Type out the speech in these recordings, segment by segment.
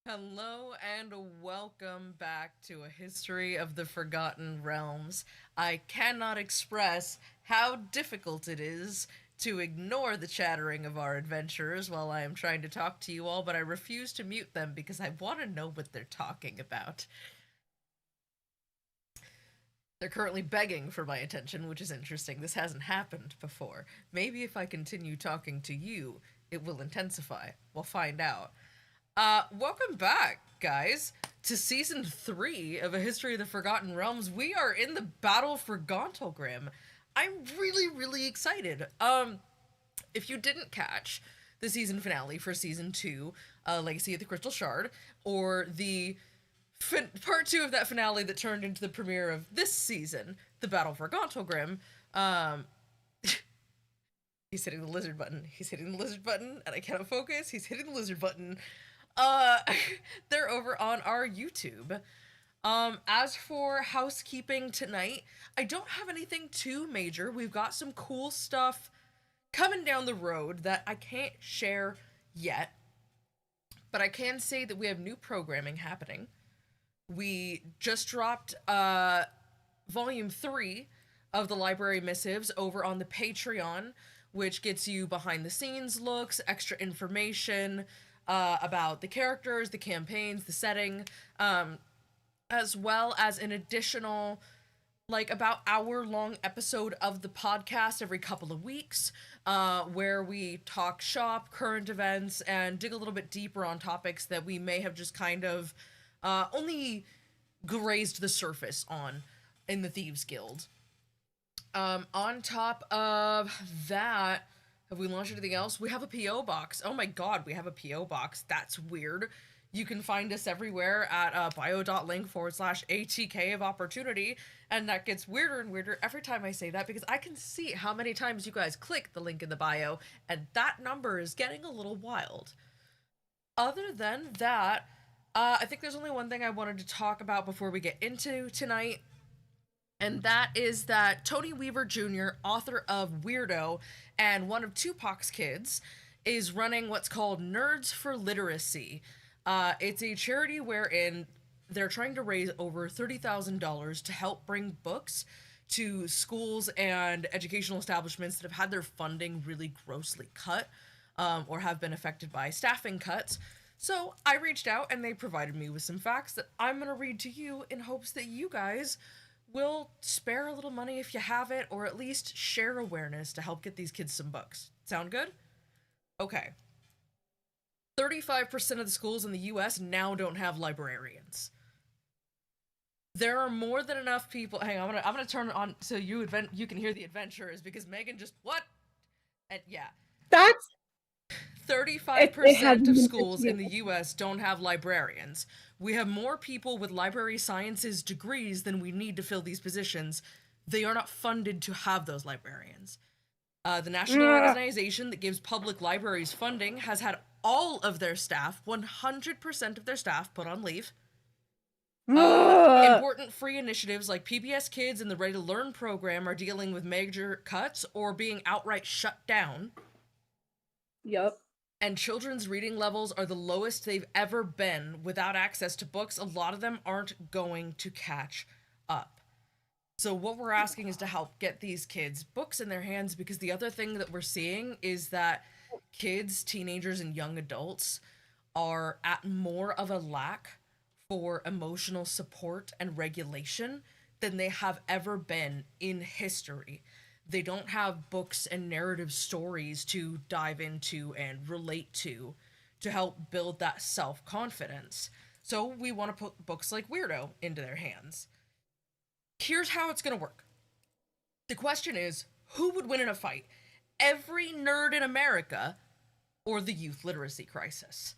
Hello and welcome back to A History of the Forgotten Realms. I cannot express how difficult it is to ignore the chattering of our adventurers while I am trying to talk to you all, but I refuse to mute them because I want to know what they're talking about. They're currently begging for my attention, which is interesting. This hasn't happened before. Maybe if I continue talking to you, it will intensify. We'll find out. Welcome back, guys, to season 3 of A History of the Forgotten Realms. We are in the battle for Gauntlgrim. I'm really excited. If you didn't catch the season finale for season 2, Legacy of the Crystal Shard, or the part 2 of that finale that turned into the premiere of this season, the battle for Gauntlgrim, he's hitting the lizard button. He's hitting the lizard button, and I cannot focus. He's hitting the lizard button. Uh, they're over on our YouTube. As for housekeeping tonight, I don't have anything too major. We've got some cool stuff coming down the road that I can't share yet, but I can say that we have new programming happening. We just dropped volume 3 of the library missives over on the Patreon, which gets you behind the scenes looks, extra information about the characters, the campaigns, the setting, as well as an additional about hour-long episode of the podcast every couple of weeks, where we talk shop, current events, and dig a little bit deeper on topics that we may have just kind of only grazed the surface on in the Thieves Guild. On top of that, have we launched anything else? We have a P.O. box. Oh my god, we have a P.O. box. That's weird. You can find us everywhere at bio.link/ATK of opportunity, and that gets weirder and weirder every time I say that because I can see how many times you guys click the link in the bio, and that number is getting a little wild. Other than that, I think there's only one thing I wanted to talk about before we get into tonight, and that is that Tony Weaver Jr., author of Weirdo and one of Tupac's kids, is running what's called Nerds for Literacy. It's a charity wherein they're trying to raise over $30,000 to help bring books to schools and educational establishments that have had their funding really grossly cut, or have been affected by staffing cuts. So I reached out and they provided me with some facts that I'm going to read to you in hopes that you guys will spare a little money if you have it, or at least share awareness to help get these kids some books. Sound good? Okay. 35% of the schools in the US now don't have librarians. There are more than enough people. Hang on, I'm gonna turn it on so you can hear the adventurers because Megan just what? And yeah. That's 35% of schools in the US don't have librarians. We have more people with library sciences degrees than we need to fill these positions. They are not funded to have those librarians. The national organization that gives public libraries funding has had all of their staff, 100% of their staff, put on leave. Important free initiatives like PBS Kids and the Ready to Learn program are dealing with major cuts or being outright shut down. Yep. And children's reading levels are the lowest they've ever been. Without access to books, a lot of them aren't going to catch up. So what we're asking is to help get these kids books in their hands, because the other thing that we're seeing is that kids, teenagers, and young adults are at more of a lack for emotional support and regulation than they have ever been in history. They don't have books and narrative stories to dive into and relate to help build that self-confidence. So we want to put books like Weirdo into their hands. Here's how it's going to work. The question is, who would win in a fight? Every nerd in America or the youth literacy crisis?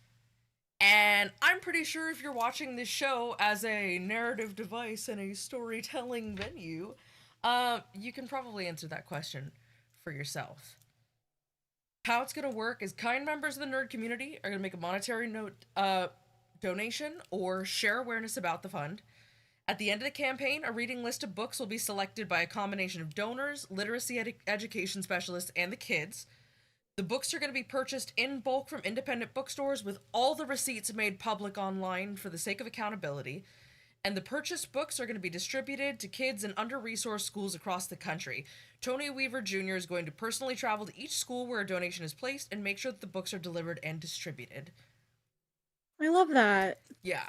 And I'm pretty sure if you're watching this show as a narrative device and a storytelling venue, you can probably answer that question for yourself. How it's going to work is kind members of the nerd community are going to make a monetary donation or share awareness about the fund. At the end of the campaign, a reading list of books will be selected by a combination of donors, literacy education specialists, and the kids. The books are going to be purchased in bulk from independent bookstores with all the receipts made public online for the sake of accountability. And the purchased books are going to be distributed to kids in under-resourced schools across the country. Tony Weaver Jr. is going to personally travel to each school where a donation is placed and make sure that the books are delivered and distributed. I love that. Yeah,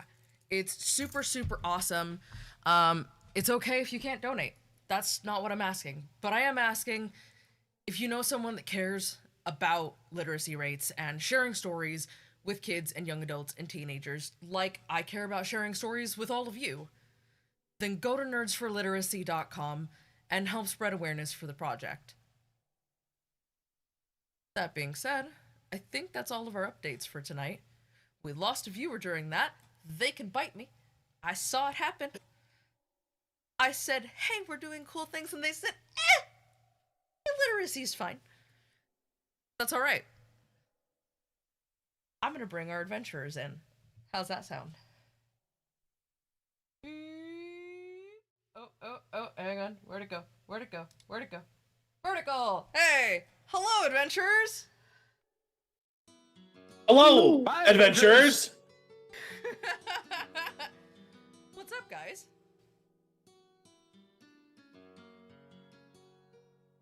it's super, super awesome. It's okay if you can't donate. That's not what I'm asking. But I am asking if you know someone that cares about literacy rates and sharing stories with kids and young adults and teenagers, like I care about sharing stories with all of you, then go to nerdsforliteracy.com and help spread awareness for the project. That being said, I think that's all of our updates for tonight. We lost a viewer during that. They can bite me. I saw it happen. I said, hey, we're doing cool things, and they said, literacy's fine. That's alright. I'm gonna bring our adventurers in. How's that sound? Oh, hang on. Where'd it go? Vertical! Hey! Hello, adventurers! Hello, Hi, adventurers! What's up, guys?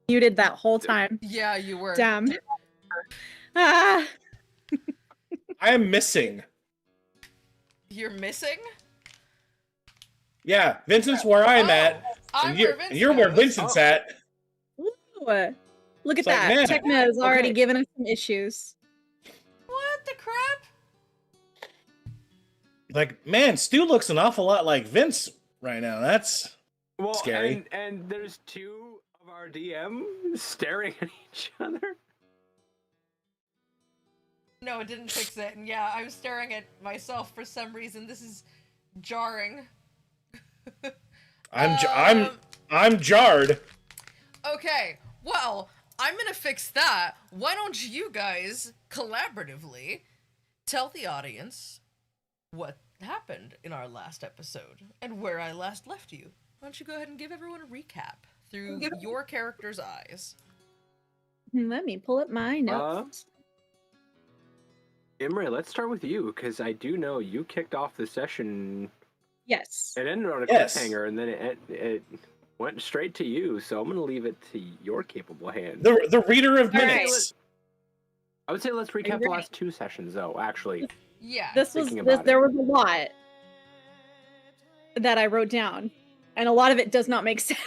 Muted that whole time. Yeah, you were. Damn. Ah. I am missing. You're missing? Yeah, Vincent's where I'm at, I'm and where you're, Vincent and you're where is. Vincent's at. Ooh. Look at It's like, that. man, Techna has already okay. given us some issues. What the crap? Like, man, Stu looks an awful lot like Vince right now. That's Well, scary. and there's two of our DM staring at each other. No, it didn't fix it. And yeah, I'm staring at myself for some reason. This is jarring. I'm jarred. Okay, well, I'm gonna fix that. Why don't you guys collaboratively tell the audience what happened in our last episode and where I last left you? Why don't you go ahead and give everyone a recap through your character's eyes? Let me pull up my notes. Imre, let's start with you, because I do know you kicked off the session. Yes. It ended on a Yes. cliffhanger, and then it went straight to you, so I'm going to leave it to your capable hand. The reader of All right. minutes. I would say let's recap Imre. the last two sessions, though, actually. Yeah. Thinking about there it. was a lot that I wrote down, and a lot of it does not make sense.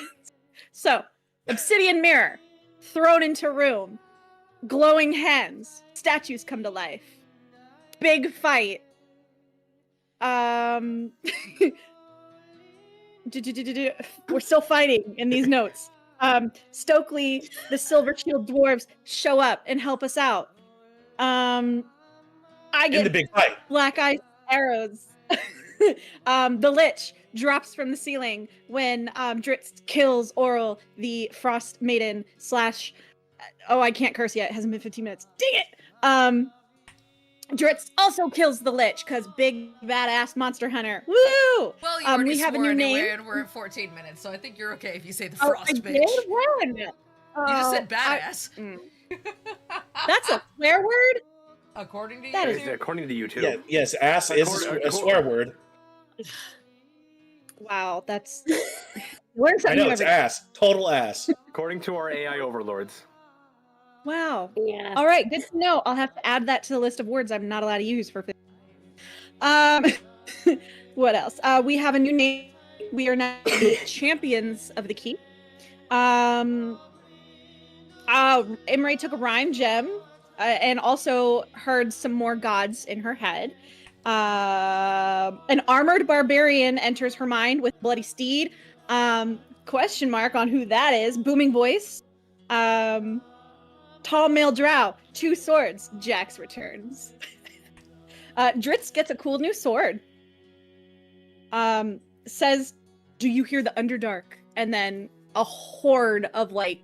So, obsidian mirror thrown into room, glowing hands, statues come to life, big fight. We're still fighting in these notes. Stokely, the Silver Shield dwarves show up and help us out. I In the get big fight. black ice arrows. The Lich drops from the ceiling when Dritz kills Oral, the Frost Maiden slash. Oh, I can't curse yet. It hasn't been 15 minutes. Dang it! Dritz also kills the Lich because big badass monster hunter. Woo! Well, you already we have a swore new anyway, name. and we're at 14 minutes, so I think you're okay if you say the Oh, frost I bitch. did? When? You just said badass. That's a swear word? According to you. That is- According to you, too. Yeah, yes, ass is a swear word. Wow, that's. Learn I something know, new it's every- ass. Total ass. According to our AI overlords. Wow. Yeah. All right, good to know. I'll have to add that to the list of words I'm not allowed to use for. What else? We have a new name. We are now the champions of the keep. Imre took a rhyme gem, and also heard some more gods in her head. An armored barbarian enters her mind with bloody steed. Question mark on who that is. Booming voice. Tall male drow, 2 swords. Jax returns. Dritz gets a cool new sword. Says, "Do you hear the Underdark?" And then a horde of like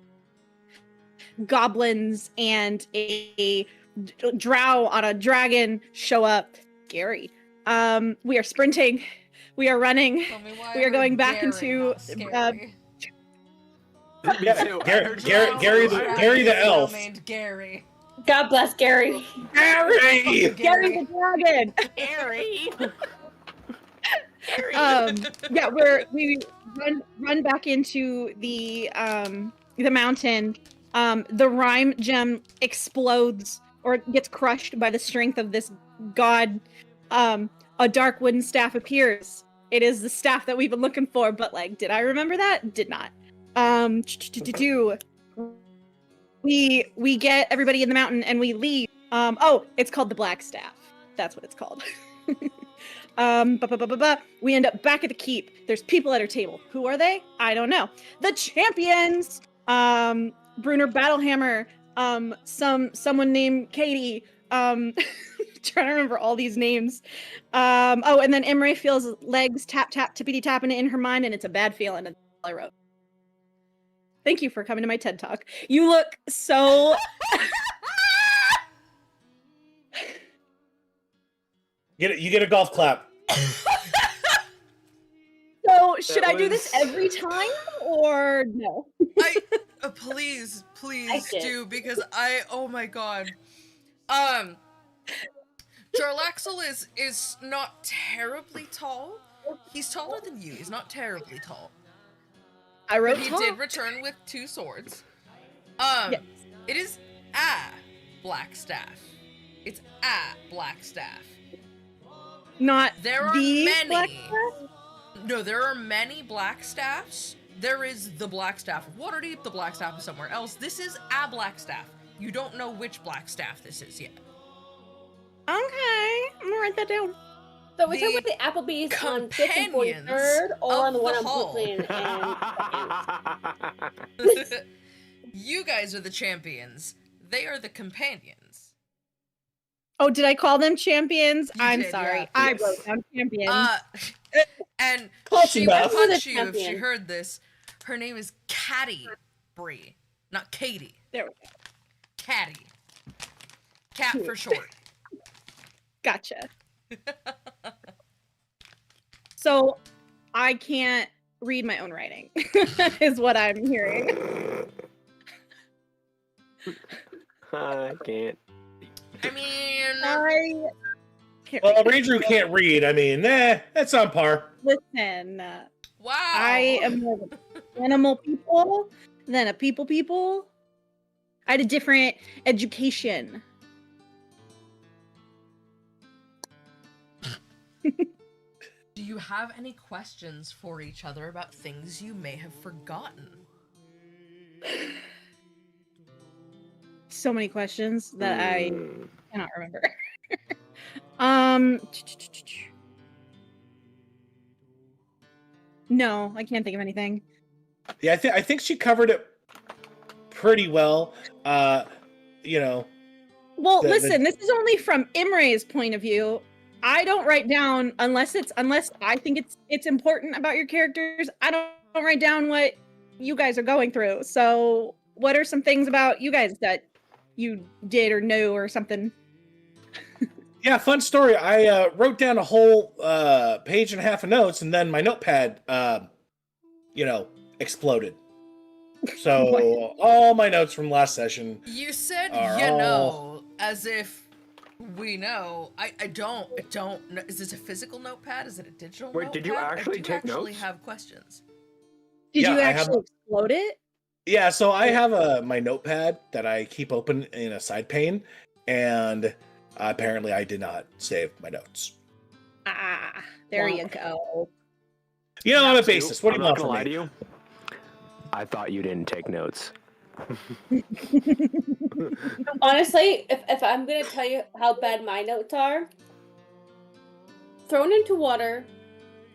goblins and a drow on a dragon show up. Scary. We are sprinting. We are running. Tell me why We are I going heard back Gary, into, not scary. Me too. I heard Gary Drow. the elf. Named Gary. God bless Gary. Gary! Gary the dragon. Gary. Yeah, we run back into the mountain. The rhyme gem explodes or gets crushed by the strength of this god. A dark wooden staff appears. It is the staff that we've been looking for, but like, did I remember that? Did not. We get everybody in the mountain and we leave. Oh, it's called the Black Staff. That's what it's called. We end up back at the keep. There's people at our table. Who are they? I don't know. The champions. Brunner Battlehammer. Someone named Katie. Trying to remember all these names. Oh, and then Imre feels legs tap tippity tapping in her mind, and it's a bad feeling. And that's all I wrote. Thank you for coming to my TED Talk. You look so. You get a golf clap. So should I do this every time or no? Please I did. do, because oh my god. Jarlaxle is not terribly tall. He's taller than you. He's not terribly tall. I wrote But he tall. did return with 2 swords. Yes. It is a black staff. It's a black staff. Not There are the many. Black Staff? No, there are many black staffs. There is the black staff of Waterdeep. The black staff is somewhere else. This is a black staff. You don't know which black staff this is yet. Okay, I'm gonna write that down. So we're talking The about the Applebee's on 5th and companions 43rd, or on the of one the I'm hall. playing and You guys are the champions. They are the companions. Oh, did I call them champions? You I'm did, sorry. yeah. I Yes. wrote down champions. And Close she would enough. punch you if she Champion. heard this. Her name is Caddy Bree, not Katie. There we go. Caddy. Cat for short. Gotcha. So I can't read my own writing, is what I'm hearing. I can't. I mean, I can't Well, read. Ranger who can't read, I mean, that's on par. Listen, wow. I am more of an animal people than a people. I had a different education. Do you have any questions for each other about things you may have forgotten? So many questions that I Mm. cannot remember. No, I can't think of anything. Yeah, I think she covered it pretty well. You know, Well, The- listen, this is only from Imre's point of view. I don't write down unless I think it's important about your characters. I don't write down what you guys are going through. So, what are some things about you guys that you did or knew or something? yeah, fun story. I wrote down a whole page and a half of notes, and then my notepad, exploded. So all my notes from last session. You said Are you all- know, as if we know. I don't know. Is this a physical notepad? Is it a digital Wait, notepad? did you actually I do take actually notes? have questions. Did Yeah, you I have- actually explode it? Yeah, so I have my notepad that I keep open in a side pane, and apparently I did not save my notes. Ah, there you Wonk. go. You know, I'm a Stu, bassist. What do I'm you not want gonna from lie to me? you. I thought you didn't take notes. honestly, if I'm gonna tell you how bad my notes are, thrown into water,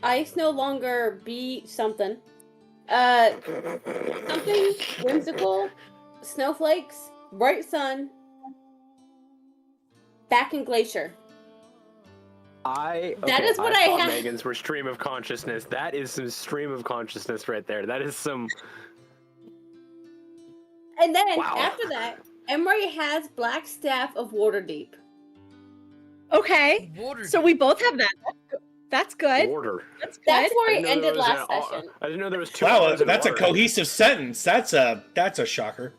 ice no longer be something. Something whimsical, snowflakes, bright sun, back in glacier. That is what I thought have. Megan's were stream of consciousness. That is some stream of consciousness right there. That is some. And then Wow. after that, Emery has Black Staff of Waterdeep. Okay, Water. so we both have that. That's good. Order. That's good. That's where I he didn't know there ended was last an- session. I didn't know there was 2 Wow, hours in that's a water. cohesive sentence. That's a shocker.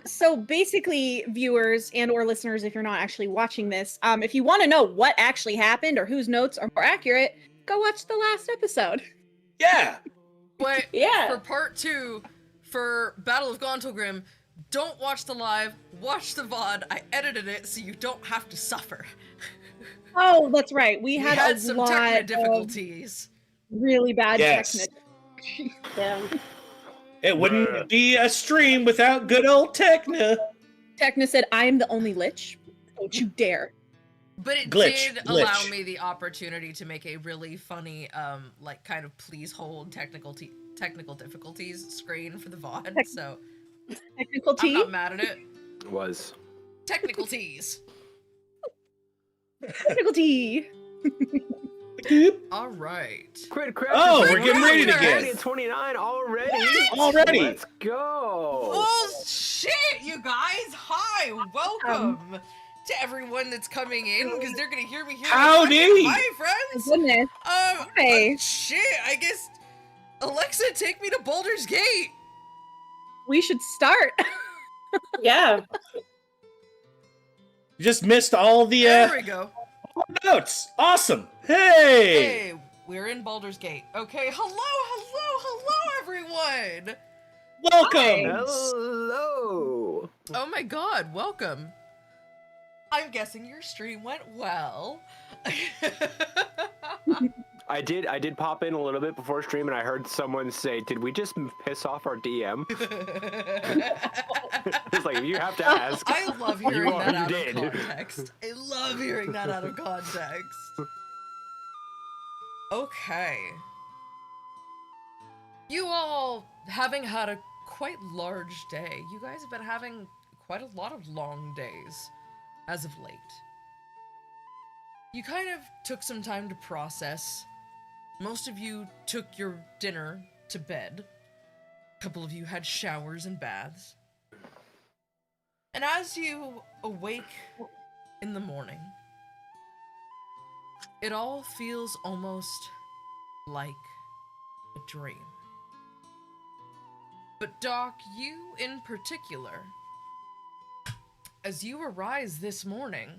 So basically, viewers and or listeners, if you're not actually watching this, if you want to know what actually happened or whose notes are more accurate, go watch the last episode. Yeah. But Yeah. for part 2, for Battle of Gauntlgrim, don't watch the live, watch the VOD. I edited it so you don't have to suffer. Oh, that's right. We We had had a some lot technical of difficulties. really bad Yes. technical. Yeah. It wouldn't be a stream without good old Techna. Techna said, "I am the only lich. Don't you dare." But it Glitch, did allow glitch. me the opportunity to make a really funny, like, kind of please hold technical difficulties screen for the VOD, so Technical I'm tea. not mad at it. Was. Technical teas. Technical tea. Alright. Crit Oh, Crafter, we're getting ready to Crafter! get 29 already. already. Let's go. Oh shit, you guys! Hi, welcome to everyone that's coming in because they're gonna hear me here. Howdy. Hi, My friends. goodness. Hi. Shit, I guess. Alexa, take me to Baldur's Gate. We should start. Yeah. You just missed all the There we go. notes. Awesome. Hey. Hey, we're in Baldur's Gate. Okay, hello, everyone. Welcome. Hello. Oh my god, welcome. I'm guessing your stream went well. I did pop in a little bit before stream, and I heard someone say, "Did we just piss off our DM?" It's like, you have to ask. I love hearing You that out did. of context. I love hearing that out of context. Okay. You all, having had a quite large day, you guys have been having quite a lot of long days as of late. You kind of took some time to process. Most of you took your dinner to bed. A couple of you had showers and baths. And as you awake in the morning, it all feels almost like a dream. But Doc, you in particular, as you arise this morning,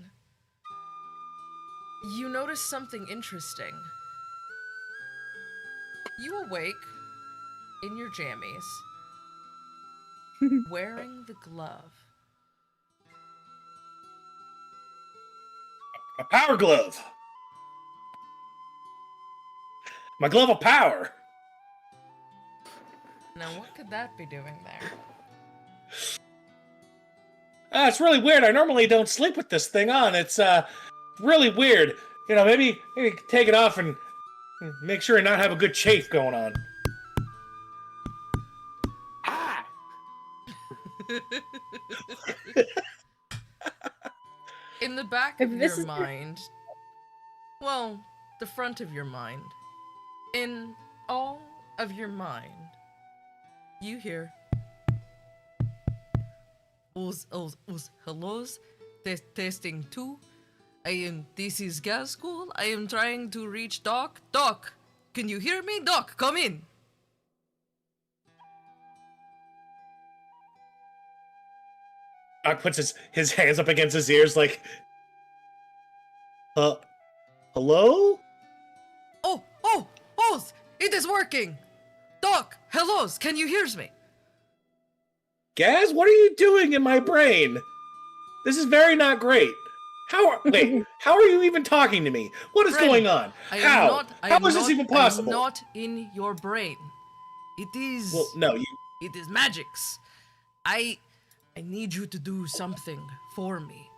you notice something interesting. You awake in your jammies, wearing the glove. A power glove. My glove of power. Now, what could that be doing there? It's really weird. I normally don't sleep with this thing on. It's really weird. You know, maybe take it off and make sure and not have a good chafe going on. Ah! In the back If of this your is- mind, well, the front of your mind, in all of your mind, you hear, hellos, testing 2. This is Gas School. I am trying to reach Doc. Doc, can you hear me? Doc, come in. Doc puts his hands up against his ears like, hello? Oh, it is working. Doc, hellos, can you hear me? Gaz, what are you doing in my brain? This is very not great. How are you even talking to me? What is Friend, going on? I How? am How is this even possible? I am not in your brain. It is. Well, no, It is magics. I need you to do something for me.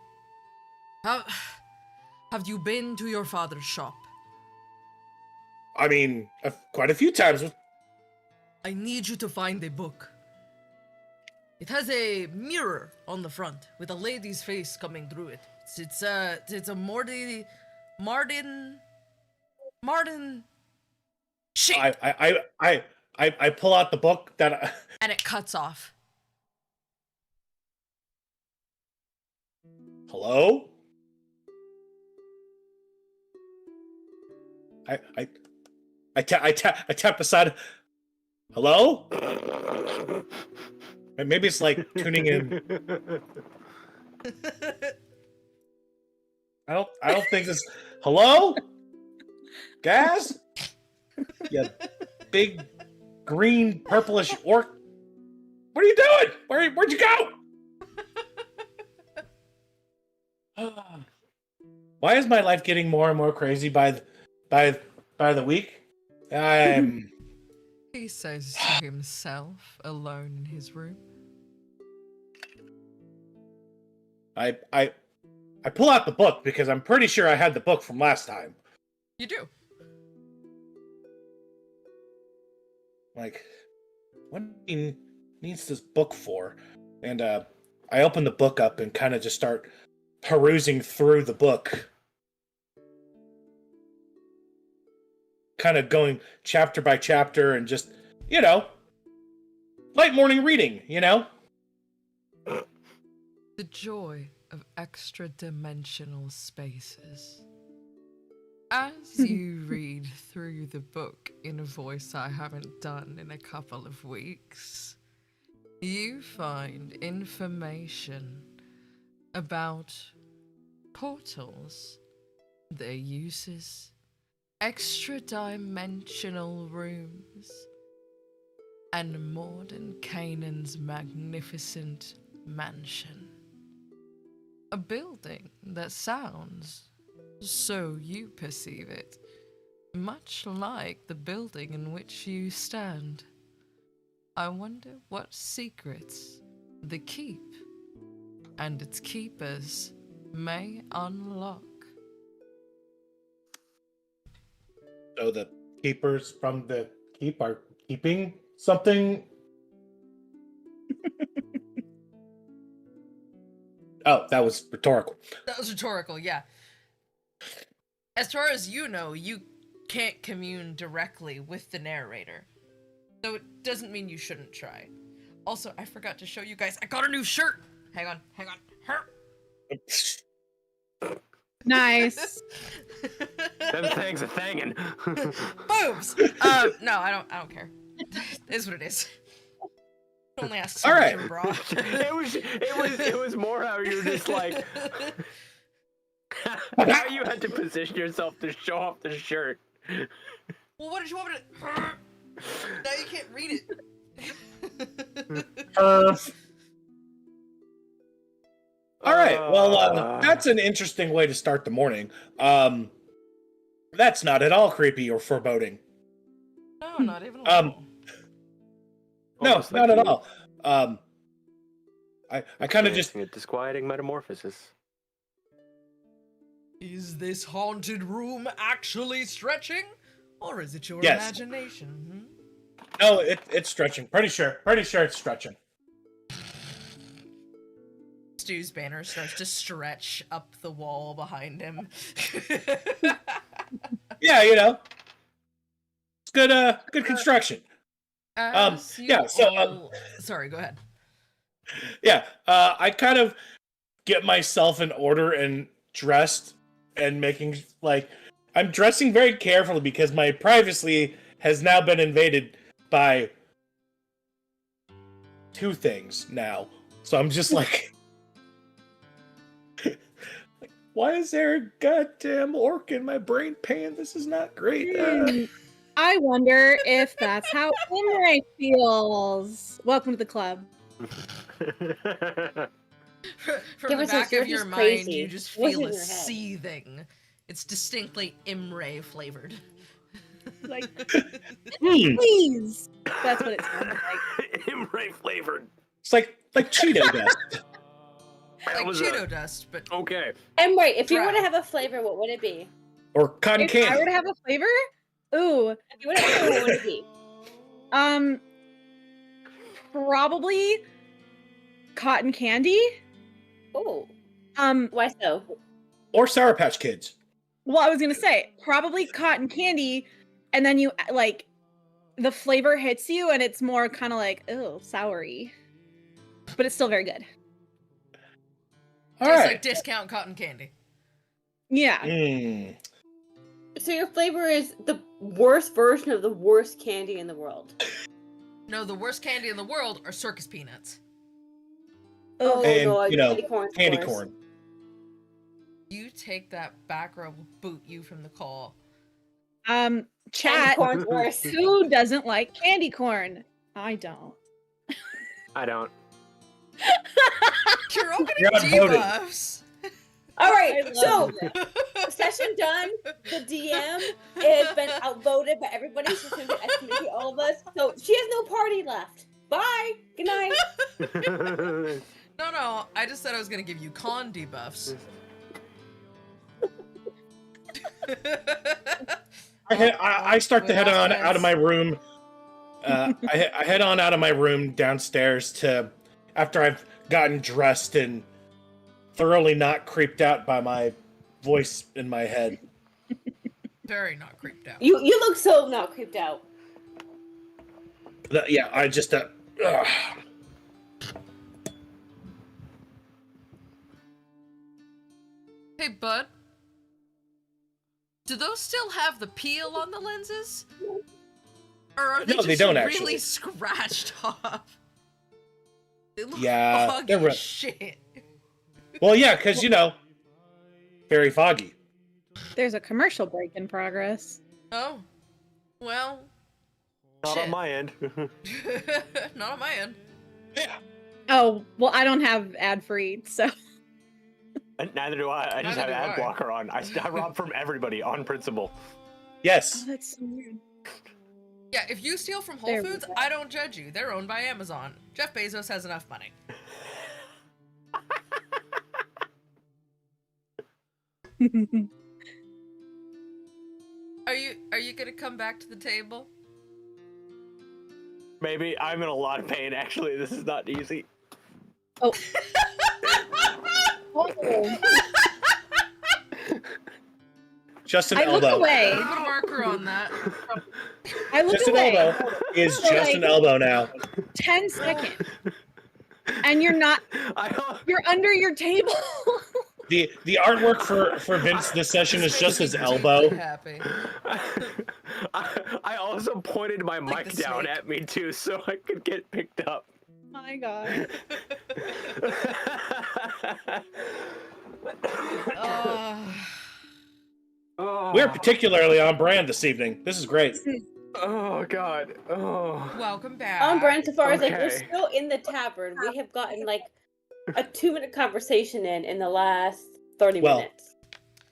Have you been to your father's shop? I mean, quite a few times. I need you to find a book. It has a mirror on the front with a lady's face coming through it. It's a Martin. Shit. I pull out the book that. And it cuts off. Hello? I tap the side. Hello? Maybe it's like tuning in. I don't think this. Hello, Gaz? Yeah, big green purplish orc. What are you doing? Where'd you go? Why is my life getting more and more crazy by the week? He says to himself, alone in his room. I pull out the book because I'm pretty sure I had the book from last time. You do. Like, what he needs this book for? And I open the book up and kind of just start perusing through the book. Kind of going chapter by chapter and just, light morning reading, The joy of extra-dimensional spaces. As you read through the book in a voice I haven't done in a couple of weeks, you find information about portals, their uses, extra-dimensional rooms, and Morden Canaan's magnificent mansion. A building that sounds, so you perceive it, much like the building in which you stand. I wonder what secrets the keep and its keepers may unlock. So the keepers from the keep are keeping something? Oh, that was rhetorical. That was rhetorical, yeah. As far as you know, you can't commune directly with the narrator. So it doesn't mean you shouldn't try. Also, I forgot to show you guys, I got a new shirt! Hang on. Nice. Them things are thangin'. Boobs! No, I don't care. It is what it is. Only ask All right. bra. it was more how you're just like how you had to position yourself to show off the shirt. Well, what did you want me to... Now you can't read it. All right. Well, that's an interesting way to start the morning. That's not at all creepy or foreboding. No, not even a little. No, Almost not like at you all. I kind of just... experiencing a disquieting metamorphosis. Is this haunted room actually stretching? Or is it your Yes. imagination? No, it's stretching. Pretty sure it's stretching. Stu's banner starts to stretch up the wall behind him. Yeah, it's good construction. Sorry, go ahead. Yeah, I kind of get myself in order and dressed and making, I'm dressing very carefully because my privacy has now been invaded by two things now. So I'm just like, why is there a goddamn orc in my brain pan? This is not great. I wonder if that's how Imre feels. Welcome to the club. From Give the us back you're of your just mind, crazy. you just What's feel in it your head? seething. It's distinctly Imre flavored. Like, Hmm. please. That's what it sounds like. Imre flavored. It's like Cheeto dust. Like was Cheeto dust, but Okay. And right, if you were to Dry. have a flavor, what would it be? Or cotton If I were candy. to have a flavor, ooh, If you were to have a flavor, what would it be? Probably cotton candy. Oh, Um, why so? Or Sour Patch Kids. well, I was gonna say probably cotton candy, and then you like the flavor hits you, and it's more kind of like soury, but it's still very good. All tastes right. like discount cotton candy. Yeah. Mm. So your flavor is the worst version of the worst candy in the world. No, the worst candy in the world are circus peanuts. Oh and no, candy corn's worse. corn. You take that back row, will boot you from the call. Candy Chat. corn's worse. Who doesn't like candy corn? I don't. I don't. You're all You're getting outvoted. debuffs. All right, I so love it. session done. The DM has been outvoted by everybody. She's going to estimate all of us. So she has no party left. Bye. Good night. No, I just said I was gonna give you con debuffs. I start to Wait, head on offense. out of my room. I head on out of my room downstairs to, after I've gotten dressed and thoroughly not creeped out by my voice in my head. Very not creeped out. You look so not creeped out. Yeah, I just. Hey, bud. Do those still have the peel on the lenses? Or are they No, just they don't, really actually. scratched off? They look Yeah, foggy they're as shit. Well, yeah, because, very foggy. There's a commercial break in progress. Oh. Well. Not shit. on my end. Not on my end. Yeah. Oh, well, I don't have ad free, so. And neither do I. I just Neither have do ad I. blocker on. I rob from everybody on principle. Yes. Oh, that's so weird. Yeah, if you steal from Whole There we Foods, go. I don't judge you. They're owned by Amazon. Jeff Bezos has enough money. Are you gonna come back to the table? Maybe I'm in a lot of pain. Actually, this is not easy. Oh. Just an I look elbow. away. Put a marker on that. I look Just an away. elbow is So, just an elbow now. 10 seconds. And you're not, you're under your table. The artwork for Vince this session is just his Deeply elbow. Happy. I also pointed my Like mic the down snake. at me too, so I could get picked up. My God. Oh. We're particularly on brand this evening. This is great. Oh God. Oh. Welcome back. On brand so far as like we're Okay. still in the tavern. We have gotten like a 2-minute conversation in the last 30 Well, minutes.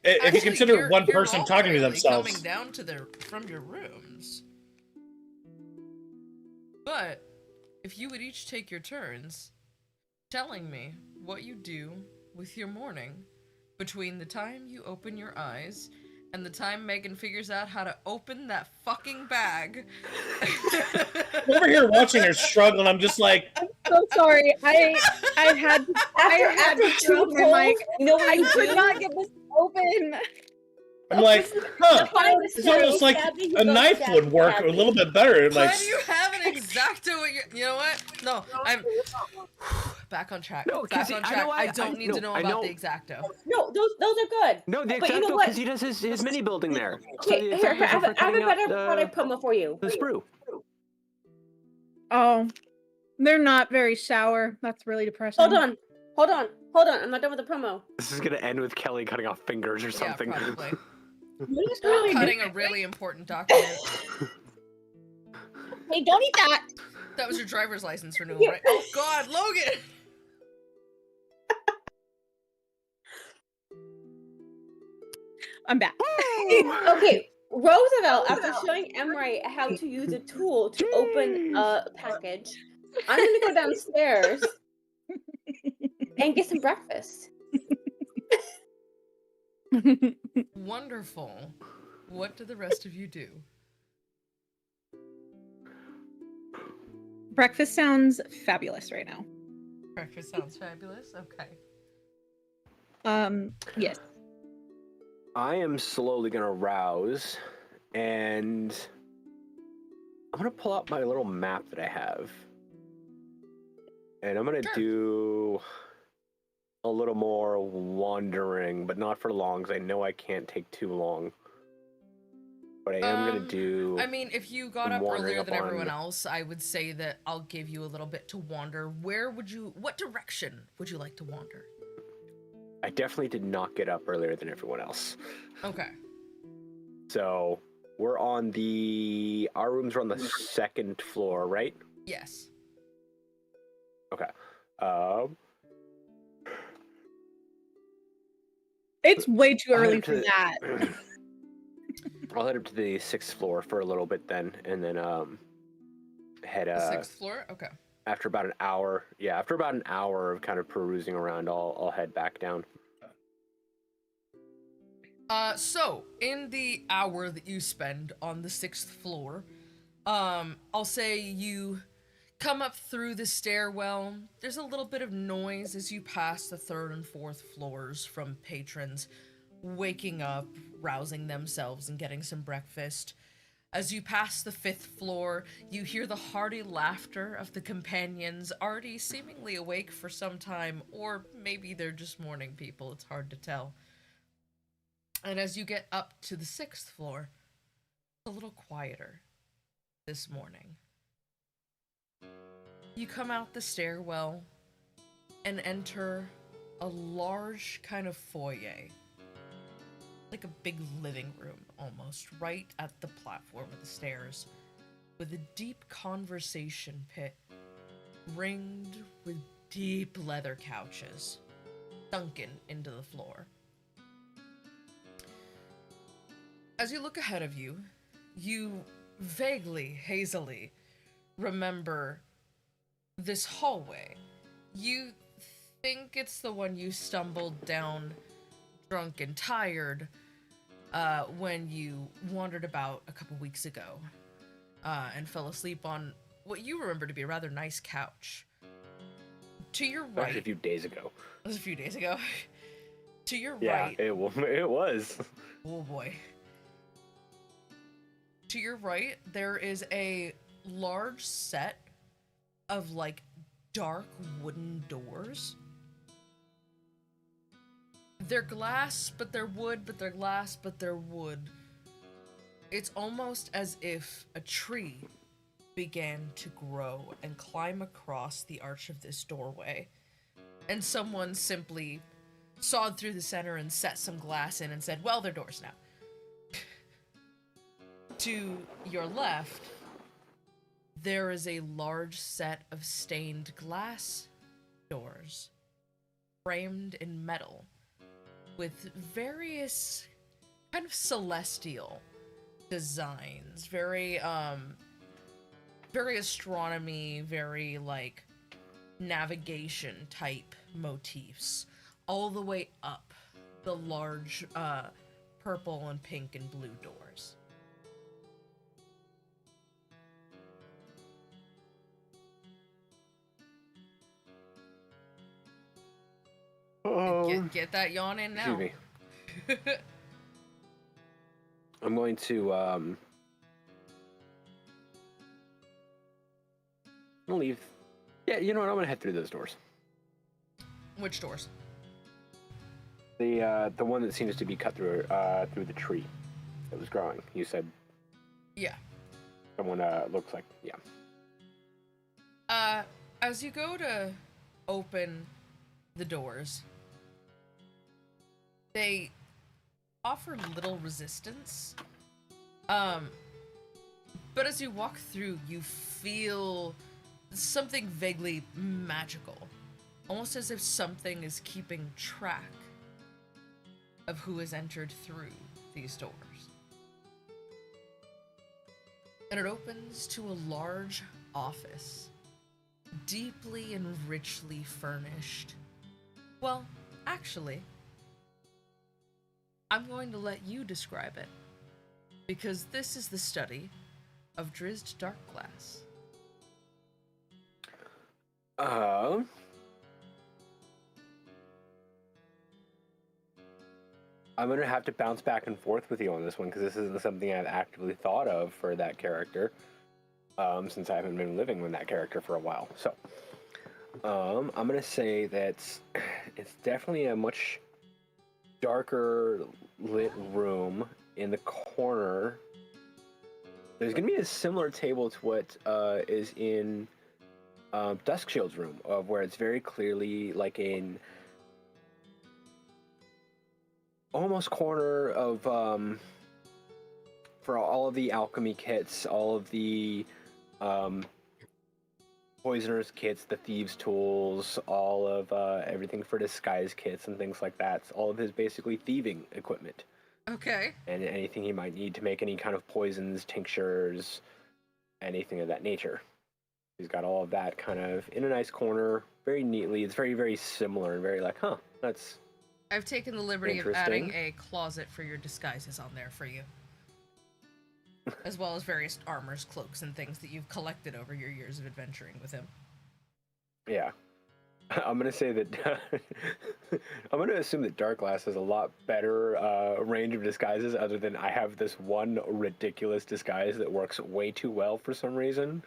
If Actually, you consider you're- one you're person all talking to fairly themselves, coming down to from your rooms. But if you would each take your turns, telling me what you do with your morning between the time you open your eyes and the time Megan figures out how to open that fucking bag. I'm over here watching her struggle, and I'm just like, I'm so sorry. I had After to 2 drop pulls, my mic. you know what I you could do? not get this open. I'm like, huh? Find the It's almost like stabby, you a go knife stabby, would work a stabby. little bit better. Like, Why do you have an X-Acto at your... You know what? No, I'm... Back on track. No, 'cause Back on I track. know I don't need to know about the X-Acto. No, those are good. No, the But you know Exacto, what? because he does his mini building there. Okay, the here, Exactos I have are for a cutting out better product promo for you. the sprue. Oh, they're not very sour. That's really depressing. Hold on. I'm not done with the promo. This is gonna end with Kelly cutting off fingers or something. Yeah, probably. What is Or really cutting a really important document. Hey, don't eat that. That was your driver's license renewal, right? Oh God, Logan! I'm back. Okay, Roosevelt, after showing Emre how to use a tool to open a package, I'm gonna go downstairs and get some breakfast. Wonderful. What do the rest of you do? Breakfast sounds fabulous right now. Breakfast sounds fabulous. Okay. Yes. I am slowly gonna rouse, and I'm gonna pull out my little map that I have, and I'm gonna Sure. do a little more wandering, but not for long, because I know I can't take too long. but I am gonna do. I mean, if you got I'm up wandering earlier up than everyone on- else, I would say that I'll give you a little bit to wander. What direction would you like to wander? I definitely did not get up earlier than everyone else. Okay. So we're on our rooms are on the second floor, right? Yes. Okay. It's way too I'll head early up for to- that. I'll head up to the 6th floor for a little bit then, and then head The 6th floor? Okay. after about an hour. Yeah, after about an hour of kind of perusing around, I'll head back down. So, in the hour that you spend on the 6th floor, I'll say you come up through the stairwell. There's a little bit of noise as you pass the 3rd and 4th floors from patrons waking up, rousing themselves, and getting some breakfast. As you pass the 5th floor, you hear the hearty laughter of the companions, already seemingly awake for some time, or maybe they're just morning people, it's hard to tell. And as you get up to the 6th floor, it's a little quieter this morning. You come out the stairwell and enter a large kind of foyer. Like a big living room, almost, right at the platform of the stairs, with a deep conversation pit, ringed with deep leather couches, sunken into the floor. As you look ahead of you, you vaguely, hazily remember this hallway. You think it's the one you stumbled down drunk and tired when you wandered about a couple weeks ago and fell asleep on what you remember to be a rather nice couch. To your right... Actually, a few days ago. It was a few days ago. To your Yeah, right... it was. Oh boy. To your right, there is a large set of, like, dark wooden doors. They're glass, but they're wood, but they're glass, but they're wood. It's almost as if a tree began to grow and climb across the arch of this doorway, and someone simply sawed through the center and set some glass in and said, well, they're doors now. To your left, there is a large set of stained glass doors, framed in metal, with various kind of celestial designs, very astronomy, very like navigation type motifs, all the way up the large purple and pink and blue doors. Get that yawn in now. Excuse me. I'm going to I'll leave. Yeah, you know what? I'm gonna head through those doors. Which doors? The one that seems to be cut through through the tree that was growing. You said Yeah. someone looks like yeah. As you go to open the doors, they offer little resistance. But as you walk through, you feel something vaguely magical. Almost as if something is keeping track of who has entered through these doors. And it opens to a large office, deeply and richly furnished. Well, actually, I'm going to let you describe it, because this is the study of Drizzt Darkglass. I'm gonna have to bounce back and forth with you on this one because this isn't something I've actively thought of for that character, since I haven't been living with that character for a while. So, I'm gonna say that it's definitely a much darker lit room in the corner There's gonna be a similar table to what is in Duskshield's room, of where it's very clearly like in almost corner of for all of the alchemy kits, all of the poisoner's kits, the thieves' tools, all of everything for disguise kits and things like that. It's all of his basically thieving equipment. Okay. And anything he might need to make any kind of poisons, tinctures, anything of that nature. He's got all of that kind of in a nice corner, very neatly. It's very, very similar and very like, huh, that's I've taken the liberty of adding a closet for your disguises on there for you. As well as various armors, cloaks, and things that you've collected over your years of adventuring with him. Yeah. I'm going to say that I'm going to assume that Jarlaxle has a lot better range of disguises other than I have this one ridiculous disguise that works way too well for some reason.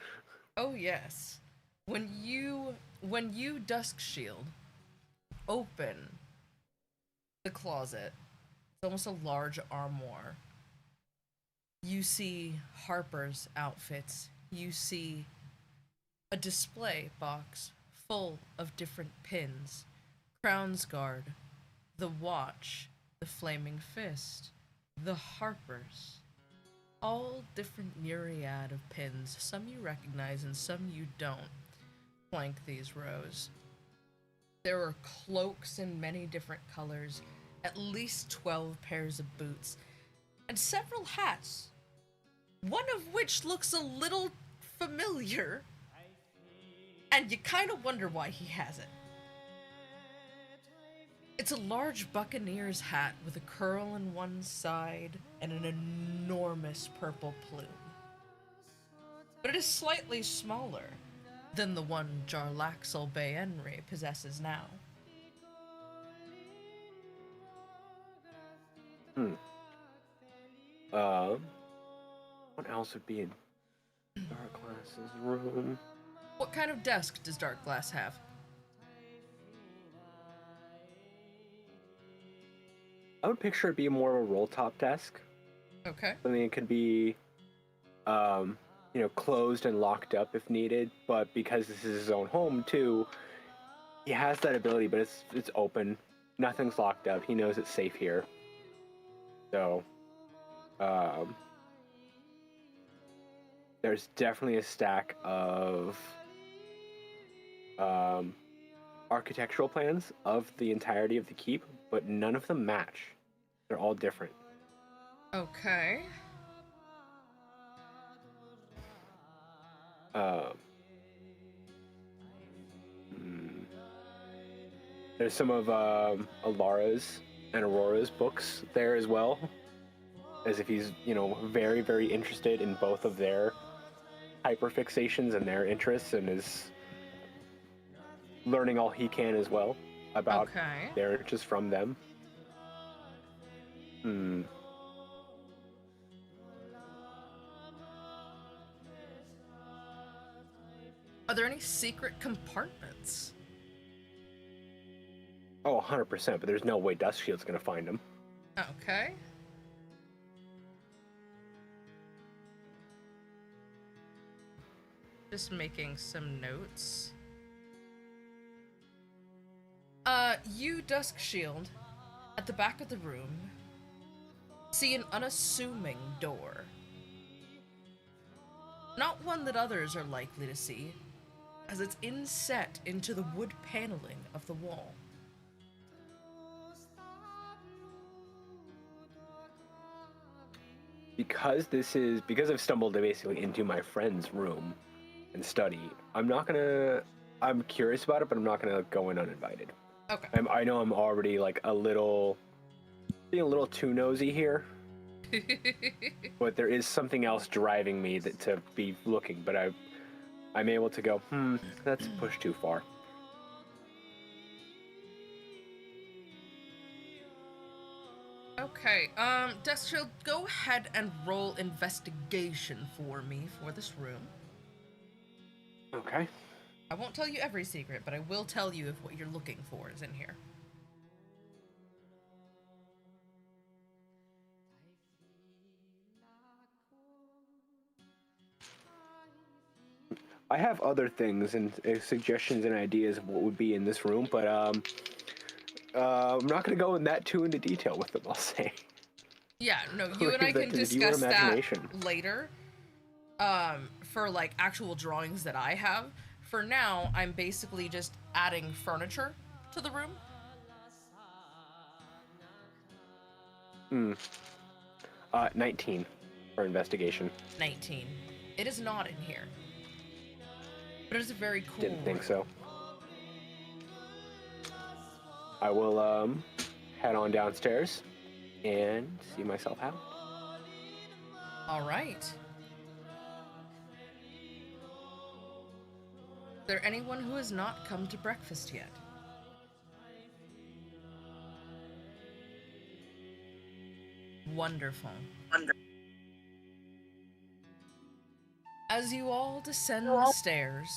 Oh, yes. When you Duskshield open the closet, it's almost a large armoire. You see Harper's outfits. You see a display box full of different pins. Crown's Guard, the Watch, the Flaming Fist, the Harpers. All different myriad of pins. Some you recognize and some you don't. Flank these rows. There are cloaks in many different colors, at least 12 pairs of boots, and several hats, one of which looks a little familiar, and you kind of wonder why he has it. It's a large buccaneer's hat with a curl on one side and an enormous purple plume. But it is slightly smaller than the one Jarlaxle Baenre possesses now. What else would be in Jarlaxle's room? What kind of desk does Darkglass have? I would picture it be more of a roll-top desk. Okay. Something that could be, closed and locked up if needed. But because this is his own home too, he has that ability. But it's open. Nothing's locked up. He knows it's safe here. So, there's definitely a stack of architectural plans of the entirety of the keep, but none of them match. They're all different. Okay. There's some of Alara's and Aurora's books there as well, as if he's, very, very interested in both of their hyperfixations and their interests, and is learning all he can as well about their interests from them. Are there any secret compartments? Oh, 100%, but there's no way Duskshield's gonna find them. Okay. Just making some notes. You, Duskshield, at the back of the room, see an unassuming door. Not one that others are likely to see, as it's inset into the wood paneling of the wall. Because I've stumbled basically into my friend's room and study, I'm curious about it, but I'm not gonna go in uninvited. Okay. I know I'm already like being a little too nosy here, but there is something else driving me to be looking, but I'm able to go, that's pushed too far. Okay, Duskshield, go ahead and roll investigation for me for this room. Okay. I won't tell you every secret, but I will tell you if what you're looking for is in here. I have other things and suggestions and ideas of what would be in this room, but I'm not going to go too into detail with them. I'll say. Yeah, no, you and I Leave that can to the viewer discuss that imagination. later. For like actual drawings that I have. For now, I'm basically just adding furniture to the room. 19 for investigation. 19. It is not in here. But it is a very cool Didn't think room. so. I will head on downstairs and see myself out. All right. Is there anyone who has not come to breakfast yet? Wonderful. As you all descend the stairs,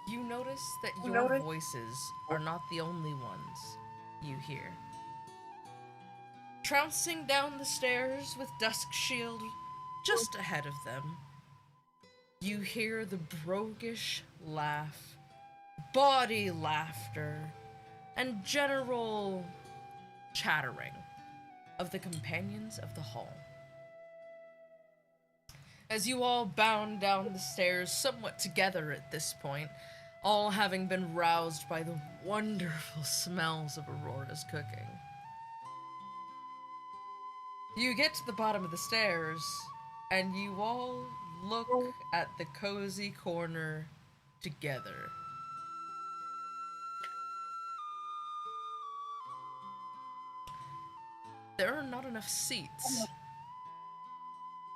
you notice that your voices are not the only ones you hear. Trouncing down the stairs with Dusk Shield just ahead of them, you hear the roguish laugh, bawdy laughter, and general chattering of the companions of the hall. As you all bound down the stairs somewhat together at this point, all having been roused by the wonderful smells of Aurora's cooking. You get to the bottom of the stairs, and you all look at the cozy corner together. There are not enough seats.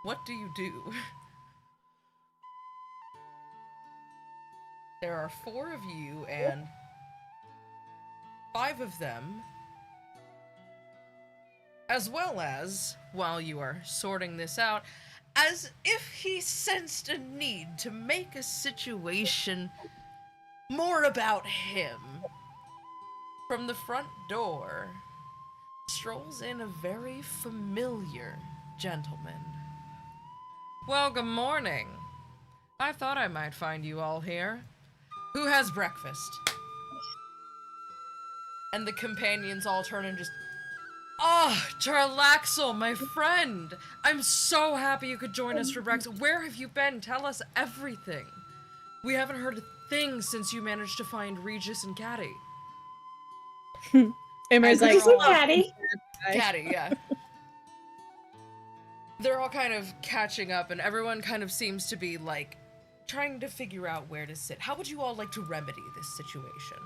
What do you do? There are 4 of you, and 5 of them, as well as, while you are sorting this out, as if he sensed a need to make a situation more about him, from the front door strolls in a very familiar gentleman. Well, good morning. I thought I might find you all here. Who has breakfast? And the companions all turn and just, oh, Jarlaxle, my friend! I'm so happy you could join us for breakfast. Where have you been? Tell us everything. We haven't heard a thing since you managed to find Regis and Caddy. Emery's like, Regis and Caddy. Caddy, yeah. They're all kind of catching up, and everyone kind of seems to be, like, trying to figure out where to sit. How would you all like to remedy this situation?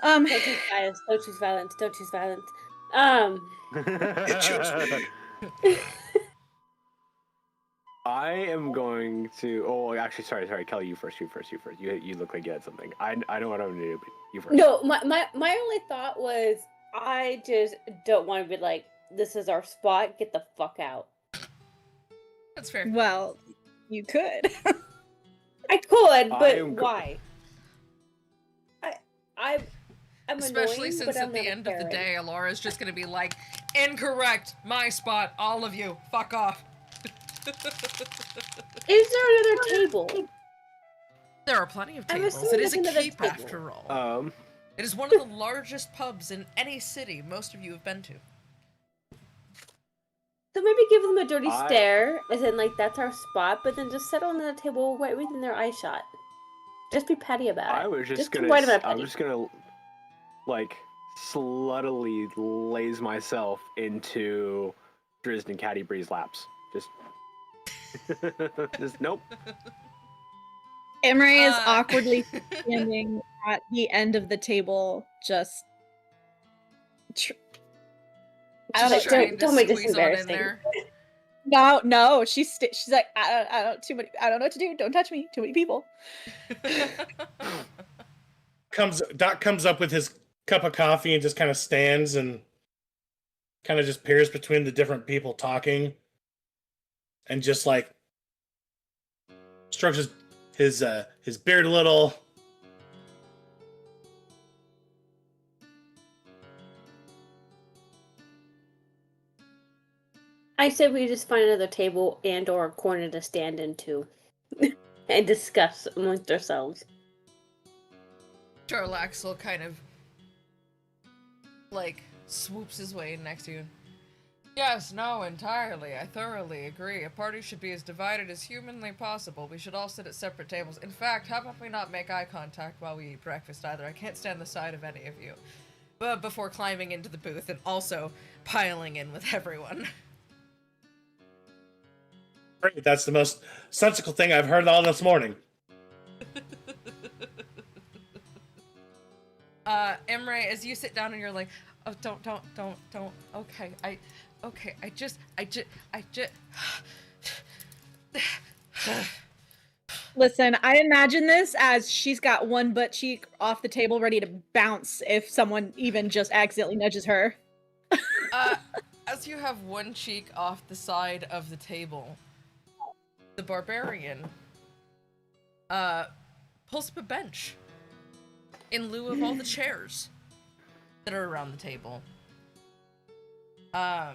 Don't choose violence. Don't choose violence. Don't choose violence. I am going to. Oh, actually, sorry, Kelly, you first. You look like you had something. I know what I'm gonna do, but you first. No, my only thought was I just don't want to be like, this is our spot. Get the fuck out. That's fair. well, you could. I could, but I'm why? I'm Especially annoying, since but at I'm the never end of the caring. day, Alara's just gonna be like, incorrect, my spot, all of you, fuck off. Is there another table? There are plenty of I'm tables. assuming It is a there's another keep table. after all. It is one of the largest pubs in any city most of you have been to. So maybe give them a dirty stare, as in like that's our spot, but then just settle on the table right within their eye shot. Just be petty about it. I was just be gonna. right about I'm petty. just gonna, like, sluttily laze myself into Drizzt and Caddy Bree's laps. Just nope. Emery is awkwardly standing at the end of the table, just. I don't know. Just trying don't to make this squeeze on in embarrassing. there. No, she's like, I don't too many. I don't know what to do. Don't touch me. Too many people. Doc comes up with his cup of coffee and just kind of stands and kind of just peers between the different people talking, and just like strokes his beard a little. I said we just find another table and or a corner to stand into and discuss amongst ourselves. Jarlaxle kind of, like, swoops his way in next to you. Yes, no, entirely. I thoroughly agree. A party should be as divided as humanly possible. We should all sit at separate tables. In fact, how about we not make eye contact while we eat breakfast either? I can't stand the sight of any of you. But before climbing into the booth and also piling in with everyone. Great, that's the most sensical thing I've heard all this morning. Emre, as you sit down and you're like, oh, don't. Okay, I just. Listen, I imagine this as she's got one butt cheek off the table ready to bounce if someone even just accidentally nudges her. As you have one cheek off the side of the table, the barbarian pulls up a bench in lieu of all the chairs that are around the table. Oh,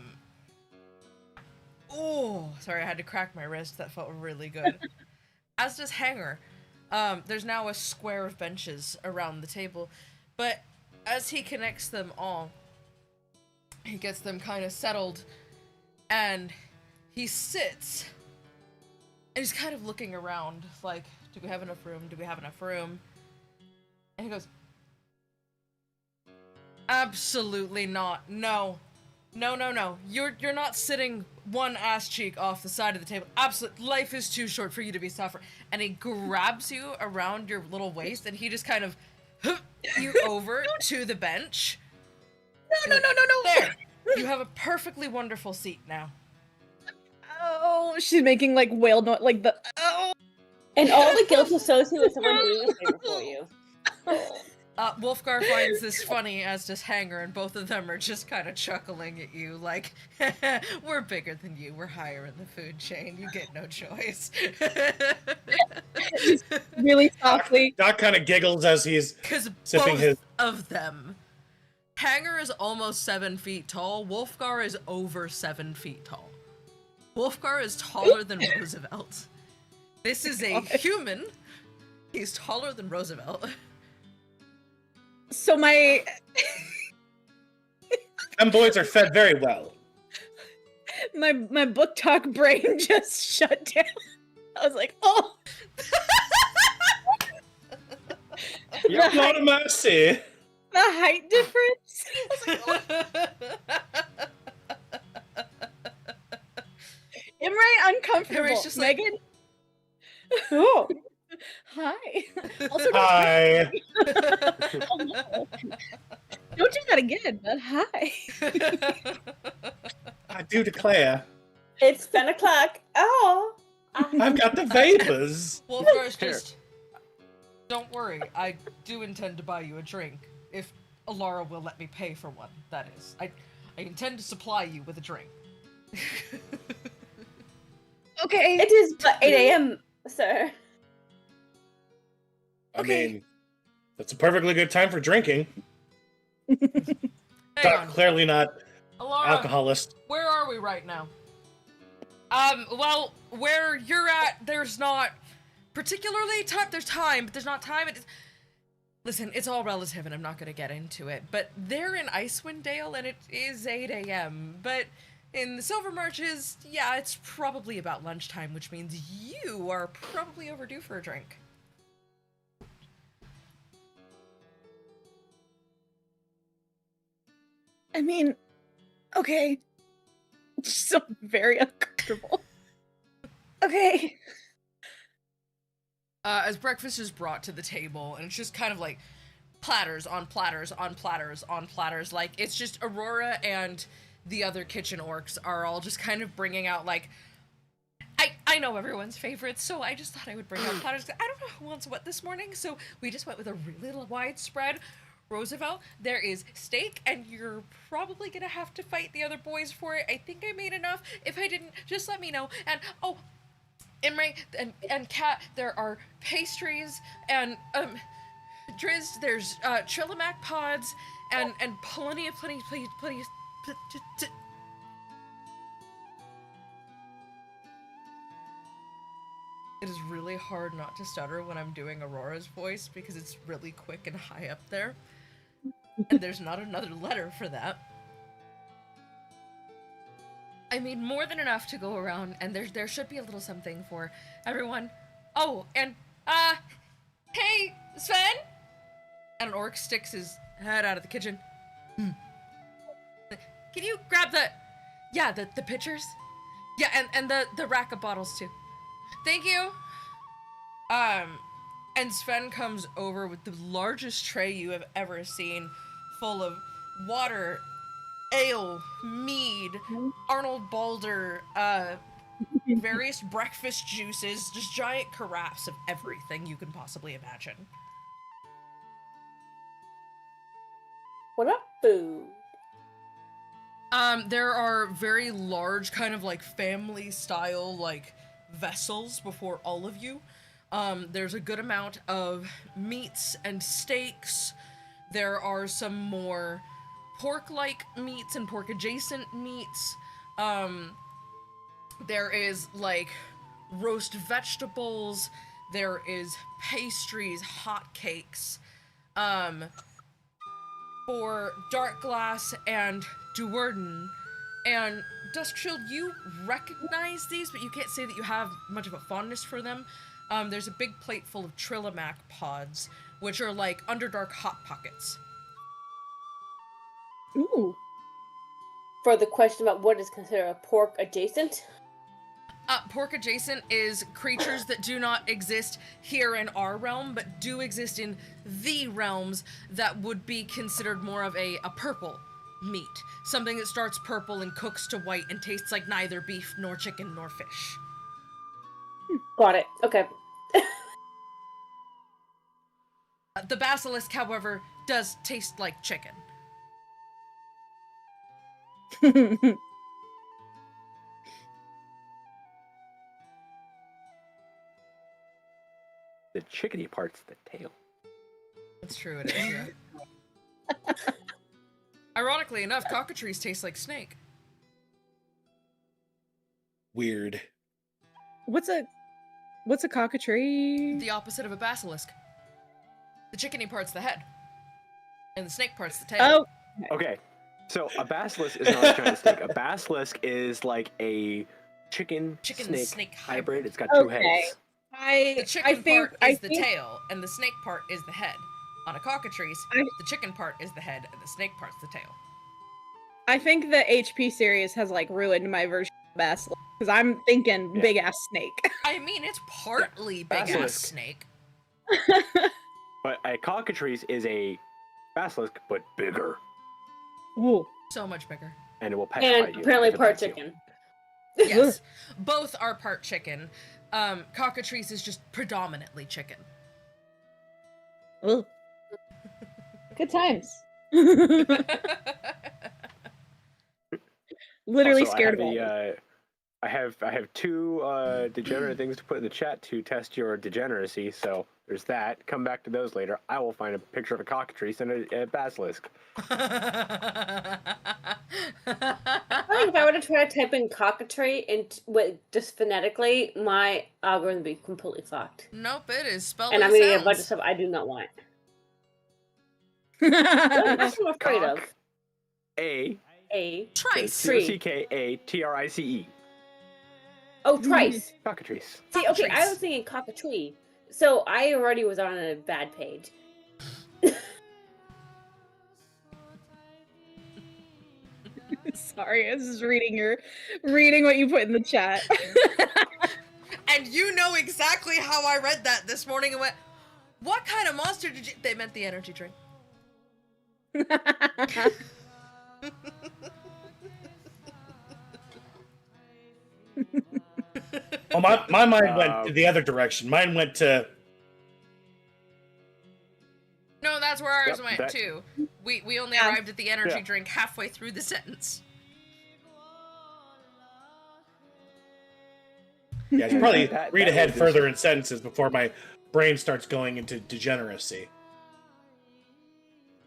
sorry, I had to crack my wrist. That felt really good. As does Hanger. There's now a square of benches around the table, but as he connects them all, he gets them kind of settled, and he sits, and he's kind of looking around, like, do we have enough room? Do we have enough room? And he goes, absolutely not. No. You're not sitting one ass cheek off the side of the table. Absolutely. Life is too short for you to be suffering. And he grabs you around your little waist, and he just kind of you over to the bench. No. There. You have a perfectly wonderful seat now. Oh, she's making like whale noise, like the oh. And all the guilt associated with someone doing a favor for you. Wolfgar finds this funny, as does Hanger, and both of them are just kind of chuckling at you, like, we're bigger than you, we're higher in the food chain, you get no choice. Really softly. Doc kind of giggles as he's Because sipping both his. of them. Hanger is almost 7 feet tall, Wolfgar is over 7 feet tall. Wolfgar is taller than Roosevelt. This is a human. He's taller than Roosevelt. So my Them boys are fed very well. my book talk brain just shut down. I was like, oh. You're not a mercy. The height difference. I was like, oh. Imre uncomfortable. Imre's just like, Megan. Oh. Hi. Also, Hi. don't do that again, but hi. I do declare, It's 10 o'clock. Oh. I've got the vapors. Wolfgar's just, don't worry, I do intend to buy you a drink, if Alara will let me pay for one, that is. I intend to supply you with a drink. Okay. It is but 8 a.m., sir. I mean, that's a perfectly good time for drinking. Hang Doc on. clearly not Alara, alcoholist. where are we right now? Well, where you're at, there's not particularly time. There's time, but there's not time. Listen, it's all relative, and I'm not gonna get into it. But they're in Icewind Dale, and it is 8 a.m. But in the Silver Marches, yeah, it's probably about lunchtime, which means you are probably overdue for a drink. I mean, okay. So very uncomfortable. Okay. As breakfast is brought to the table, and it's just kind of like platters on platters on platters on platters. Like, it's just Aurora and the other kitchen orcs are all just kind of bringing out, like, I know everyone's favorites, so I just thought I would bring out platters. I don't know who wants what this morning, so we just went with a really wide spread. Roosevelt, there is steak, and you're probably gonna have to fight the other boys for it. I think I made enough. If I didn't, just let me know. And, oh, Imre and Kat, there are pastries, and, Driz, there's, Trillimac pods, and plenty. It is really hard not to stutter when I'm doing Aurora's voice because it's really quick and high up there. And there's not another letter for that. I mean, more than enough to go around, and there should be a little something for everyone. Oh, and, hey, Sven? And an orc sticks his head out of the kitchen. Can you grab the pitchers? Yeah, and the rack of bottles, too. Thank you. And Sven comes over with the largest tray you have ever seen, full of water, ale, mead, Arnold Balder, various breakfast juices, just giant carafes of everything you can possibly imagine. What about food? There are very large, kind of like family style, like vessels before all of you. There's a good amount of meats and steaks. There are some more pork-like meats and pork-adjacent meats. There is, like, roast vegetables. There is pastries, hot cakes. For Darkglass and Duerden. And Duskshield, you recognize these, but you can't say that you have much of a fondness for them. There's a big plate full of Trillimac pods, which are like Underdark Hot Pockets. Ooh. For the question about what is considered a pork adjacent? Pork adjacent is creatures that do not exist here in our realm, but do exist in the realms that would be considered more of a purple meat. Something that starts purple and cooks to white and tastes like neither beef nor chicken nor fish. Got it. Okay. The basilisk, however, does taste like chicken. The chickeny part's the tail. That's true, it is, yeah. Ironically enough, cockatrices taste like snake. Weird. What's a cockatree? The opposite of a basilisk. The chickeny part's the head. And the snake part's the tail. Oh. Okay, so a basilisk is not a giant snake. A basilisk is like a chicken snake hybrid. It's got two heads. The chicken part is the think tail, and the snake part is the head. On a cockatrice, the chicken part is the head, and the snake part's the tail. I think the HP series has like ruined my version of basilisk because I'm thinking big ass snake. I mean, it's partly big ass Basilisk. snake. But a cockatrice is a basilisk, but bigger, Ooh. So much bigger. and it will petrify And you. apparently if it part bites you. chicken. Yes, both are part chicken. Cockatrice is just predominantly chicken. Ugh. Good times. Literally Also, scared of I have two degenerate things to put in the chat to test your degeneracy. So there's that. Come back to those later. I will find a picture of a cockatrice and a basilisk. I think if I were to try to type in cockatree and just phonetically, my algorithm would be completely fucked. Nope, it is spelled And like I'm it gonna get a bunch of sounds. stuff I do not want. it. That's what I'm afraid of. Cock, A Trice. C-O-C-K-A-T-R-I-C-E. Oh, trice. Cockatrice. See, okay, I Cockatrice. was thinking cockatree. So I already was on a bad page. Sorry, I was just reading what you put in the chat. And you know exactly how I read that this morning and went, what kind of monster did you... They meant the energy drink. Oh, my mind went to the other direction. Mine went to... No, that's where ours Yep, went that- too. We only Yeah. arrived at the energy Yeah. drink halfway through the sentence. Yeah, I should probably That- read that ahead was- further in sentences before my brain starts going into degeneracy.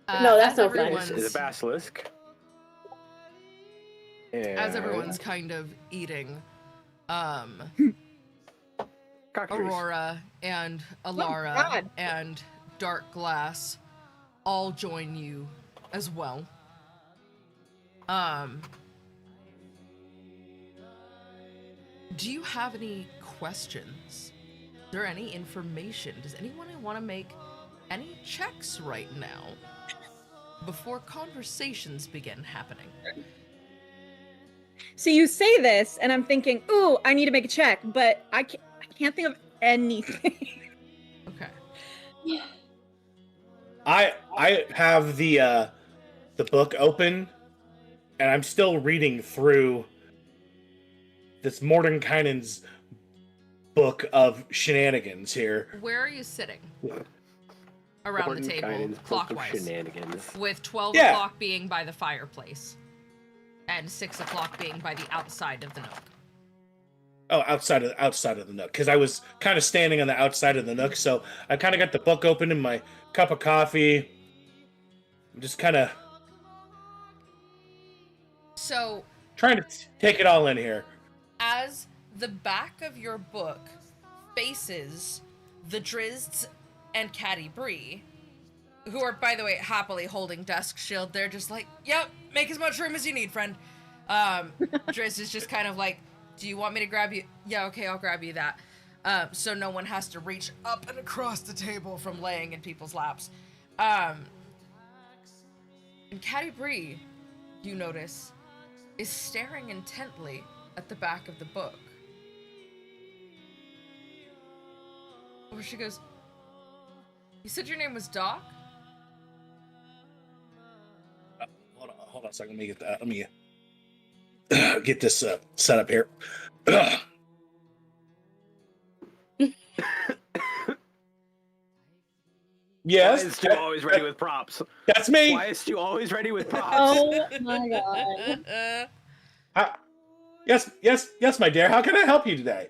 No, that's as no fun. This everyone's, is a basilisk. as And- everyone's kind of eating, Cockatrice. Aurora and Alara God. and Dark Glass all join you as well. Do you have any questions? Is there any information? Does anyone want to make any checks right now before conversations begin happening? So you say this, and I'm thinking, ooh, I need to make a check, but I can't think of anything. Okay. I have the book open, and I'm still reading through this Mordenkainen's book of shenanigans here. Where are you sitting? Around the table, Mordenkainen's book of clockwise. Shenanigans. With 12 Yeah. o'clock being by the fireplace. And 6 o'clock being by the outside of the nook. Oh, outside of the nook, because I was kind of standing on the outside of the nook, so I kind of got the book open and my cup of coffee. I'm just kind of So, trying to take it all in here. as the back of your book faces the Drizzt and Caddy Bree, who are, by the way, happily holding desk shield, they're just like, yep, make as much room as you need, friend. Drizzt is just kind of like, do you want me to grab you? Yeah, okay, I'll grab you that. So no one has to reach up and across the table from laying in people's laps. And Caddy Bree, you notice, is staring intently at the back of the book. Where she goes, you said your name was Doc? Hold on a second. Let me get that. Let me get this set up here. Yes, Why is Stu always ready with props? that's me. Why is Stu always ready with props? Oh my god. Yes, my dear. How can I help you today?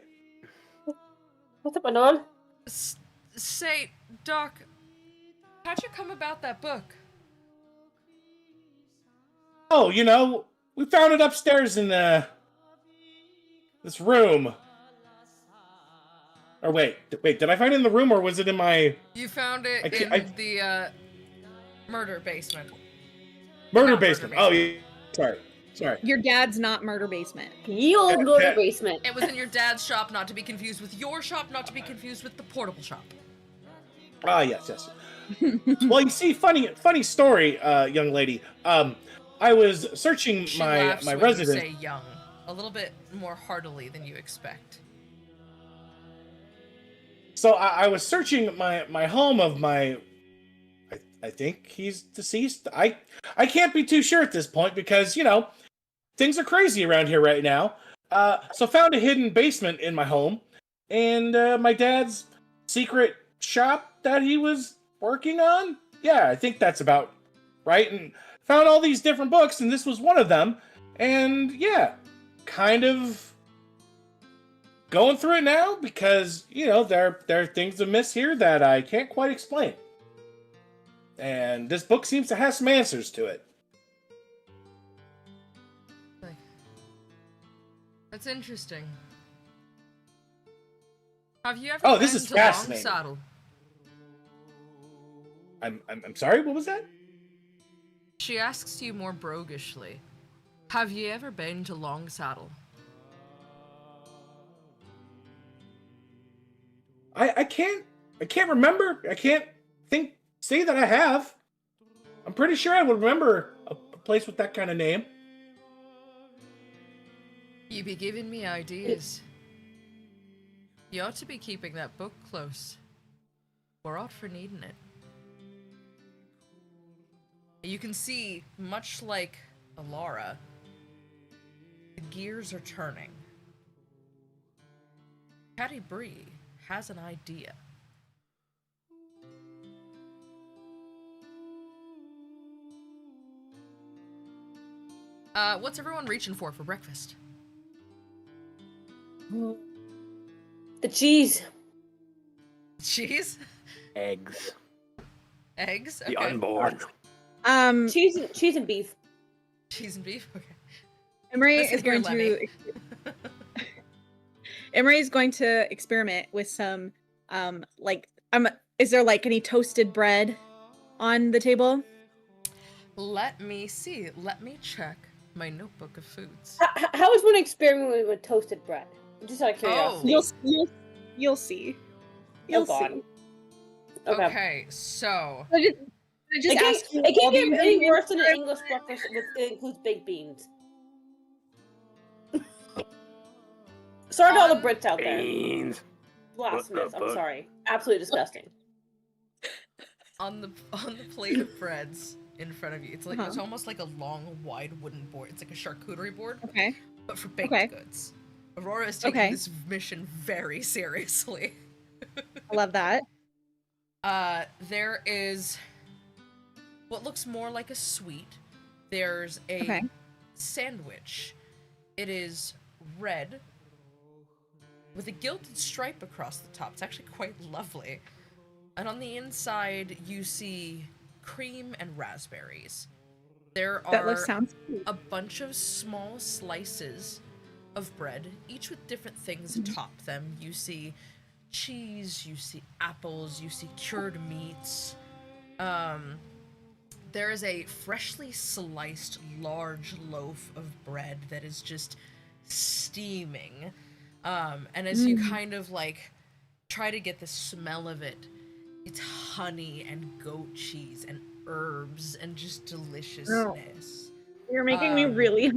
What's up, Anon? Say, Doc, how'd you come about that book? Oh, we found it upstairs in this room. Or wait, did I find it in the room or was it in my You found it in the murder basement. murder Not basement? murder Oh, yeah. Sorry. Your dad's not murder basement. Ye old murder that- basement. It was in your dad's shop, not to be confused with your shop, not to be confused with the portable shop. Ah, yes. Well, you see, funny story, young lady. I was searching She my laughs when residence. you say young, a little bit more heartily than you expect. So I was searching my home of my. I think he's deceased. I can't be too sure at this point because things are crazy around here right now. So found a hidden basement in my home, and my dad's secret shop that he was working on. Yeah, I think that's about right. And found all these different books, and this was one of them. And yeah, kind of going through it now because there are things amiss here that I can't quite explain. And this book seems to have some answers to it. That's interesting. Have you ever Oh, been this is to fascinating. Long Saddle? I'm sorry. What was that? She asks you more broguishly. Have you ever been to Long Saddle? I can't remember. I can't say that I have. I'm pretty sure I would remember a place with that kind of name. You be giving me ideas. You ought to be keeping that book close. We're out for needing it. You can see, much like Alara, the gears are turning. Caddy Bree has an idea. What's everyone reaching for breakfast? The cheese. Cheese? Eggs. Eggs? The Okay. unborn. Cheese and beef. Cheese and beef? Okay. Emery Listen is here, going to Emery is going to experiment with some, is there like any toasted bread on the table? Let me see. Let me check my notebook of foods. How is one experimenting with toasted bread? Just out of curiosity. You'll see. Oh God. See. Okay, so I just ask you. It all can't the get any worse than an ingredients English breakfast with it includes baked beans. Sorry to all the Brits out there. Beans. Blasphemous. I'm fuck? sorry. Absolutely disgusting. on the plate of breads in front of you, it's like it's almost like a long, wide wooden board. It's like a charcuterie board, Okay. but for baked goods. Aurora is taking this mission very seriously. I love that. There is what looks more like a sweet. There's a sandwich. It is red with a gilded stripe across the top. It's actually quite lovely. And on the inside, you see cream and raspberries. There are a bunch of small slices of bread, each with different things atop them. You see cheese, you see apples, you see cured meats. There is a freshly sliced large loaf of bread that is just steaming. And as you kind of like try to get the smell of it, it's honey and goat cheese and herbs and just deliciousness. You're making me really.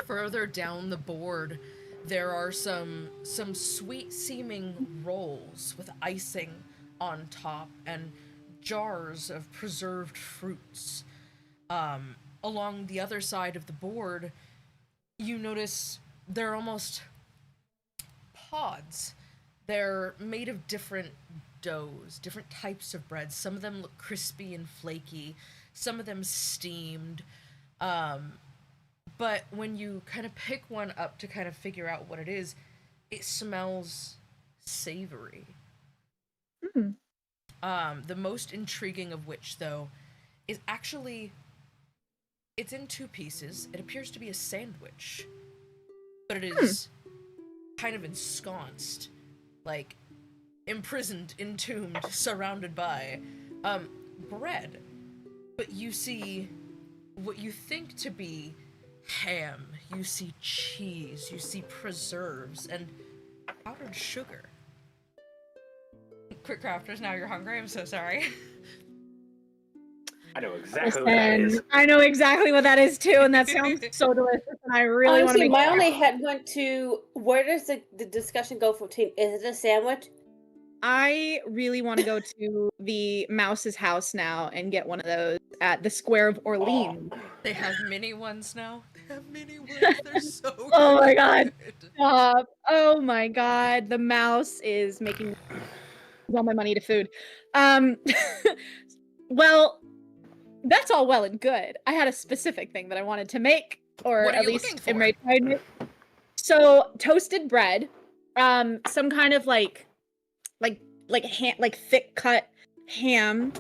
Further down the board, there are some sweet-seeming rolls with icing on top and jars of preserved fruits. Along the other side of the board, you notice they're almost pods. They're made of different doughs, different types of bread. Some of them look crispy and flaky, some of them steamed. But when you kind of pick one up to kind of figure out what it is, it smells savory. The most intriguing of which, though, is actually, it's in two pieces. It appears to be a sandwich, but it is kind of ensconced, like imprisoned, entombed, surrounded by bread. But you see what you think to be ham, you see cheese, you see preserves, and powdered sugar. Quick crafters, now you're hungry, I'm so sorry. I know exactly what that is. I know exactly what that is too, and that sounds so delicious, and I really want to make my only head went to, where does the discussion go for team? Is it a sandwich? I really want to go to the Mouse's house now and get one of those at the Square of Orleans. They have mini ones now. They have mini ones. They're so good. Oh my god. Oh my god. The Mouse is making all my money to food. Well, that's all well and good. I had a specific thing that I wanted to make, or at least Imre tried me. So toasted bread, some kind of like thick cut ham,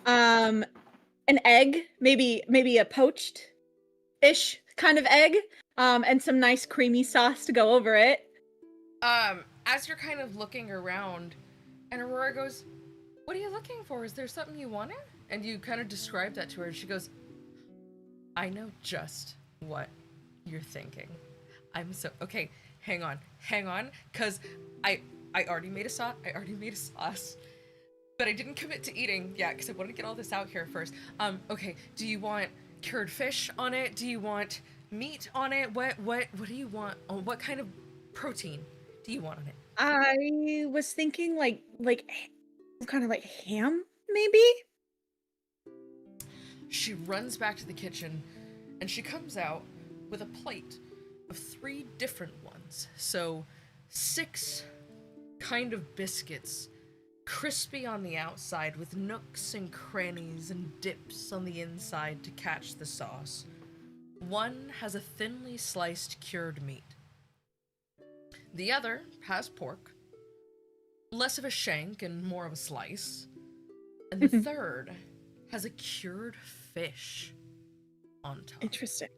an egg, maybe a poached-ish kind of egg, and some nice creamy sauce to go over it. As you're kind of looking around, and Aurora goes, "What are you looking for? Is there something you wanted?" And you kind of describe that to her, and she goes, "I know just what you're thinking. I'm so okay. Hang on, cause I already made a sauce, but I didn't commit to eating yet because I wanted to get all this out here first. Okay, do you want cured fish on it? Do you want meat on it? What do you want? Oh, what kind of protein do you want on it?" I was thinking like kind of like ham, maybe? She runs back to the kitchen, and she comes out with a plate of 3 different ones. So 6 kind of biscuits, crispy on the outside with nooks and crannies and dips on the inside to catch the sauce. One has a thinly sliced cured meat. The other has pork, less of a shank and more of a slice. And the third has a cured fish on top. Interesting.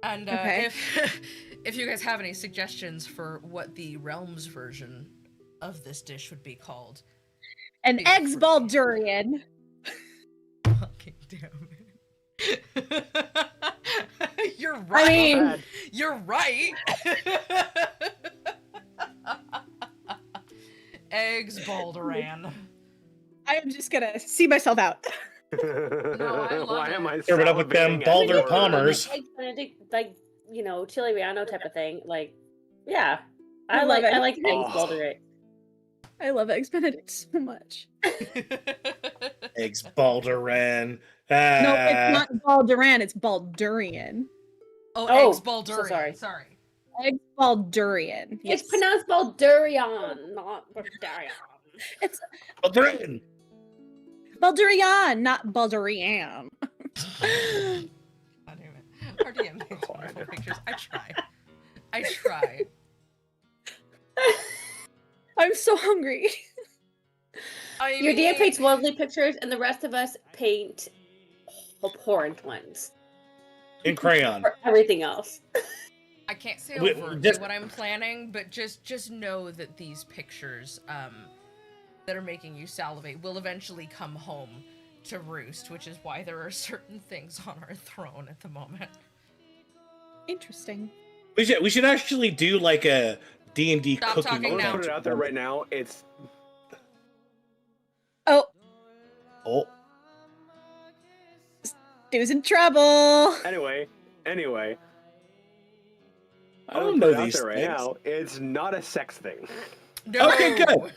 And Okay. if you guys have any suggestions for what the Realms version of this dish would be called, An feel eggs free. ball durian. Fucking damn it. You're right. I mean, Bad. You're right. Eggs Balderan. I am just gonna see myself out. I love Why it. am I Serve it up with them salivating at Balder the Like, word? Palmers. Egg Benedict, like, you know, chili relleno type of thing. Like, yeah. I love it. I like eggs Oh. Balderate. I love eggs Benedict so much. Eggs Balderan. No, it's not Balderan, it's Baldurian. Oh, Oh, eggs so Baldurian. sorry. Sorry. Eggs Baldurian. Yes. It's pronounced Baldurian, not Baldurian. It's Balderan. Baldurian, not Baldurian. God damn it. RDM makes wonderful pictures. I try. I'm so hungry. I Your mean, DM paints lovely pictures, and the rest of us paint abhorrent ones In crayon. for everything else. I can't say We- overtly just- what I'm planning, but just know that these pictures that are making you salivate will eventually come home to roost, which is why there are certain things on our throne at the moment. Interesting. We should actually do like a D&D Stop cooking. talking I'm gonna now. put it out there right now. It's Oh, Oh, Stu's in trouble. anyway. I I'm don't gonna put know it out these there right things. now. It's not a sex thing. No. Okay, good.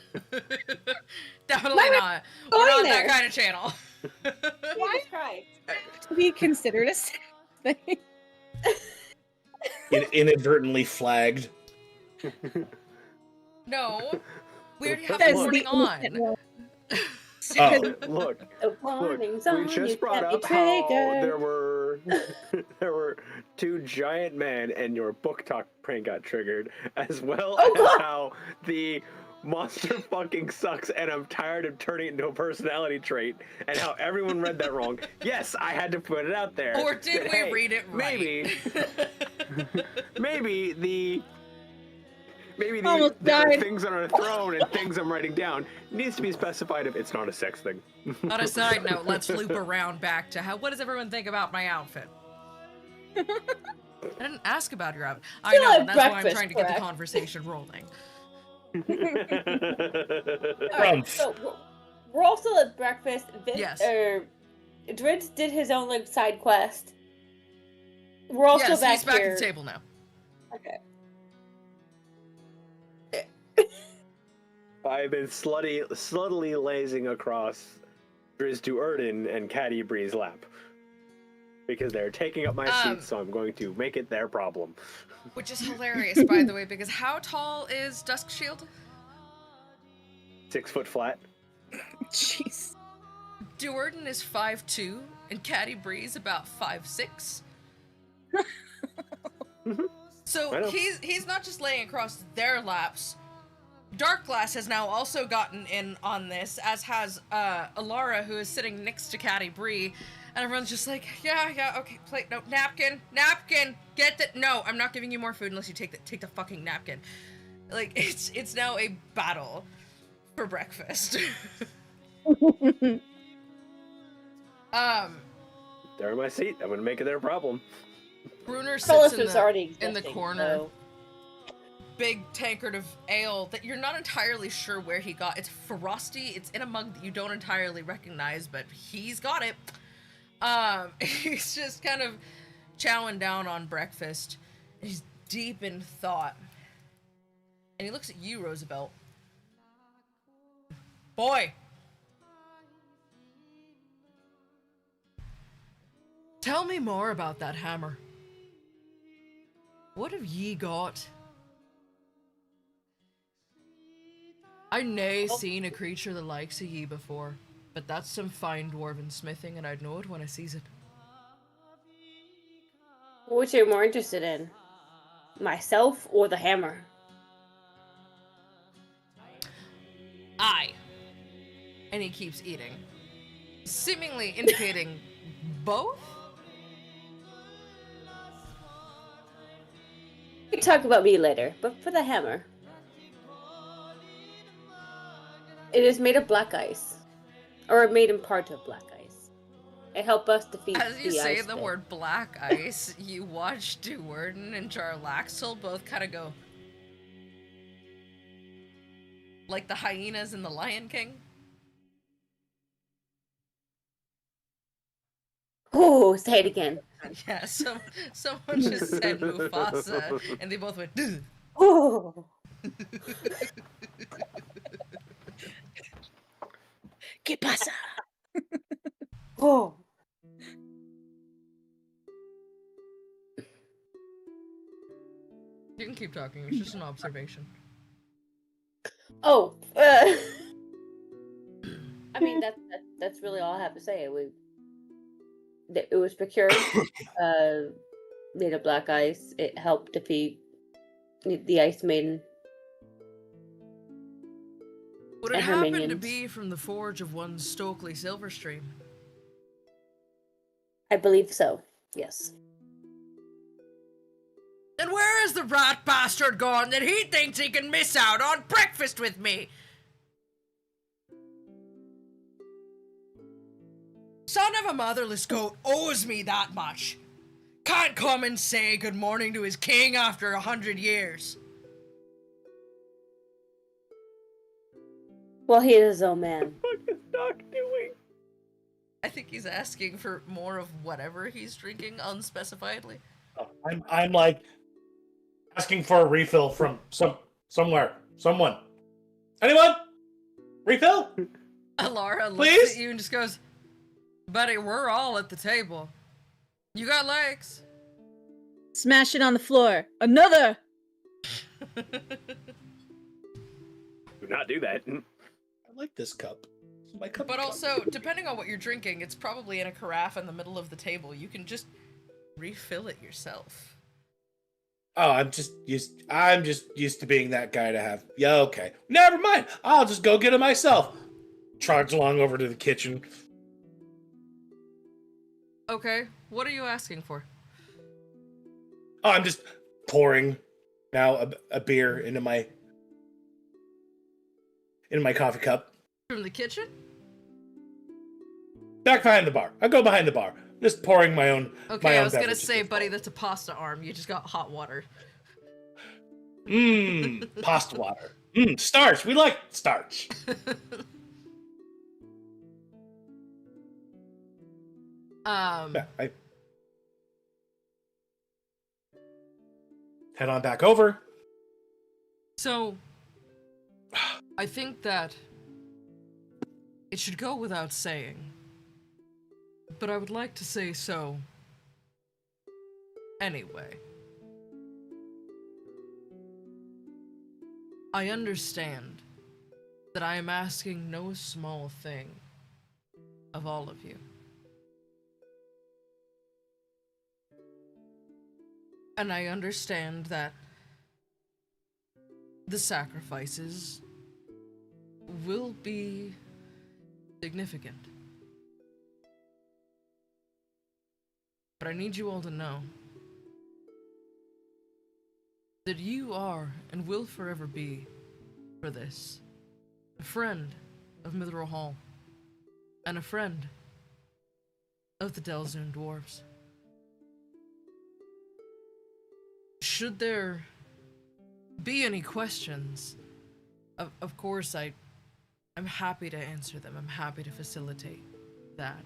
Definitely Why not. We're going not that there? kind of channel. Why try? To be considered a sex thing. Inadvertently flagged. No. We already have That's the the warning on. innocent one. Oh. Look, The warning's we on, you just brought can't up be how triggered. there were two giant men and your book talk prank got triggered, as well Oh, as God. how the monster fucking sucks and I'm tired of turning it into a personality trait, and how everyone read that wrong. Yes, I had to put it out there. Or did that, we hey, read it right? Maybe the Almost there are died. things on our throne and things I'm writing down needs to be specified if it's not a sex thing. On a side note, let's loop around back to what does everyone think about my outfit? I didn't ask about your outfit. I Still know, at that's why I'm breakfast, trying to get the correct? conversation rolling. Alright, so we're all still at breakfast. Yes. Dritz did his own like side quest. We're all still Yes, back he's back here. at the table now. Okay. I've been sluttily lazing across Driz to Erden and Caddy Bree's lap. Because they're taking up my seat, so I'm going to make it their problem. Which is hilarious, by the way, because how tall is Dusk Shield? 6 foot flat. Jeez. Duerden is 5'2", and Caddy Bree's about 5'6". So I know. he's not just laying across their laps. Darkglass has now also gotten in on this, as has Alara, who is sitting next to Caddy Bree, and everyone's just like, yeah, okay, plate, no, napkin, get that. No, I'm not giving you more food unless you take the fucking napkin. Like it's now a battle for breakfast. They're in my seat. I'm going to make it their problem. Bruner Solus sits was already in the existing, corner. so- Big tankard of ale that you're not entirely sure where he got. It's frosty. It's in a mug that you don't entirely recognize, but he's got it. He's just kind of chowing down on breakfast. He's deep in thought. And he looks at you, Roosevelt. Boy. Tell me more about that hammer. What have ye got? I nae seen a creature the likes of ye before, but that's some fine dwarven smithing, and I'd know it when I sees it. Which are you more interested in? Myself or the hammer? I. And he keeps eating, seemingly indicating both. We can talk about me later, but for the hammer. It is made of black ice. Or made in part of black ice. It helped us defeat As you the say ice the bit. word black ice, you watch Duerden and Jarlaxle both kind of go like the hyenas in The Lion King. Oh, say it again. Yeah, someone just said Mufasa, and they both went, "Ugh." Oh. ¿Qué pasa? Oh. You can keep talking, it's just an observation. Oh. I mean, that's really all I have to say. It was procured, made of black ice. It helped defeat the Ice Maiden. Would it And her happen to minions. be from the forge of one Stokely Silverstream? I believe so. Yes. And where is the rat bastard gone that he thinks he can miss out on breakfast with me? Son of a motherless goat owes me that much. Can't come and say good morning to his king after 100 years. Well, he is his own man. What is Doc doing? I think he's asking for more of whatever he's drinking unspecifiedly. I'm like asking for a refill from somewhere. Someone. Anyone? Refill? Alara looks Please? at you and just goes, buddy, we're all at the table. You got legs. Smash it on the floor. Another! Do not do that. I like this cup. This is my cup. But also, depending on what you're drinking, it's probably in a carafe in the middle of the table. You can just refill it yourself. Oh, I'm just used to being that guy to have. Yeah, okay. Never mind. I'll just go get it myself. Trudge along over to the kitchen. Okay, what are you asking for? Oh, I'm just pouring now a beer into my coffee cup. From the kitchen? Back behind the bar. I go behind the bar. Just pouring my own. Okay, my I own was gonna beverages. say, buddy, that's a pasta arm. You just got hot water. Pasta water. Starch. We like starch. Yeah, I head on back over. So, I think that it should go without saying, but I would like to say so anyway. I understand that I am asking no small thing of all of you. And I understand that the sacrifices will be significant. But I need you all to know that you are and will forever be, for this, a friend of Mythril Hall and a friend of the Delzoon Dwarves. Should there be any questions, of course I'm happy to answer them. I'm happy to facilitate that.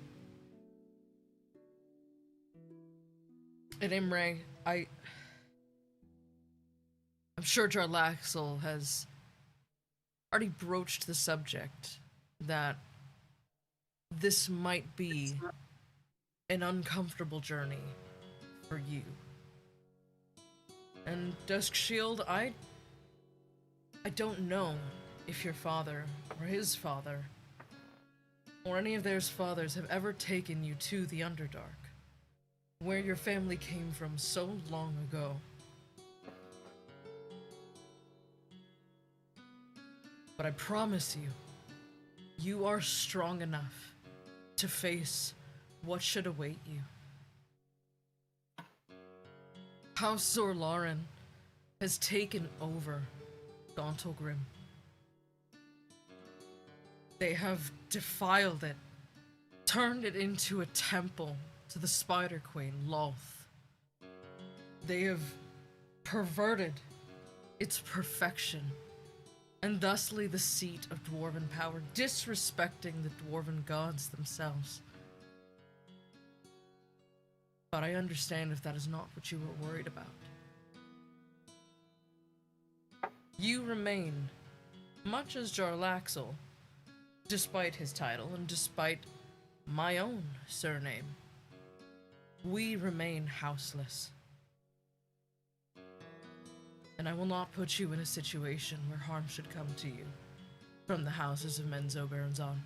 And Imre, I'm sure Jarlaxle has already broached the subject that this might be an uncomfortable journey for you. And Dusk Shield, I don't know if your father, or his father, or any of their fathers have ever taken you to the Underdark, where your family came from so long ago. But I promise you, you are strong enough to face what should await you. House Zorlaren has taken over Gauntlegrim. They have defiled it, turned it into a temple to the Spider Queen, Loth. They have perverted its perfection, and thusly the seat of dwarven power, disrespecting the dwarven gods themselves. But I understand if that is not what you were worried about. You remain, much as Jarlaxle, despite his title and despite my own surname, we remain houseless. And I will not put you in a situation where harm should come to you from the houses of Menzo Baronzon.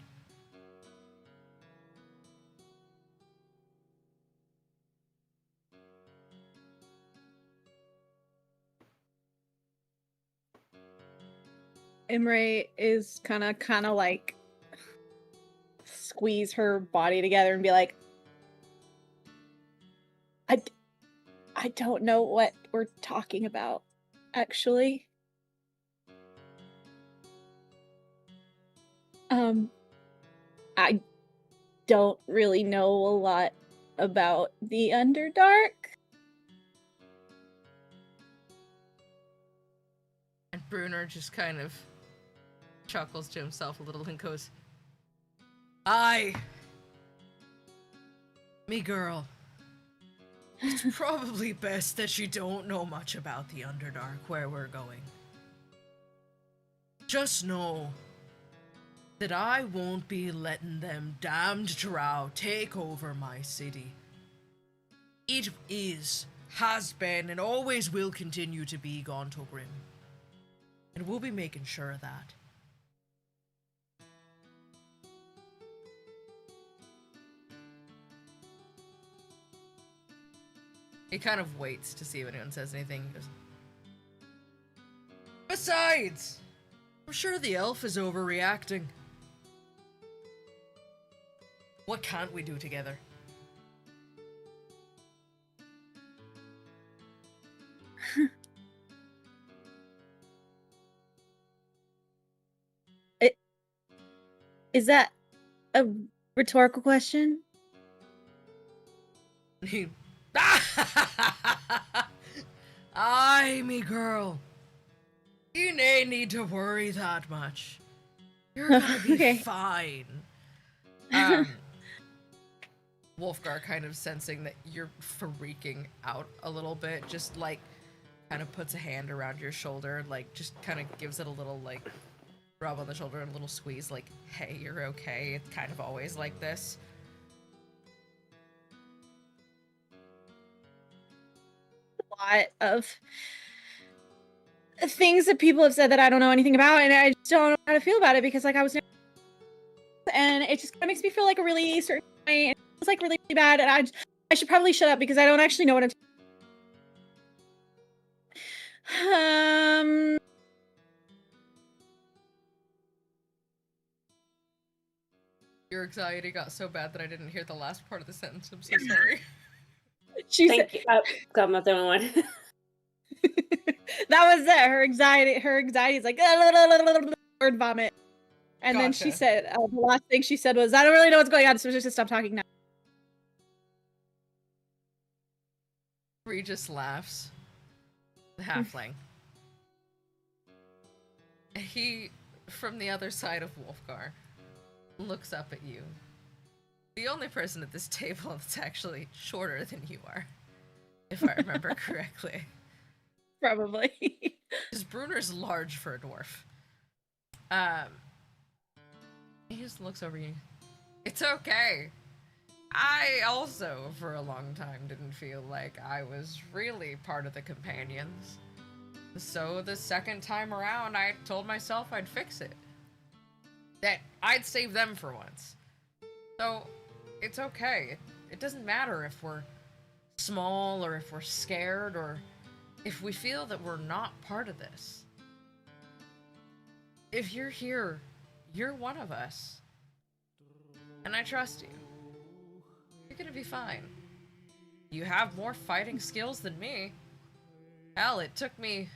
Imre is kind of like squeeze her body together and be like, I don't know what we're talking about, actually. I don't really know a lot about the Underdark. And Brunner just kind of chuckles to himself a little and goes, "Aye, me girl. It's probably best that you don't know much about the Underdark, where we're going. Just know that I won't be letting them damned drow take over my city. It is, has been, and always will continue to be Gauntlegrim. And we'll be making sure of that." He kind of waits to see if anyone says anything. He goes, "Besides, I'm sure the elf is overreacting. What can't we do together?" Is that a rhetorical question? He, "Aye, me girl. You nae need to worry that much. You're gonna be Okay. fine." Wolfgar, kind of sensing that you're freaking out a little bit, just like kind of puts a hand around your shoulder, like just kind of gives it a little like rub on the shoulder and a little squeeze, like, "Hey, you're okay. It's kind of always like this." Lot of things that people have said that I don't know anything about, and I just don't know how to feel about it because, like, I was, and it just kind of makes me feel like a really certain way. And it feels like really, really bad, and I should probably shut up because I don't actually know what I'm. Your anxiety got so bad that I didn't hear the last part of the sentence. I'm so sorry. She Thank you. God, I'm not the only one. that was it. Her anxiety is like word vomit. And then she Gotcha. said, the last thing she said was, "I don't really know what's going on, so just stop talking now." Regis laughs. The halfling. He, from the other side of Wolfgar, looks up at you. The only person at this table that's actually shorter than you are, if I remember correctly. Probably. Because Brunner's large for a dwarf. He just looks over you. "It's okay. I also, for a long time, didn't feel like I was really part of the companions. So the second time around, I told myself I'd fix it. That I'd save them for once. So, it's okay. It doesn't matter if we're small or if we're scared or if we feel that we're not part of this. If you're here, you're one of us. And I trust you. You're gonna be fine. You have more fighting skills than me. Hell, it took me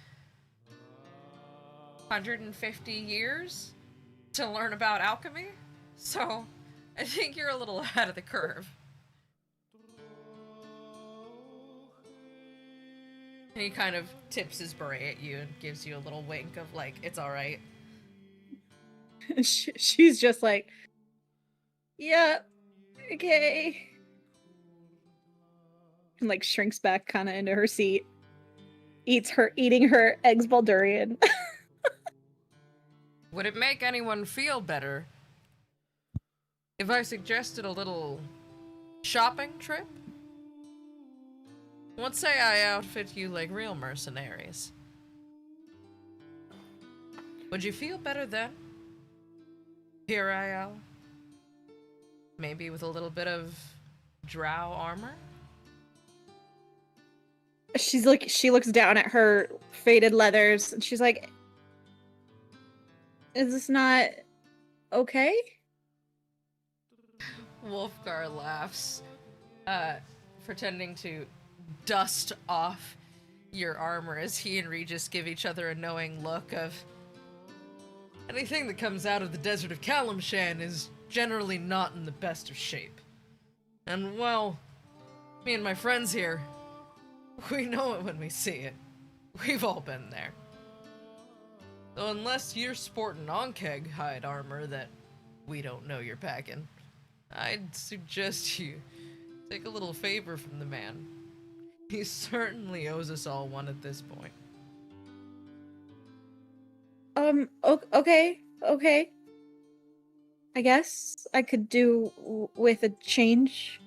150 years to learn about alchemy, so I think you're a little ahead of the curve. And he kind of tips his beret at you and gives you a little wink of like, it's alright. She's just like, yeah, okay. And like shrinks back kind of into her seat. Eating her eggs Baldurian. Would it make anyone feel better if I suggested a little shopping trip? Let's say I outfit you like real mercenaries. Would you feel better then? Phyr'eyl? Maybe with a little bit of drow armor? She looks down at her faded leathers and she's like, is this not okay? Wolfgar laughs, pretending to dust off your armor as he and Regis give each other a knowing look of, anything that comes out of the desert of Kalimshan is generally not in the best of shape. And well, me and my friends here, we know it when we see it. We've all been there. So unless you're sporting Onkeg hide armor that we don't know you're packing, I'd suggest you take a little favor from the man. He certainly owes us all one at this point. Okay. I guess I could do with a change.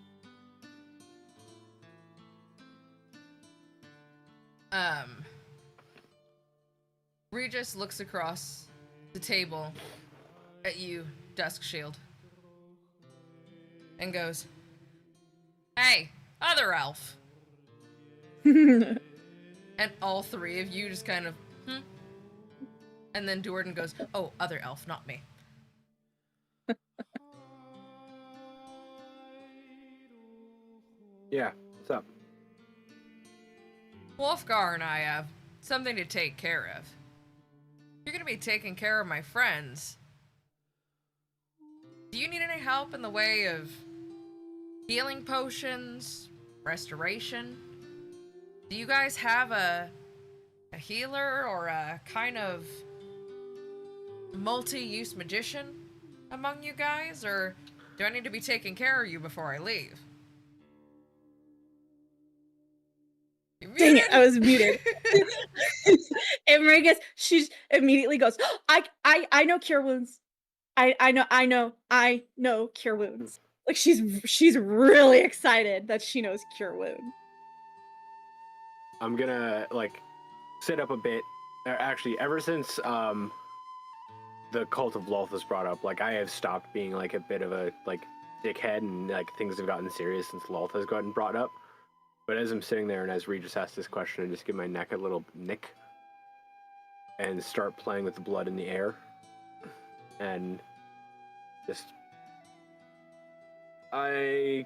Regis looks across the table at you, Dusk Shield, and goes, "Hey, other elf." And all three of you just kind of, And then Duarden goes, "Oh, other elf, not me." Yeah, what's up? Wolfgar and I have something to take care of. You're gonna be taking care of my friends. Do you need any help in the way of healing potions, restoration? Do you guys have a healer or a kind of multi-use magician among you guys? Or do I need to be taking care of you before I leave? Dang it, I was muted. And Marigus, she immediately goes, I know cure wounds. I know cure wounds. Like she's really excited that she knows cure wounds. I'm gonna like sit up a bit. Actually, ever since the cult of Loth was brought up, like I have stopped being like a bit of a like dickhead, and like things have gotten serious since Loth has gotten brought up. But as I'm sitting there and as Regis asks this question, I just give my neck a little nick and start playing with the blood in the air. And just... I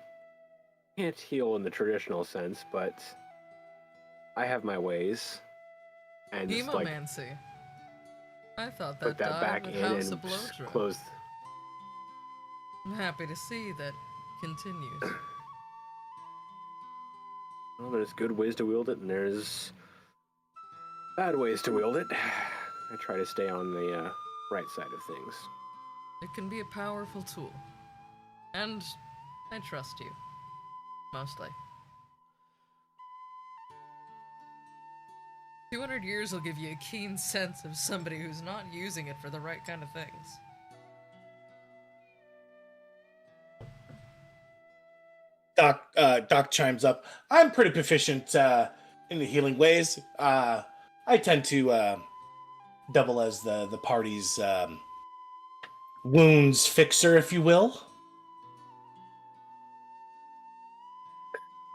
can't heal in the traditional sense, but I have my ways. And just like Hemomancy. I thought put that that back died in with House and of Blowdrop. close. I'm happy to see that continues. Well, there's good ways to wield it, and there's bad ways to wield it. I try to stay on the right side of things. It can be a powerful tool. And I trust you. Mostly. 200 years will give you a keen sense of somebody who's not using it for the right kind of things. Doc chimes up. I'm pretty proficient in the healing ways. I tend to double as the party's wounds fixer, if you will.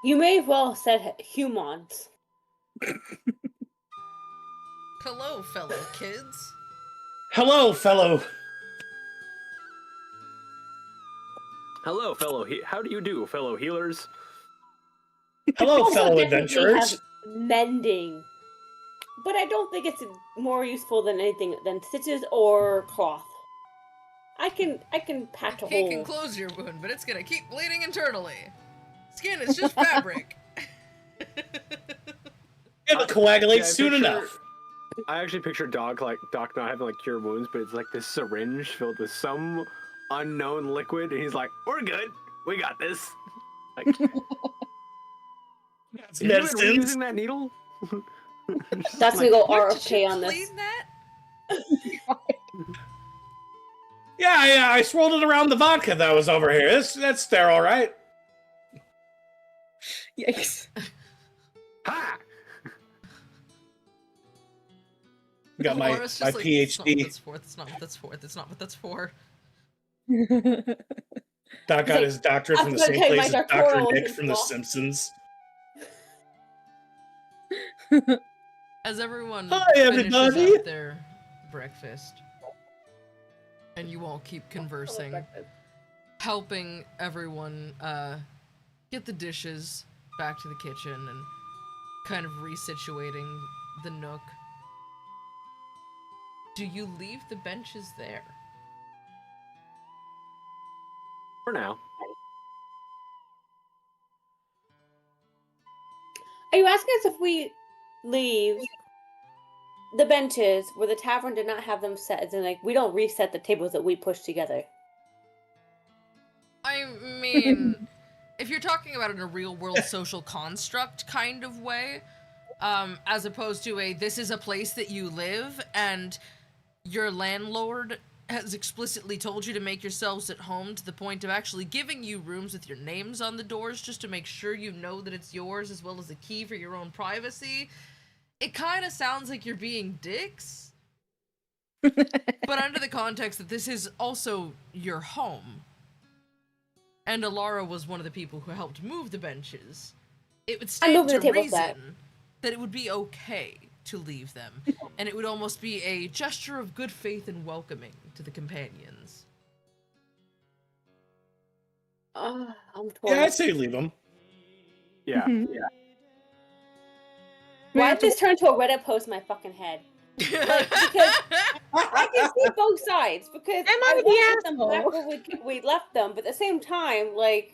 You may have well said humans. Hello, fellow kids. Hello, fellow. Hello, how do you do, fellow healers? Hello, Also fellow definitely adventurers. have mending. but I don't think it's more useful than anything than stitches or cloth. I can patch a He hole. can close your wound, but it's gonna keep bleeding internally. Skin is just fabric. It'll coagulate Yeah, soon enough. I actually picture Doc not having like cure wounds, but it's like this syringe filled with some unknown liquid, and he's like, "We're good. We got this." Like, It's "Are you really medicines. using that needle? That's gonna go What, did you RFK on this. clean that? Yeah, I swirled it around the vodka that was over here. That's sterile, right? Yikes. Ha! Got my Laura's just like, PhD. That's not what that's for. That's not what that's for. Doc got his doctorate from the I'm same gonna take place my as Dr. doctoral Nick in from The law. Simpsons. As everyone Hi, finishes everybody. up their breakfast, and you all keep conversing, helping everyone get the dishes back to the kitchen and kind of resituating the nook. Do you leave the benches there? For now. Are you asking us if we leave the benches where the tavern did not have them set, and like we don't reset the tables that we pushed together? I mean, if you're talking about it in a real-world social construct kind of way, as opposed to this is a place that you live, and your landlord has explicitly told you to make yourselves at home to the point of actually giving you rooms with your names on the doors just to make sure you know that it's yours, as well as a key for your own privacy, it kind of sounds like you're being dicks. But under the context that this is also your home, and Alara was one of the people who helped move the benches, it would stand moving to the tables back. reason that it would be okay to leave them, and it would almost be a gesture of good faith and welcoming to the companions. I'm torn. Yeah, I'd say leave them. Yeah. Mhm. Why did this turn into a Reddit post in my fucking head? Like, because I can see both sides. Because Am I I the wanted them asshole? back where we left them, but at the same time, like,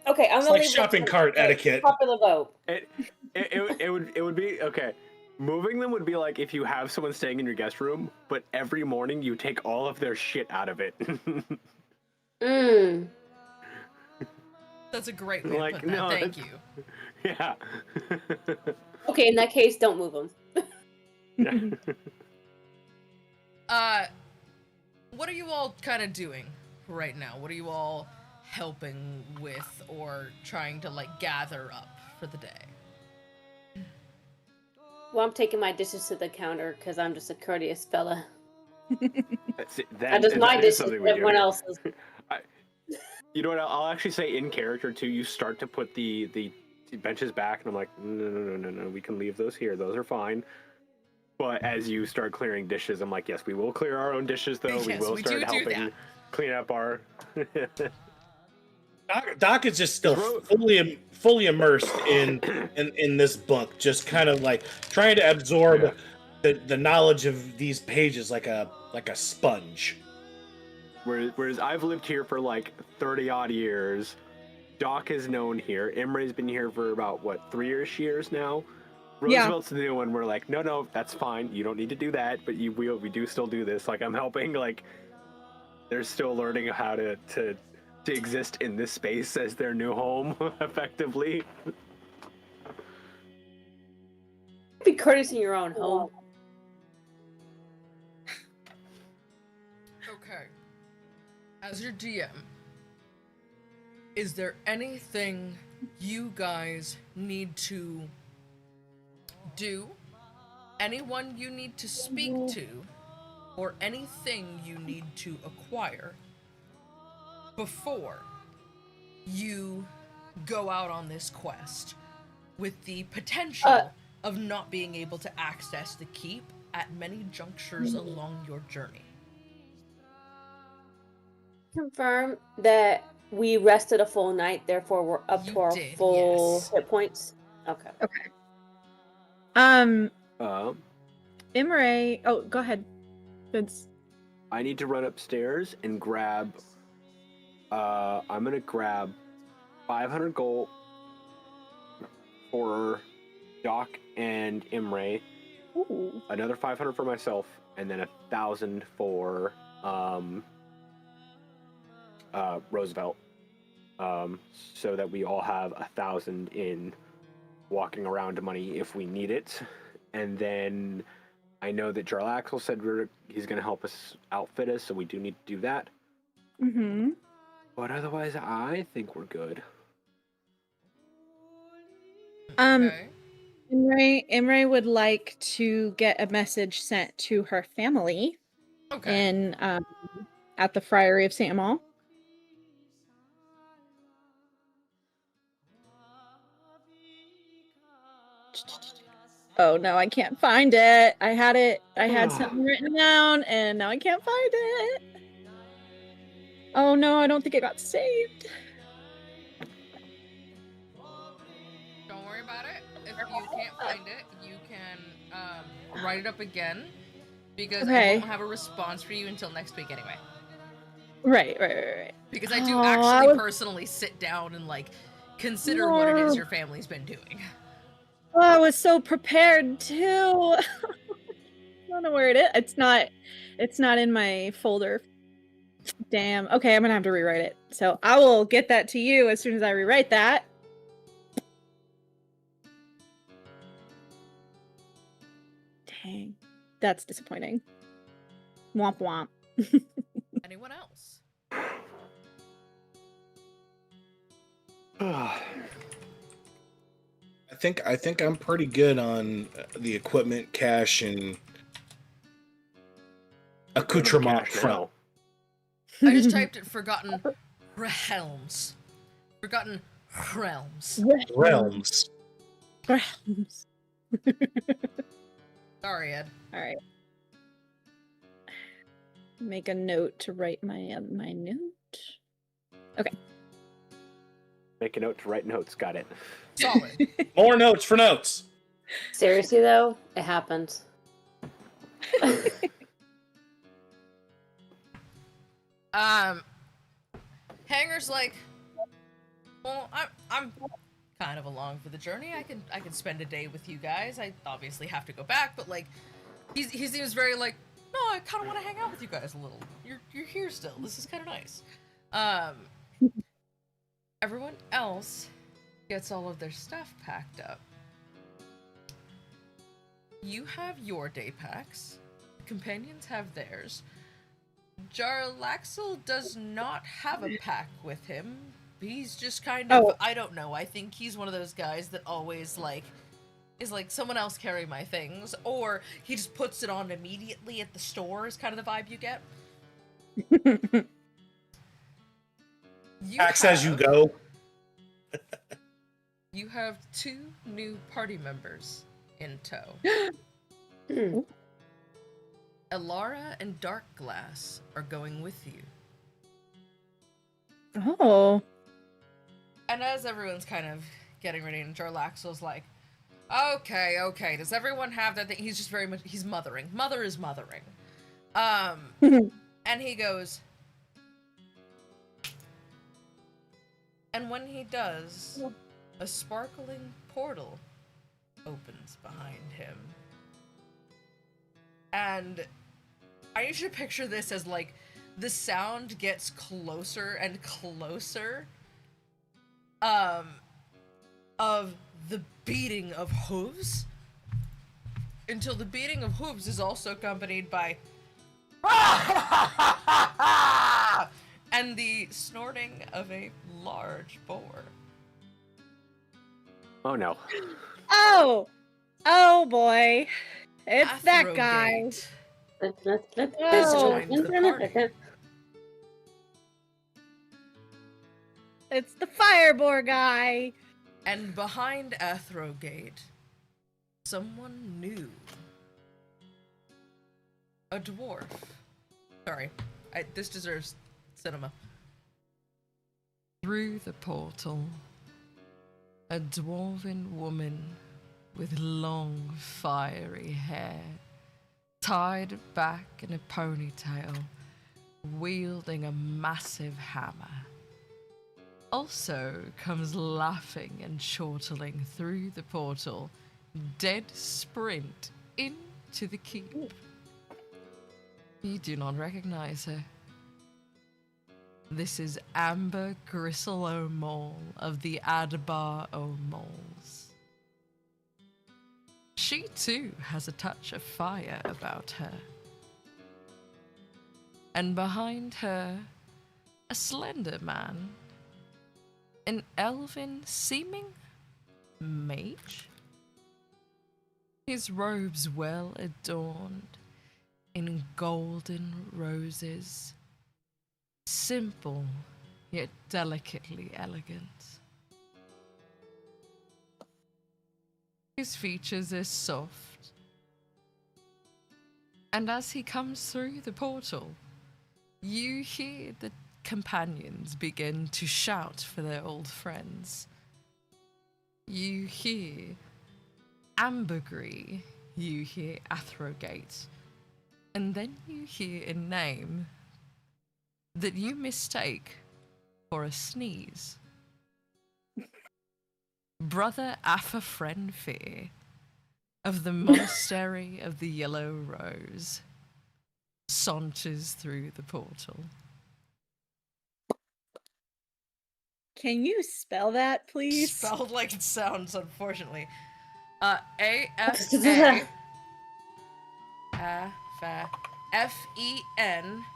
okay, I'm It's gonna like leave shopping this cart like, etiquette. Popular vote. It would be okay. Moving them would be like if you have someone staying in your guest room, but every morning you take all of their shit out of it. That's a great way Like, to put that. no, Thank that's- you. Yeah. Okay, in that case, don't move them. What are you all kind of doing right now? What are you all helping with or trying to, like, gather up for the day? Well, I'm taking my dishes to the counter because I'm just a courteous fella. That's it. I just my is dishes, something we do. everyone else's. You know what? I'll actually say in character too. You start to put the benches back, and I'm like, no. We can leave those here. Those are fine. But as you start clearing dishes, I'm like, yes, we will clear our own dishes though. Yes, we will we start do helping that. clean up our. Doc is just still fully immersed in this book, just kind of like trying to absorb the knowledge of these pages like a sponge. Whereas I've lived here for like 30 odd years. Doc is known here. Imre's been here for about what 3-ish years now. Roosevelt's the new one. We're like, no, that's fine. You don't need to do that, but we do still do this. Like I'm helping. Like they're still learning how to exist in this space as their new home, effectively. Be courteous in your own home. Okay. As your DM, is there anything you guys need to do? Anyone you need to speak to? Or anything you need to acquire before you go out on this quest with the potential of not being able to access the keep at many junctures along your journey? Confirm that we rested a full night, therefore we're up You to our did, full yes. hit points. Okay. Imre. Oh, go ahead, Vince. I need to run upstairs and grab. I'm gonna grab 500 gold for Doc and Imre. Ooh. Another 500 for myself, and then 1,000 for Roosevelt. So that we all have 1,000 in walking around money if we need it. And then I know that Jarlaxle said he's going to help us outfit us, so we do need to do that. Mm-hmm. But otherwise, I think we're good. Okay. Imre would like to get a message sent to her family Okay. in at the Friary of Saint Amal. Oh no, I can't find it. I had something written down and now I can't find it. Oh no, I don't think it got saved. Don't worry about it. If you can't find it, you can write it up again because I Okay. won't have a response for you until next week anyway. Right. Because I do Oh, actually personally sit down and like consider what it is No. your family's been doing. Oh, I was so prepared too. I don't know where it is. It's not in my folder. Damn. Okay, I'm gonna have to rewrite it. So I will get that to you as soon as I rewrite that. Dang. That's disappointing. Womp womp. Anyone else? I think I'm pretty good on the equipment, cash, and accoutrement front. I just typed it forgotten realms. Forgotten realms. Realms. Realms. Sorry, Ed. All right. Make a note to write my note. Okay. Make a note to write notes. Got it. Solid. More notes for notes. Seriously though, it happens. Hanger's like, well, I'm kind of along for the journey. I can spend a day with you guys. I obviously have to go back, but like, he seems very like, no, I kind of want to hang out with you guys a little. You're here still. This is kind of nice. Everyone else gets all of their stuff packed up. You have your day packs. Companions have theirs. Jarlaxle does not have a pack with him. He's just kind of, I don't know, I think he's one of those guys that always like is like, someone else carry my things, or he just puts it on immediately at the store is kind of the vibe you get. Packs as you go. You have 2 new party members in tow. Elara and Darkglass are going with you. Oh. And as everyone's kind of getting ready, and Jarlaxle's like, okay, does everyone have that thing? He's just very much, he's mothering. Mother is mothering. And he goes, and when he does, a sparkling portal opens behind him. And I need you to picture this as like, the sound gets closer and closer of the beating of hooves until the beating of hooves is also accompanied by and the snorting of a large boar. Oh no. Oh boy. It's that guy. Joins the party. It's the Firebore guy. And behind Athrogate, someone new. A dwarf. Sorry, this deserves cinema. Through the portal, a dwarven woman with long, fiery hair, tied back in a ponytail, wielding a massive hammer. Also comes laughing and chortling through the portal, dead sprint into the keep. You do not recognize her. This is Amber Gristle O'Mole of the Adbar O'Moles. She too has a touch of fire about her. And behind her, a slender man, an elven-seeming mage. His robes well adorned in golden roses, simple yet delicately elegant. His features are soft, and as he comes through the portal, you hear the companions begin to shout for their old friends. You hear Ambergris, you hear Athrogate, and then you hear a name that you mistake for a sneeze. Brother Afafrenfir of the Monastery of the Yellow Rose saunters through the portal. Can you spell that, please? Spelled like it sounds, unfortunately. A-F-A F-E-N-F-R-I-R.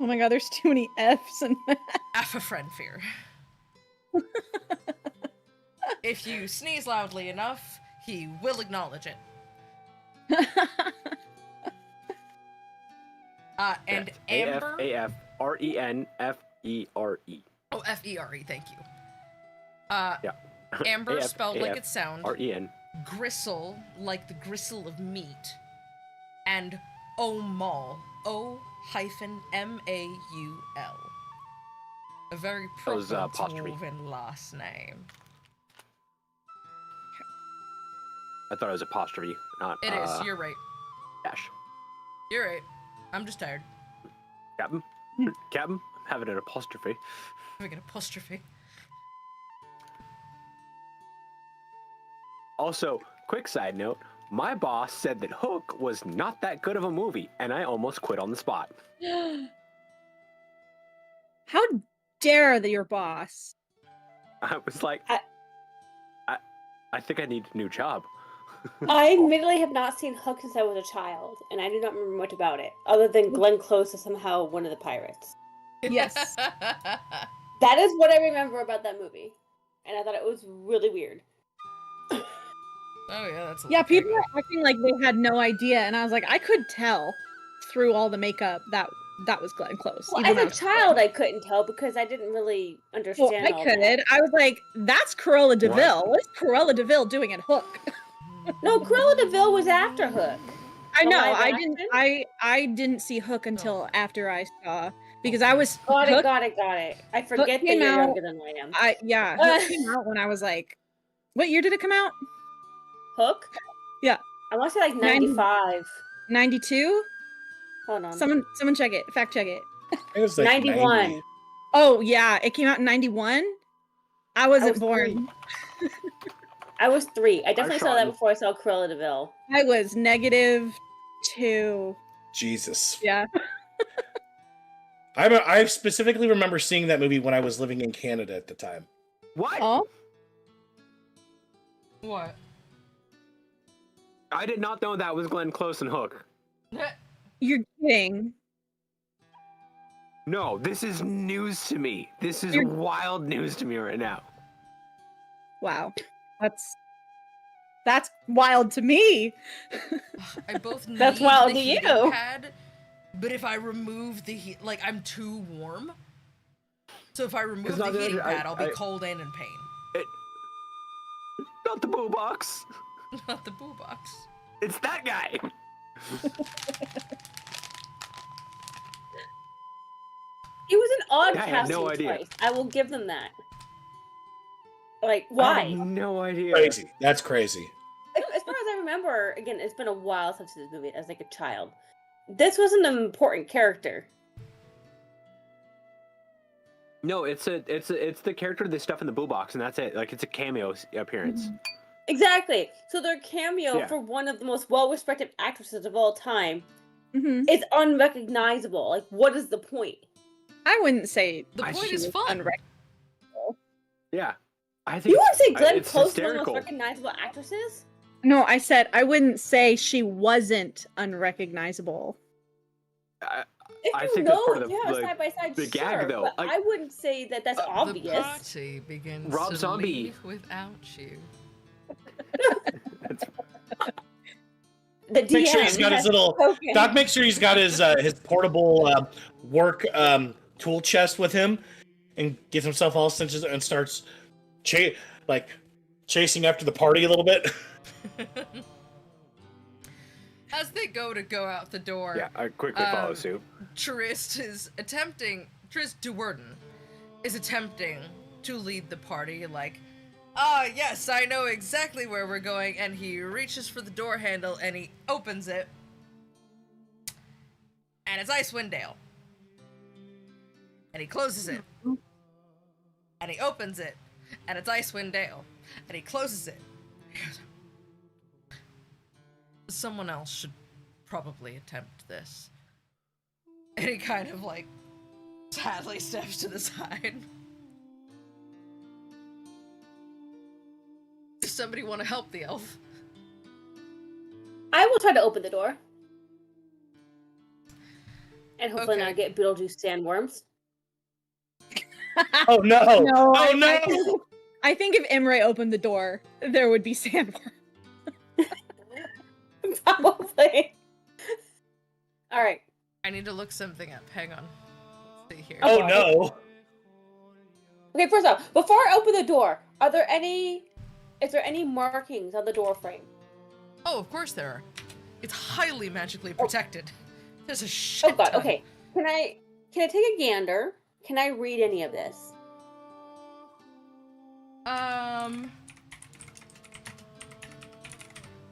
Oh my god, there's too many F's in that. Afafrenfir. If you sneeze loudly enough, he will acknowledge it. And Amber. A-F-A-F-R-E-N-F-E-R-E. Oh, F-E-R-E, thank you. Yeah. Amber spelled like it sounds. R-E-N. Gristle, like the gristle of meat. And O'Mall, O-M-A-U-L. A very proper dwarven last name. I thought it was apostrophe, not It is, you're right. dash. You're right. I'm just tired. Captain? Captain? I'm having an apostrophe. Having an apostrophe. Also, quick side note, my boss said that Hook was not that good of a movie, and I almost quit on the spot. How dare your boss? I was like, I think I need a new job. I admittedly have not seen Hook since I was a child, and I do not remember much about it, other than Glenn Close is somehow one of the pirates. Yes. That is what I remember about that movie, and I thought it was really weird. Oh yeah, that's Yeah, people were acting like they had no idea, and I was like, I could tell through all the makeup that was Glenn Close. Well, as a child, I couldn't tell because I didn't really understand. Well, I could. I was like, that's Cruella de Vil. What is Cruella de Vil doing at Hook? No, Cruella de Vil was after Hook. I know. I didn't see Hook until after I saw, because I was Got Hook, it. I forget that you're younger than I am. Hook came out when I was like, what year did it come out? Hook? Yeah. I want to say like 95. 92? Hold on. Someone check it. Fact check it. It was like 91. 90. Oh yeah, it came out in 91. I wasn't born. 3. I was 3. I definitely saw that before I saw Cruella de Vil. I was -2. Jesus. Yeah. I specifically remember seeing that movie when I was living in Canada at the time. What? Oh. What? I did not know that was Glenn Close and Hook. You're kidding. No, this is news to me. This is wild news to me right now. Wow. That's wild to me. I both need That's wild the to heating you. pad, but if I remove the heat, like I'm too warm. So if I remove the heating pad, I'll be cold and in pain. Not the boo box. Not the boo box. It's that guy. It was an odd I had no casting idea. choice. I will give them that. Like, I why? have no idea. Crazy. That's crazy. As far as I remember, again, it's been a while since this movie as like a child. This wasn't an important character. No, it's the character they stuff in the boo box, and that's it. Like, it's a cameo appearance. Exactly. So their cameo Yeah. for one of the most well-respected actresses of all time Mhm. is unrecognizable. Like, what is the point? I wouldn't say The I point she is was fun. unrecognizable. Yeah, I think You want to say Glenn it's Close is one of the hysterical. most recognizable actresses? No, I said I wouldn't say she wasn't unrecognizable. If I you think that's know, part of the, yeah, like, side by side, the gag, sure, though. but Like, I wouldn't say that that's The obvious. party begins Rob to Zombie. leave without you. The DM Make sure he's got his has little. spoken. Doc, make sure he's got his portable work tool chest with him, and gets himself all cinches and starts chasing after the party a little bit. As they go out the door, yeah, I quickly follow suit. Trist Duwerden is attempting to lead the party like, yes, I know exactly where we're going, and he reaches for the door handle and he opens it. And it's Icewind Dale. And he closes it. And he opens it. And it's Icewind Dale. And he closes it. He goes, someone else should probably attempt this. And he kind of like sadly steps to the side. Does somebody want to help the elf? I will try to open the door. And hopefully Okay. not get Beetlejuice sandworms. Oh no! No, Oh no! I think if Imre opened the door, there would be sandworm. Probably. Alright. I need to look something up. Hang on. Let's see here. Oh no! Okay, first off, before I open the door, is there any markings on the door frame? Oh, of course there are. It's highly magically protected. There's a shit Oh god, ton. okay. Can I take a gander? Can I read any of this?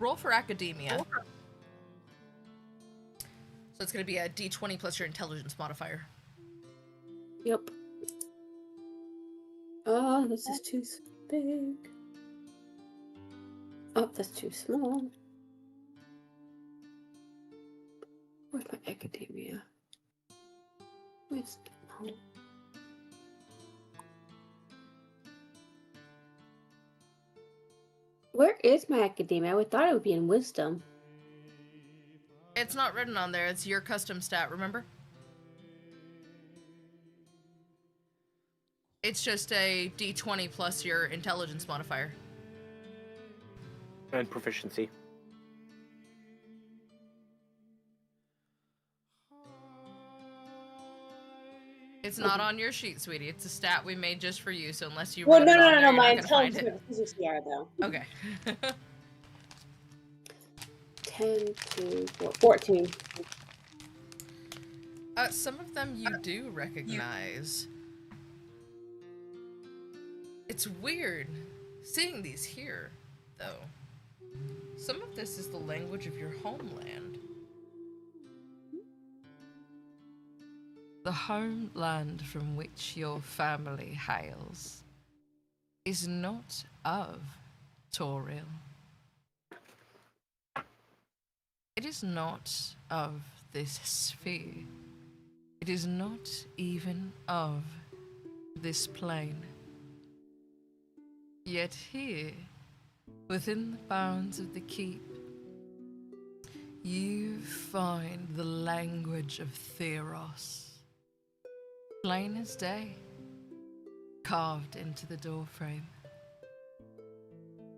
Roll for academia. So it's gonna be a D20 plus your intelligence modifier. Yep. Oh, this is too big. Oh, that's too small. Where's my academia? Wisdom. Where is my academia? I would thought it would be in wisdom. It's not written on there. It's your custom stat, remember? It's just a D20 plus your intelligence modifier. And proficiency. It's not on your sheet, sweetie. It's a stat we made just for you, so unless you Well, wrote no, it on no, no, there, no. you're My not gonna find intelligence and physics are though. Okay. 10 to 14. Some of them you do recognize. It's weird seeing these here, though. Some of this is the language of your homeland. The homeland from which your family hails is not of Phyr'eyl. It is not of this sphere. It is not even of this plane. Yet here, within the bounds of the keep, you find the language of Theros, plain as day, carved into the doorframe,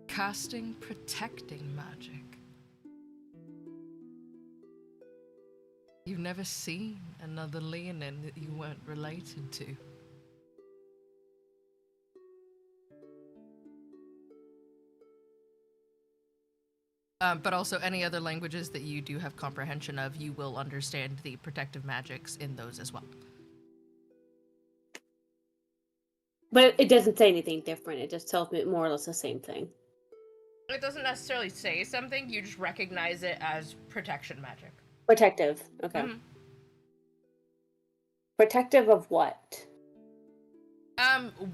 casting protecting magic. You've never seen another Leonin that you weren't related to. But also any other languages that you do have comprehension of, you will understand the protective magics in those as well. But it doesn't say anything different. It just tells me more or less the same thing. It doesn't necessarily say something, you just recognize it as protection magic. Protective. Okay. Mhm. Protective of what?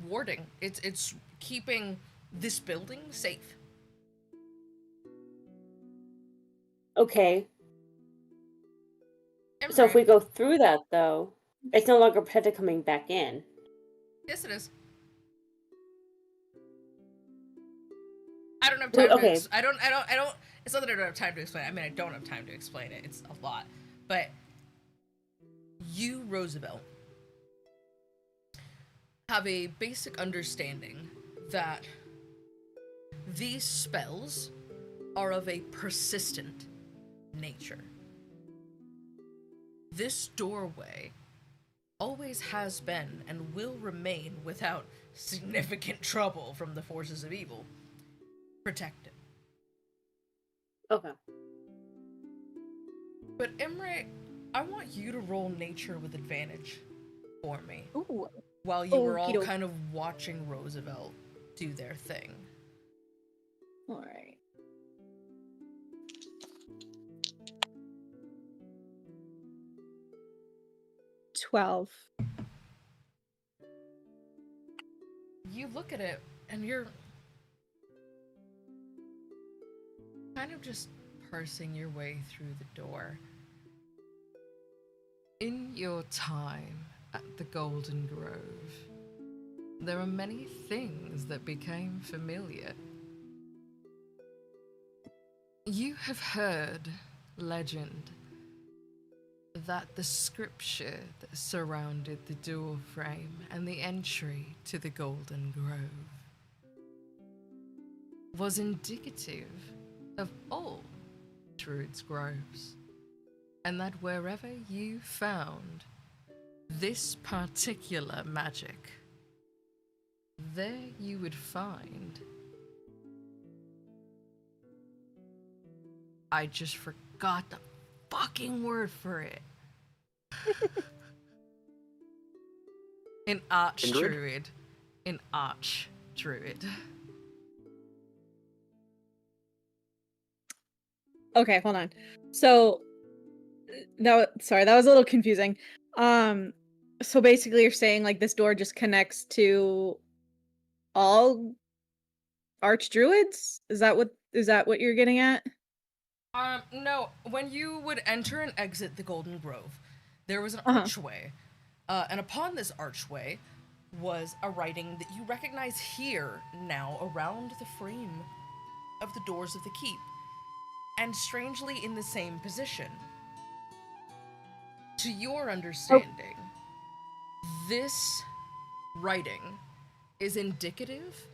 Warding. It's keeping this building safe. Okay. And So if we right. go through that, though, it's no longer protected coming back in. Yes, it is. I don't have time Okay. to. I don't. It's not that I don't have time to explain it. I mean, I don't have time to explain it. It's a lot. But you, Roosevelt, have a basic understanding that these spells are of a persistent nature. This doorway always has been and will remain without significant trouble from the forces of evil. Protected. Okay. But Imre, I want you to roll nature with advantage for me. Ooh. While you were all Okey-doke. kind of watching Roosevelt do their thing. All right. $12. You look at it and you're kind of just parsing your way through the door. In your time at the Golden Grove, there are many things that became familiar. You have heard legend that the scripture that surrounded the door frame and the entry to the Golden Grove was indicative of all Druids' groves, and that wherever you found this particular magic, there you would find... I just forgot the fucking word for it. An archdruid. An archdruid. Okay, hold on. So that was a little confusing. So basically you're saying like this door just connects to all archdruids? Is that what you're getting at? No. When you would enter and exit the Golden Grove, there was an Uh-huh. archway. And upon this archway was a writing that you recognize here now around the frame of the doors of the keep. And strangely in the same position. To your understanding, this writing is indicative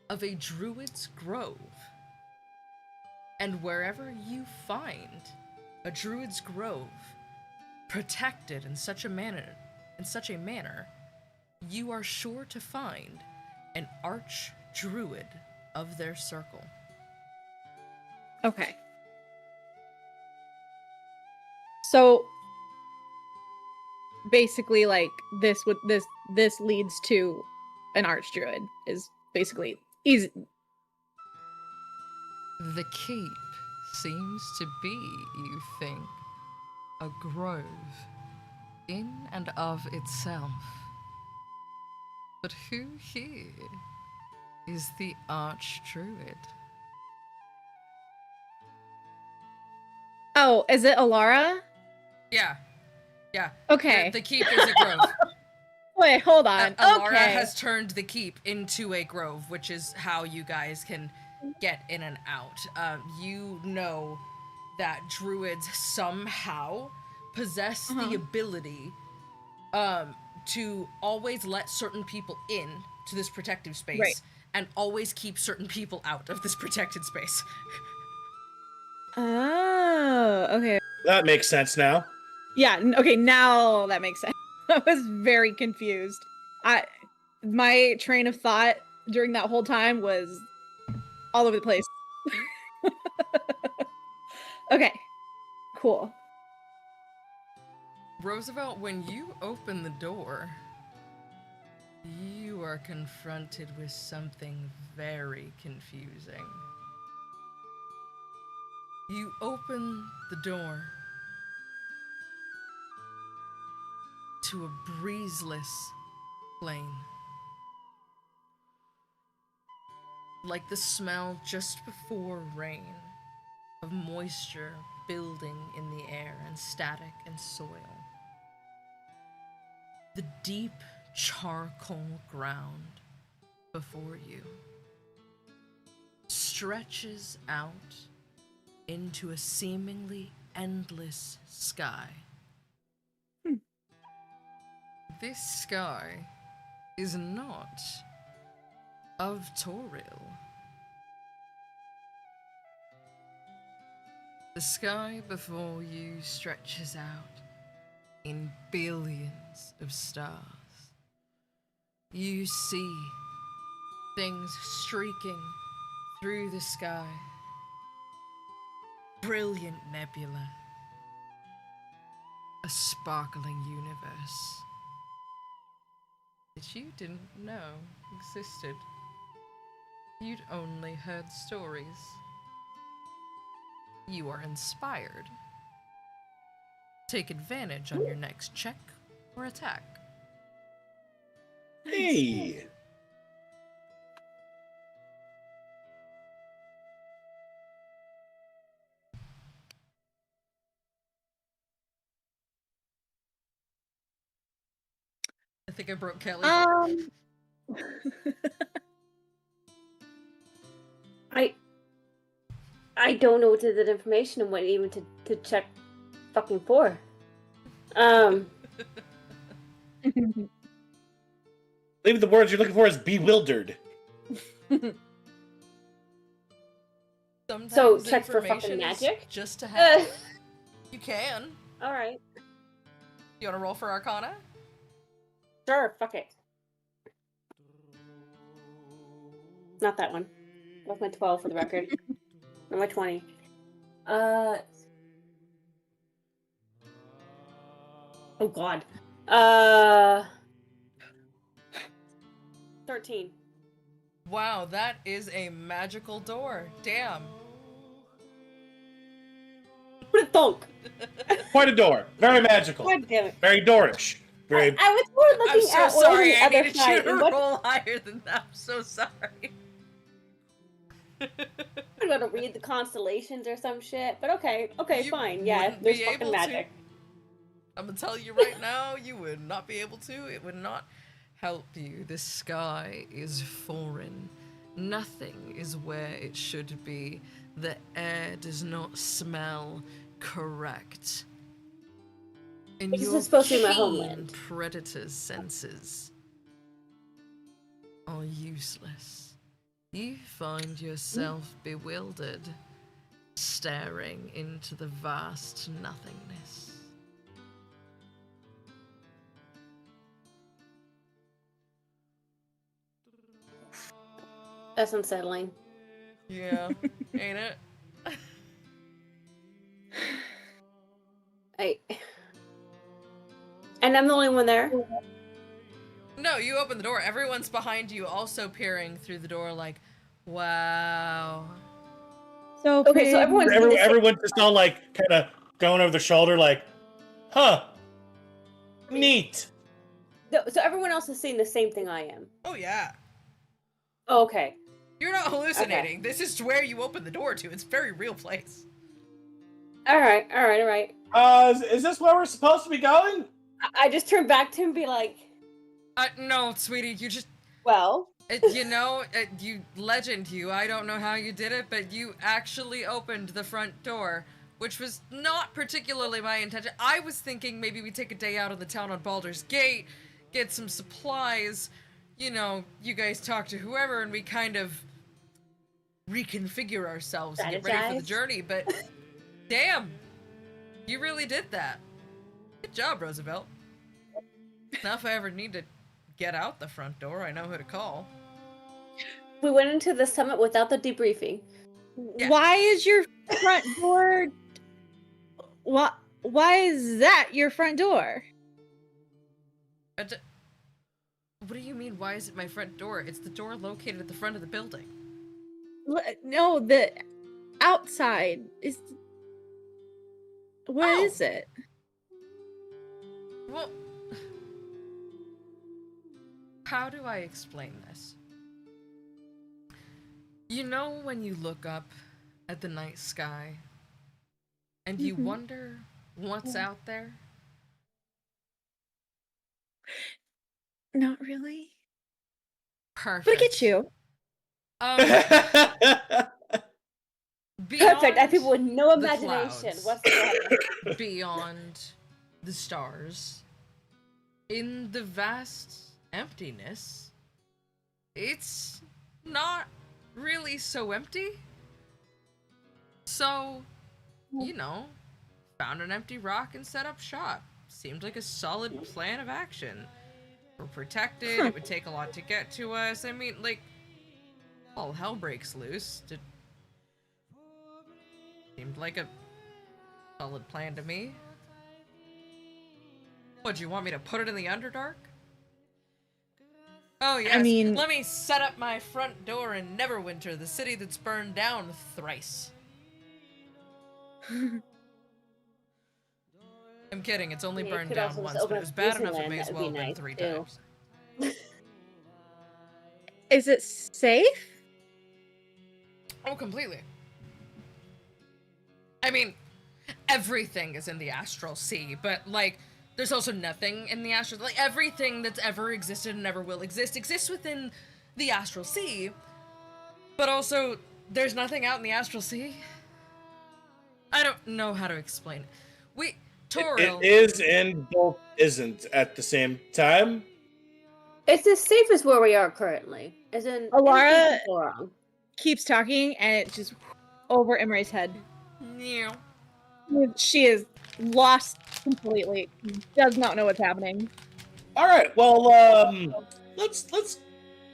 of a druid's grove. And wherever you find a druid's grove protected in such a manner, you are sure to find an archdruid of their circle. Okay. So basically like this leads to an archdruid is basically easy. The keep seems to be, you think, a grove in and of itself. But who here is the archdruid? Oh, is it Alara? Yeah. Okay. The keep is a grove. Wait, hold on. Alara Okay. has turned the keep into a grove, which is how you guys can get in and out. You know that druids somehow possess the ability to always let certain people in to this protective space, Right. and always keep certain people out of this protected space. Oh, okay. That makes sense now. Yeah, okay, now that makes sense. I was very confused. My train of thought during that whole time was all over the place. Okay. Cool. Roosevelt, when you open the door, you are confronted with something very confusing. You open the door to a breezeless plain. Like the smell just before rain of moisture building in the air and static and soil. The deep charcoal ground before you stretches out into a seemingly endless sky. This sky is not of Phyr'eyl. The sky before you stretches out in billions of stars. You see things streaking through the sky. Brilliant nebula. A sparkling universe that you didn't know existed. You'd only heard stories. You are inspired. Take advantage on your next check or attack. Hey. I think I broke Kelly. I don't know what to do with information and what even to check fucking for. Maybe the words you're looking for is bewildered. Sometimes So check for fucking information is magic? just to have. You can. Alright. You wanna roll for Arcana? Sure, fuck it. Not that one. That's my 12 for the record. Not my 20. Oh god. 13. Wow, that is a magical door. Damn. What a thunk! Quite a door. Very magical. God damn it. Very Dorish. Very. I was more I'm looking so at sorry. the I other needed you side. to And what roll higher than that. I'm so sorry. I'm gonna read the constellations or some shit, but okay, You fine, yeah, wouldn't there's be fucking able to. magic. I'm gonna tell you right now, you would not be able to. It would not help you. The sky is foreign. Nothing is where it should be. The air does not smell correct. And This is your supposed to be my keen homeland. predator's senses are useless. You find yourself bewildered, staring into the vast nothingness. That's unsettling. Yeah, ain't it? And I'm the only one there? No, you open the door. Everyone's behind you, also peering through the door like, wow. So Okay, pretty. so everyone's Everyone's just all like kind of going over the shoulder, like, huh, neat. So everyone else is seeing the same thing I am. Oh, yeah. Oh, okay. You're not hallucinating. This is where you open the door to. It's a very real place. Alright. Is this where we're supposed to be going? I just turn back to him and be like, No, sweetie, you just... well... you legend you, I don't know how you did it, but you actually opened the front door, which was not particularly my intention. I was thinking maybe we take a day out of the town on Baldur's Gate, get some supplies, you know, you guys talk to whoever, and we kind of reconfigure ourselves and get ready for the Strategize. journey, but damn, you really did that. Good job, Roosevelt. Now if I ever need to get out the front door, I know who to call. We went into the summit without the debriefing. Yeah. Why is your front door? Why is that your front door? What do you mean, why is it my front door? It's the door located at the front of the building. No, the outside is. Where Oh. is it? Well, how do I explain this? You know when you look up at the night sky and you wonder what's out there? Not really. Perfect. But I get you. Beyond Perfect. I have people with no the imagination clouds. whatsoever. Beyond the stars, in the vast emptiness, it's not really so empty. So, you know, found an empty rock and set up shop. Seemed like a solid plan of action. We're protected, it would take a lot to get to us. I mean, like, all hell breaks loose. Seemed like a solid plan to me. What, do you want me to put it in the Underdark? Oh yes, I mean- let me set up my front door in Neverwinter, the city that's burned down thrice. I'm kidding, it's only Yeah, you burned could down also just once, but open it was up bad enough it Disneyland, may as that would well be have been nice, 3 too. times. Is it safe? Oh, completely. I mean, everything is in the Astral Sea, but, like, there's also nothing in the Astral... Like, everything that's ever existed and ever will exist exists within the Astral Sea, but also, there's nothing out in the Astral Sea. I don't know how to explain it. Toril... It is and both isn't at the same time. It's the safest where we are currently. As in, Alara- anything could go wrong. Keeps talking, and it just over Imre's head. Yeah. She is lost completely. Does not know what's happening. All right, well, let's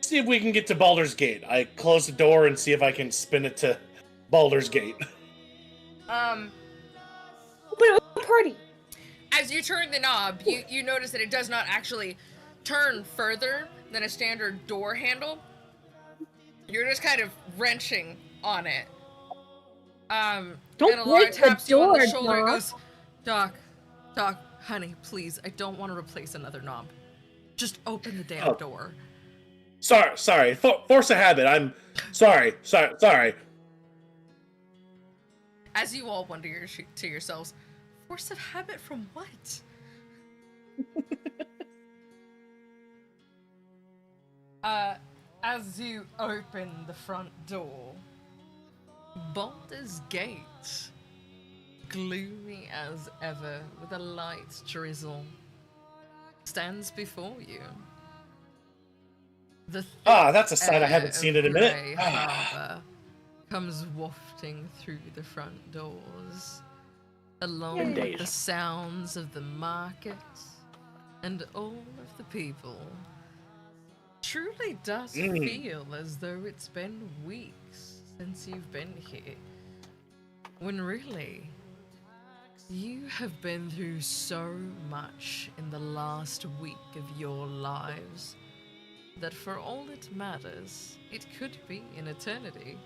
see if we can get to Baldur's Gate. I close the door and see if I can spin it to Baldur's Gate. Open a party. As you turn the knob, you notice that it does not actually turn further than a standard door handle. You're just kind of wrenching on it. Don't and Alara break the taps you on the door, shoulder and Doc. goes, Doc, honey, please, I don't want to replace another knob. Just open the damn door. Sorry. Force of habit. I'm sorry. As you all wonder to yourselves, force of habit from what? As you open the front door, Baldur's Gate, gloomy as ever with a light drizzle, stands before you. The That's a sight I haven't seen in a minute. Grey Harbor comes wafting through the front doors, along with the sounds of the market and all of the people. Truly does feel as though it's been weeks since you've been here, when really you have been through so much in the last week of your lives that for all it matters, it could be an eternity.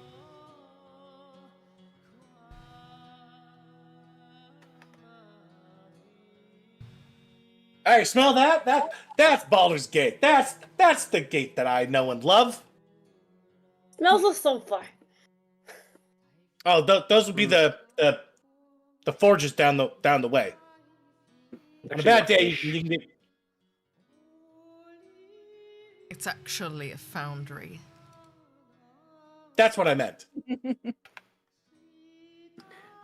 Hey, smell that? That's Baldur's Gate. That's the gate that I know and love. Smells of sulfur. Oh, those would be the forges down the way. On a bad day, you can get... It's actually a foundry. That's what I meant. You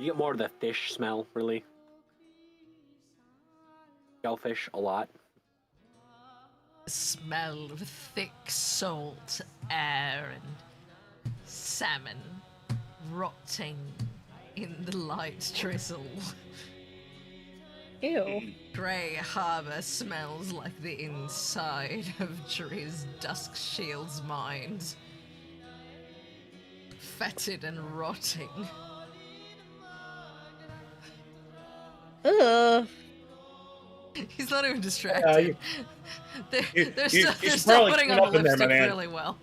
get more of the fish smell, really. Shellfish, a lot. The smell of thick salt air and salmon rotting in the light drizzle. Ew. Grey Harbor smells like the inside of Driz Duskshield's mind. Fetid and rotting. Ugh. He's not even distracted. They're still should still probably putting clean on up the in there, my lipstick man. really well.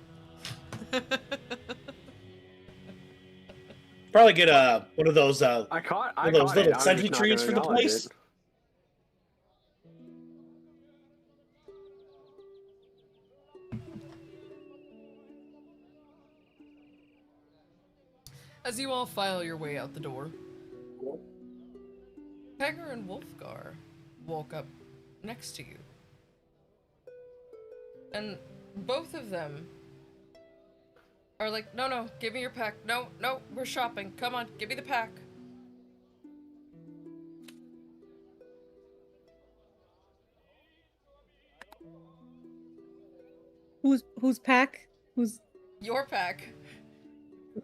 Probably get one of those I caught those it. little I'm scented just not trees gonna for the acknowledge place. it. As you all file your way out the door, Pegger and Wolfgar walk up next to you. And both of them are like, no, give me your pack. No, we're shopping. Come on, give me the pack. Whose pack? Who's Your pack.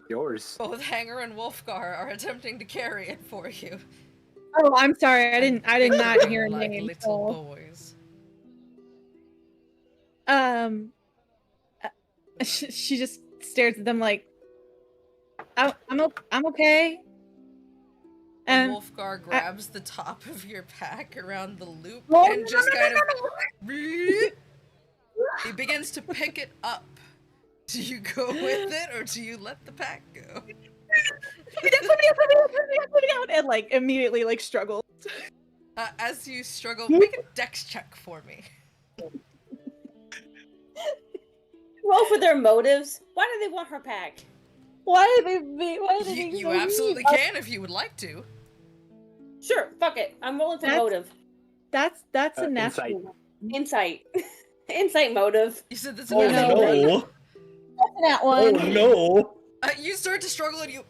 Yours. Both Hanger and Wolfgar are attempting to carry it for you. Oh, I'm sorry. I did not hear a like name. little so- boys. She just stares at them like, I'm okay. And And Wolfgar grabs the top of your pack around the loop Oh, and no, just no, kind no, of... He begins to pick it up. Do you go with it or do you let the pack go? Put me out, and like immediately like struggles. As you struggle, make a dex check for me. Roll for their motives. Why do they want her pack? Why are they being You so absolutely mean? can if you would like to. Sure, fuck it. I'm rolling for That's- motive. That's a Insight. natural. Insight. Insight motive. You said that's a Oh natural no. one. no! That Oh one. no! You start to struggle and you...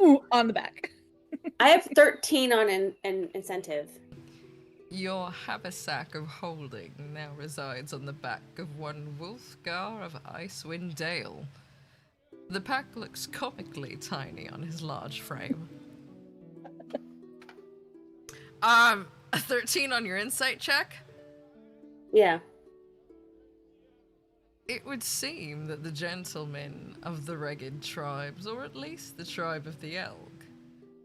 Ooh, on the back. I have 13 on an incentive. Your haversack of holding now resides on the back of one Wolfgar of Icewind Dale. The pack looks comically tiny on his large frame. A 13 on your insight check? Yeah. It would seem that the gentlemen of the Ragged tribes, or at least the tribe of the Elk,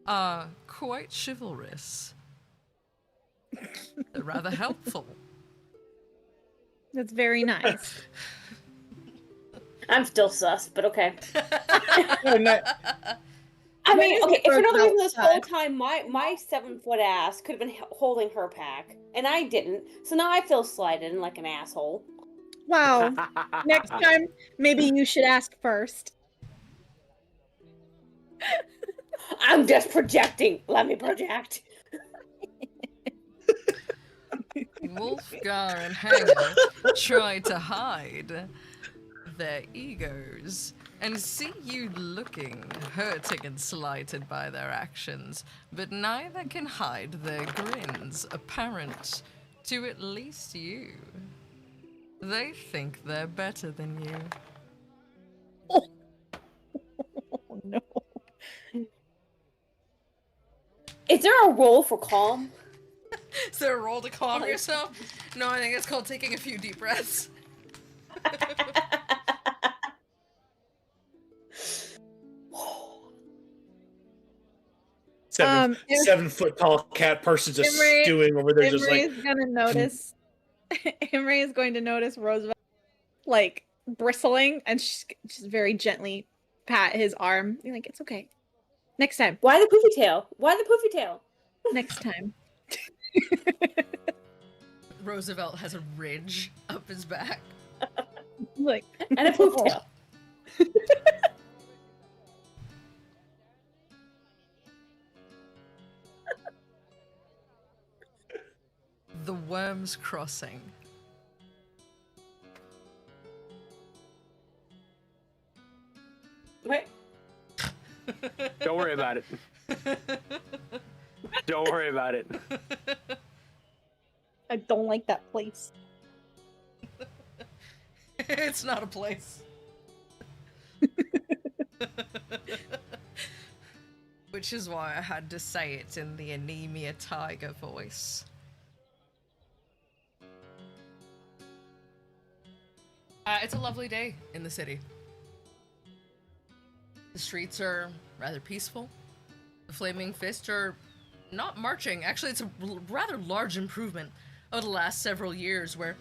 are quite chivalrous. They're rather helpful. That's very nice. I'm still sus, but okay. Oh, no. I mean, Maybe okay, if for no Roosevelt reason this whole side. time, my 7-foot ass could have been holding her pack, and I didn't. So now I feel slighted and like an asshole. Wow. Next time, maybe you should ask first. I'm just projecting. Let me project. Wolfgar and Hanger try to hide their egos and see you looking hurting and slighted by their actions, but neither can hide their grins apparent to at least you. They think they're better than you. Oh no. Is there a roll for calm? Is there a roll to calm yourself? No, I think it's called taking a few deep breaths. Seven, If- 7-foot tall cat person just Imre- stewing over there, just Imre like is gonna notice. Imre is going to notice Roosevelt like bristling, and she's very gently pat his arm. You're like, it's okay. Next time. Why the poofy tail? Why the poofy tail? Next time. Roosevelt has a ridge up his back. Like And a poof tail. The Worms Crossing. Wait. Don't worry about it. Don't worry about it. I don't like that place. It's not a place. Which is why I had to say it in the anemia tiger voice. It's a lovely day in the city. The streets are rather peaceful. The Flaming Fist are not marching. Actually, it's a rather large improvement over the last several years where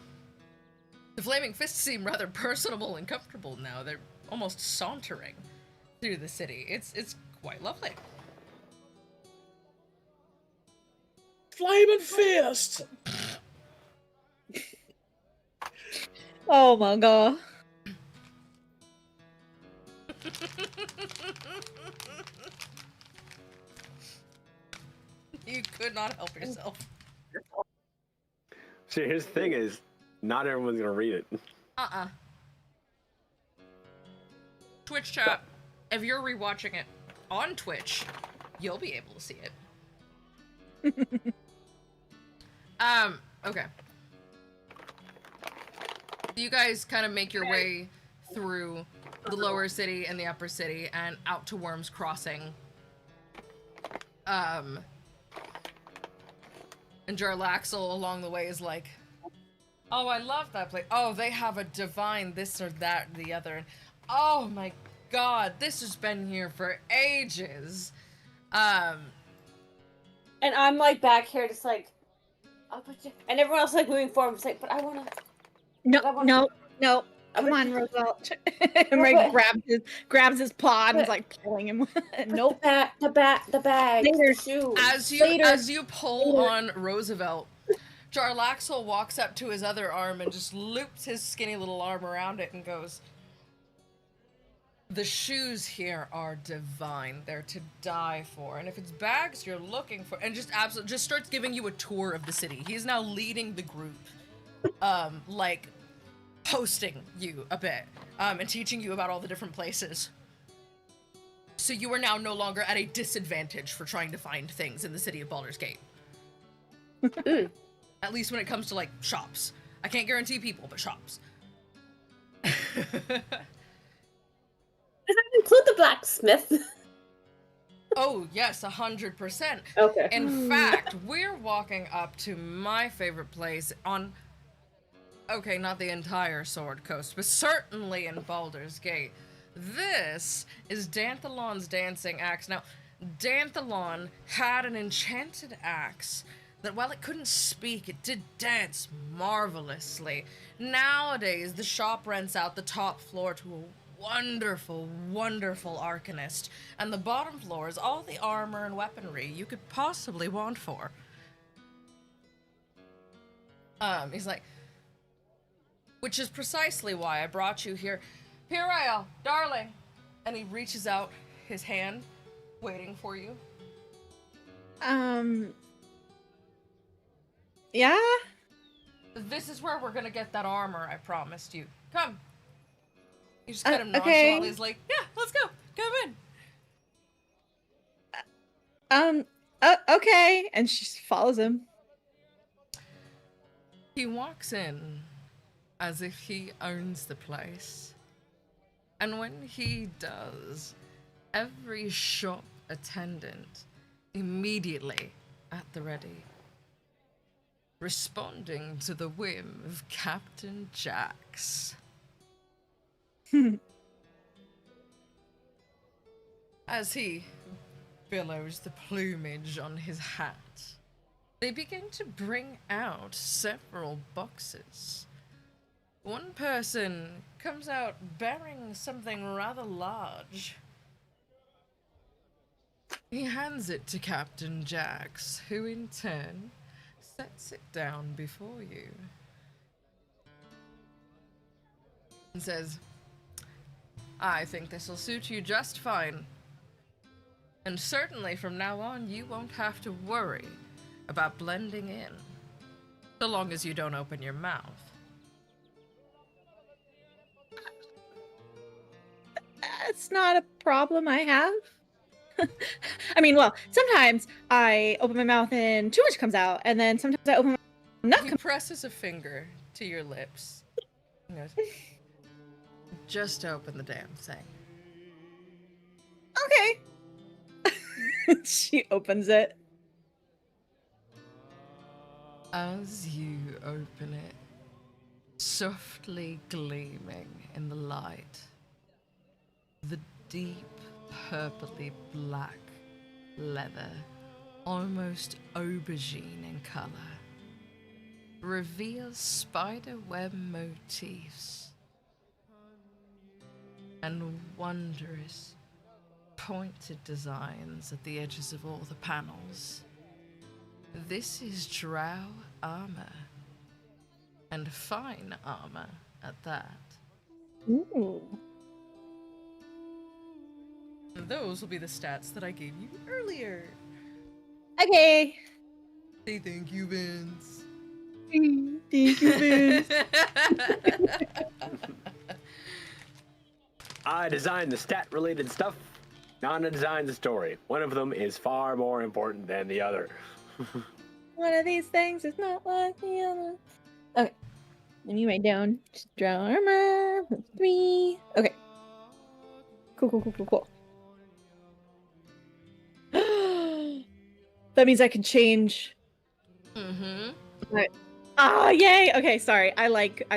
the Flaming Fists seem rather personable and comfortable now. They're almost sauntering through the city. It's quite lovely. Flaming fist. Oh my god. You could not help yourself. So here's the thing is, not everyone's gonna read it. Twitch chat, if you're rewatching it on Twitch, you'll be able to see it. Okay. You guys kind of make your way through the lower city and the upper city and out to Worm's Crossing. And Jarlaxle along the way is like, oh, I love that place. Oh, they have a divine this or that or the other. Oh my god, this has been here for ages. And I'm like back here just like, oh, but and everyone else like moving forward. It's like, but I wanna. No. Come on, Roosevelt. And Ray grabs his paw and is like pulling him. Nope. The bag. Later. The shoe. As you pull on Roosevelt, Jarlaxle walks up to his other arm and just loops his skinny little arm around it and goes, the shoes here are divine. They're to die for. And if it's bags you're looking for, and just starts giving you a tour of the city. He's now leading the group, like hosting you a bit, and teaching you about all the different places. So you are now no longer at a disadvantage for trying to find things in the city of Baldur's Gate. At least when it comes to, like, shops. I can't guarantee people, but shops. Does that include the blacksmith? Oh, yes, 100%. Okay. In fact, we're walking up to my favorite place on... Okay, not the entire Sword Coast, but certainly in Baldur's Gate. This is Danthalon's dancing axe. Now, Danthalon had an enchanted axe that while it couldn't speak, it did dance marvelously. Nowadays, the shop rents out the top floor to a wonderful, wonderful arcanist, and the bottom floor is all the armor and weaponry you could possibly want for. He's like, which is precisely why I brought you here. Phyr'eyl, darling! And he reaches out his hand, waiting for you. Yeah? This is where we're gonna get that armor I promised you. Come. You just kind of okay. nonchalantly is like, yeah, let's go. Come in. Okay. And she follows him. He walks in as if he owns the place. And when he does, every shop attendant immediately at the ready, responding to the whim of Captain Jax. As he billows the plumage on his hat, they begin to bring out several boxes. One person comes out bearing something rather large. He hands it to Captain Jax, who in turn sets it down before you and says, I think this will suit you just fine. And certainly from now on, you won't have to worry about blending in, so long as you don't open your mouth. That's not a problem I have. I mean, well, sometimes I open my mouth and too much comes out, and then sometimes I open my mouth He presses a finger to your lips. He goes, just open the damn thing. Okay. She opens it. As you open it, softly gleaming in the light, the deep purpley black leather, almost aubergine in color, reveals spiderweb motifs and wondrous pointed designs at the edges of all the panels. This is drow armor, and fine armor at that. Ooh. And those will be the stats that I gave you earlier. Okay. Say thank you, Vince. Thank you, Vince. I designed the stat-related stuff. Nana designed the story. One of them is far more important than the other. One of these things is not like the other. Okay. Let me write down drow armor. 3. Okay. Cool. That means I can change. Mm-hmm. Right. Ah, yay! Okay, sorry. I like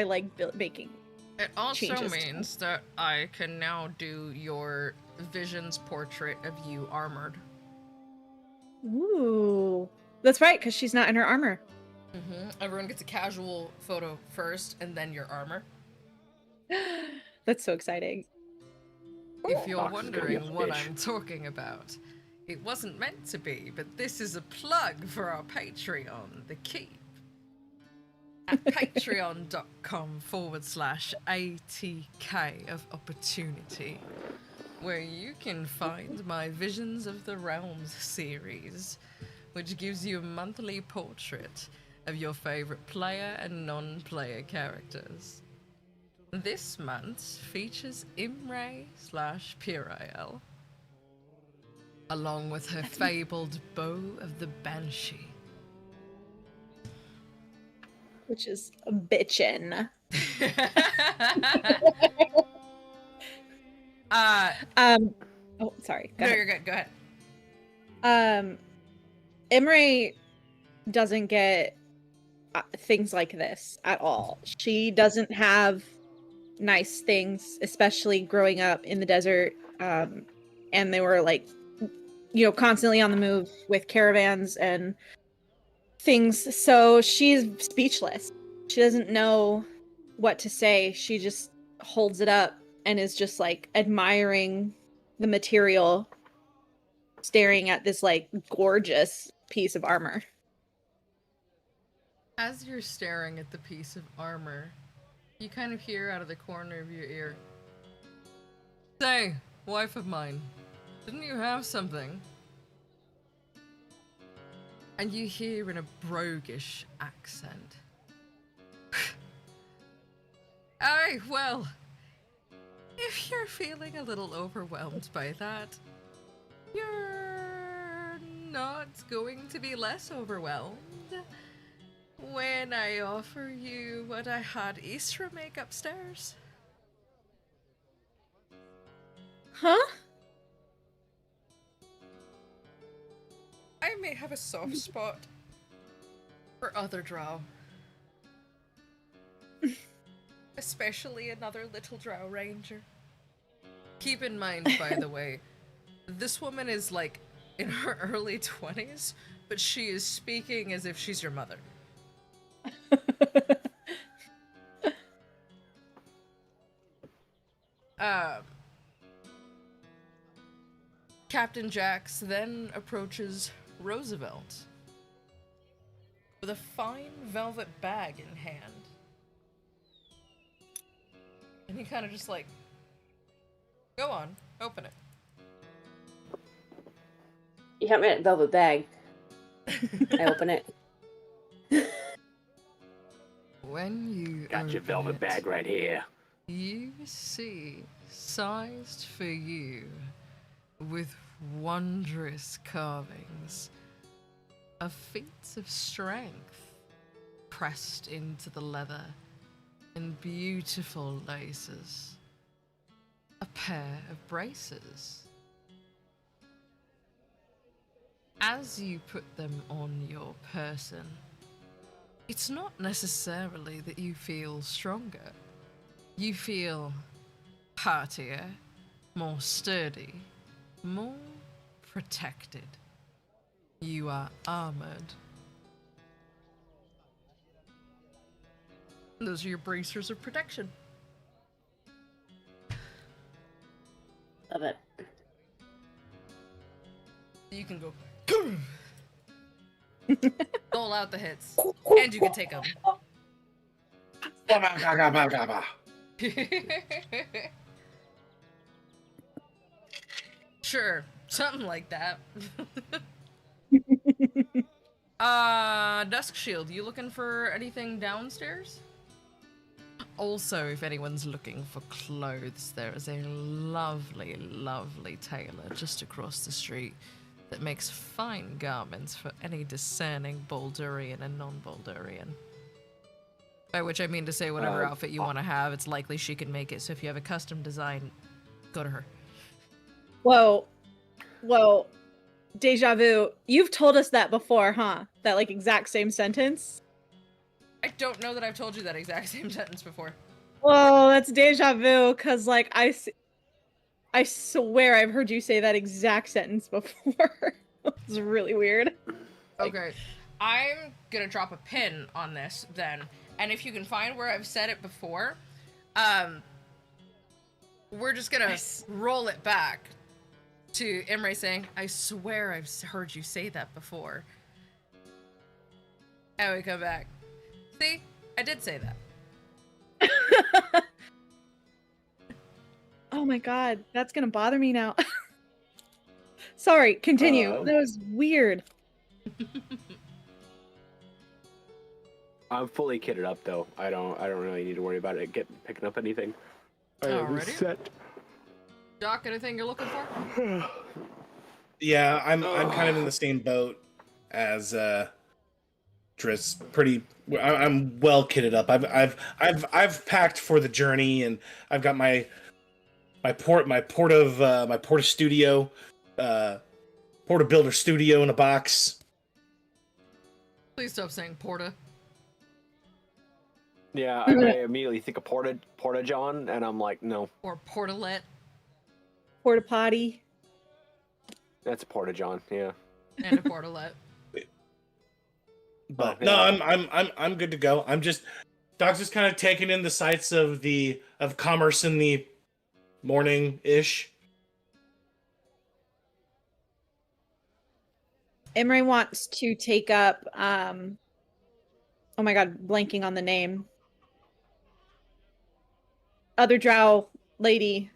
making. It also Changes. means that I can now do your vision's portrait of you armored. Ooh. That's right, because she's not in her armor. Mm-hmm. Everyone gets a casual photo first, and then your armor. That's so exciting. If you're Fox is gonna be a wondering what bitch. I'm talking about, it wasn't meant to be, but this is a plug for our Patreon, The Keep. At patreon.com/ATK of opportunity, where you can find my Visions of the Realms series, which gives you a monthly portrait of your favorite player and non-player characters. This month features Phyr'eyl, along with her fabled Bow of the Banshee. Which is a bitchin'. Oh, sorry. Go No, ahead. you're good. Go ahead. Imre doesn't get things like this at all. She doesn't have nice things, especially growing up in the desert. And they were like, constantly on the move with caravans and things. So she's speechless. She doesn't know what to say. She just holds it up and is just like admiring the material, staring at this like gorgeous piece of armor. As you're staring at the piece of armor, you kind of hear out of the corner of your ear, "Say, wife of mine, didn't you have something?" And you hear in a broguish accent, "Aye, well, if you're feeling a little overwhelmed by that, you're not going to be less overwhelmed when I offer you what I had Yssra make upstairs." Huh? I may have a soft spot for other drow. Especially another little drow ranger. Keep in mind, by the way, this woman is like in her early 20s, but she is speaking as if she's your mother. Captain Jax then approaches Roosevelt with a fine velvet bag in hand. And he kind of just like, "Go on, open it." You have me at velvet bag. I open it. When you Got your open velvet it, bag right here. you see, sized for you, with wondrous carvings, of feats of strength pressed into the leather in beautiful laces, a pair of braces. As you put them on your person, it's not necessarily that you feel stronger. You feel heartier, more sturdy, more protected. You are armored. Those are your bracers of protection. Love it. You can go dole out the hits, and you can take them. Sure, something like that. Dusk Shield, you looking for anything downstairs? Also, if anyone's looking for clothes, there is a lovely, lovely tailor just across the street that makes fine garments for any discerning Baldurian and non-Baldurian. By which I mean to say whatever outfit you want to have, it's likely she can make it, so if you have a custom design, go to her. Whoa. Deja vu. You've told us that before, huh? That, like, exact same sentence? I don't know that I've told you that exact same sentence before. Whoa, that's deja vu, because, like, I swear I've heard you say that exact sentence before. It's really weird. Okay, I'm gonna drop a pin on this then, and if you can find where I've said it before, we're just gonna roll it back to Imre saying, I swear I've heard you say that before. And we come back. See? I did say that. Oh my god, that's gonna bother me now. Sorry, continue. That was weird. I'm fully kitted up though. I don't really need to worry about it picking up anything. Alrighty. Set. Doc, anything you're looking for? Yeah, I'm kind of in the same boat as Driss. I'm well kitted up. I've packed for the journey, and I've got my Porta Studio, Porta Builder Studio in a box. Please stop saying Porta. Yeah, I immediately think of Porta John, and I'm like, no. Or Portalet. Porta potty. That's Porta John, yeah. And a Portalet. But yeah. no, I'm good to go. Doc's just kind of taking in the sights of commerce in the morning-ish. Imre wants to take up, oh my god, blanking on the name. Other drow lady.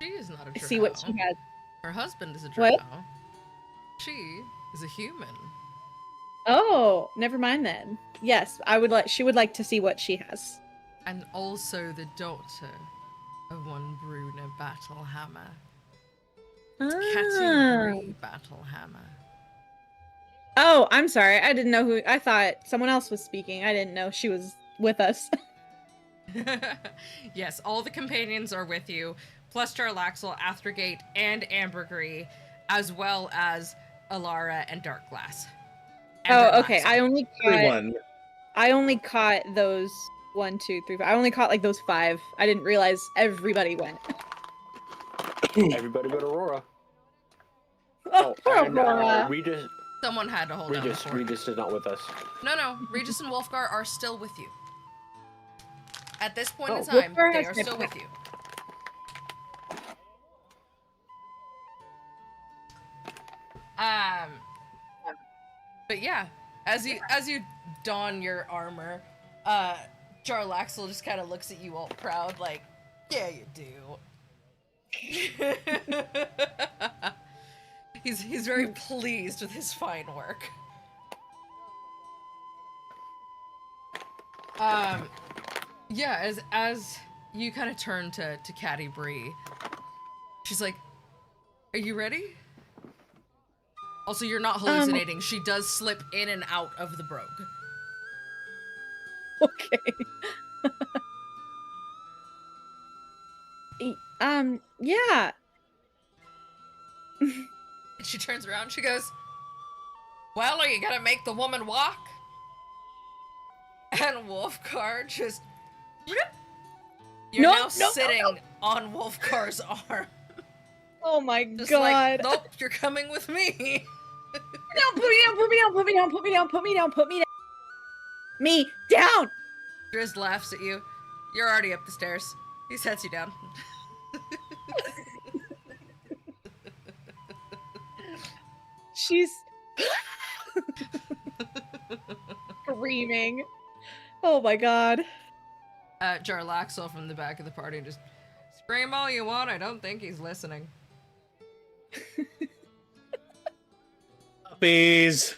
She is not a drow. See what she has. Her husband is a drow. What? She is a human. Oh, never mind then. Yes, she would like to see what she has. And also the daughter of one Bruna Battlehammer. Catty Battlehammer. Oh, I'm sorry. I didn't know who. I thought someone else was speaking. I didn't know she was with us. Yes, all the companions are with you, plus Jarlaxle, Athergate, and Ambergris, as well as Alara and Darkglass. Oh, okay. I only caught those 1, 2, 3, 5. I only caught like those 5. I didn't realize everybody went. Everybody but Aurora. Oh, and, Aurora. Regis. Someone had to hold down the fort. Regis is not with us. No. Regis and Wolfgar are still with you. At this point in Wolfgar time, they has are my still with you. But yeah, as you don your armor, Jarlaxle just kind of looks at you all proud, like, yeah, you do. He's very pleased with his fine work. Yeah, as you kind of turn to Catty Bree, she's like, "Are you ready?" Also, you're not hallucinating. She does slip in and out of the brogue. Okay. Yeah. She turns around, she goes, "Well, are you gonna make the woman walk?" And Wolfgar just... You're now sitting on Wolfgar's arm. Oh my Just god. like, nope, you're coming with me. down, put me down, put me down, put me down, put me down, put me down, put me down. Me down. Driz laughs at you. You're already up the stairs. He sets you down. She's screaming. Oh my god. Jarlaxle from the back of the party just scream all you want. I don't think he's listening. Puppies.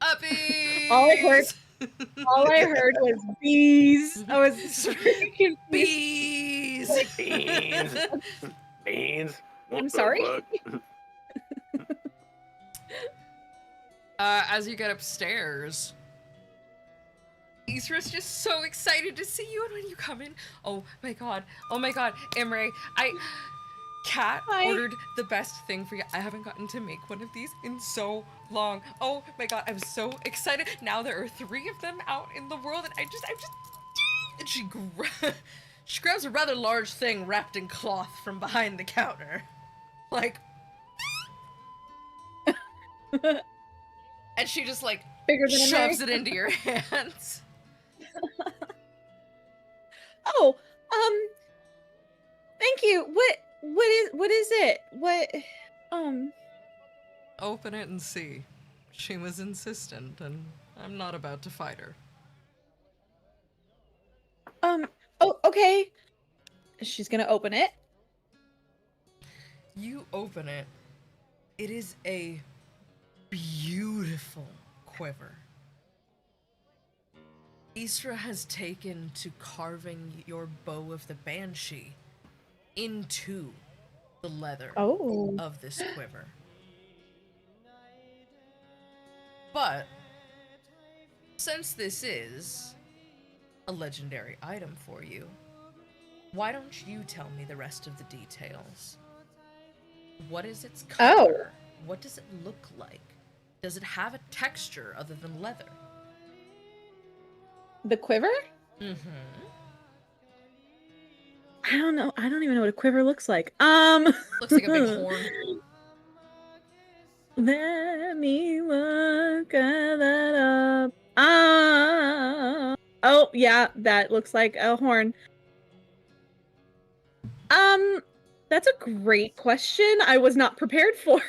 Uppies! All I heard was bees. I was freaking Bees! Beans. Beans. I'm sorry? As you get upstairs, Yssra's just so excited to see you, and when you come in, oh my god, Imre, Kat Hi. ordered the best thing for you. I haven't gotten to make one of these in so long. Oh my god, I'm so excited. Now there are 3 of them out in the world, and I'm just, and she grabs a rather large thing wrapped in cloth from behind the counter. Like, and she just like bigger than shoves Imre. it into your hands. Oh, thank you. What is it? What, Open it and see. She was insistent, and I'm not about to fight her. oh, okay. She's gonna open it. You open it. It is a beautiful quiver. Yssra has taken to carving your bow of the Banshee into the leather Oh. of this quiver. But since this is a legendary item for you, why don't you tell me the rest of the details? What is its color? What does it look like? Does it have a texture other than leather? The quiver? Mm-hmm. I don't know. I don't even know what a quiver looks like. Looks like a big horn. Let me look that up. Oh, yeah, that looks like a horn. That's a great question. I was not prepared for.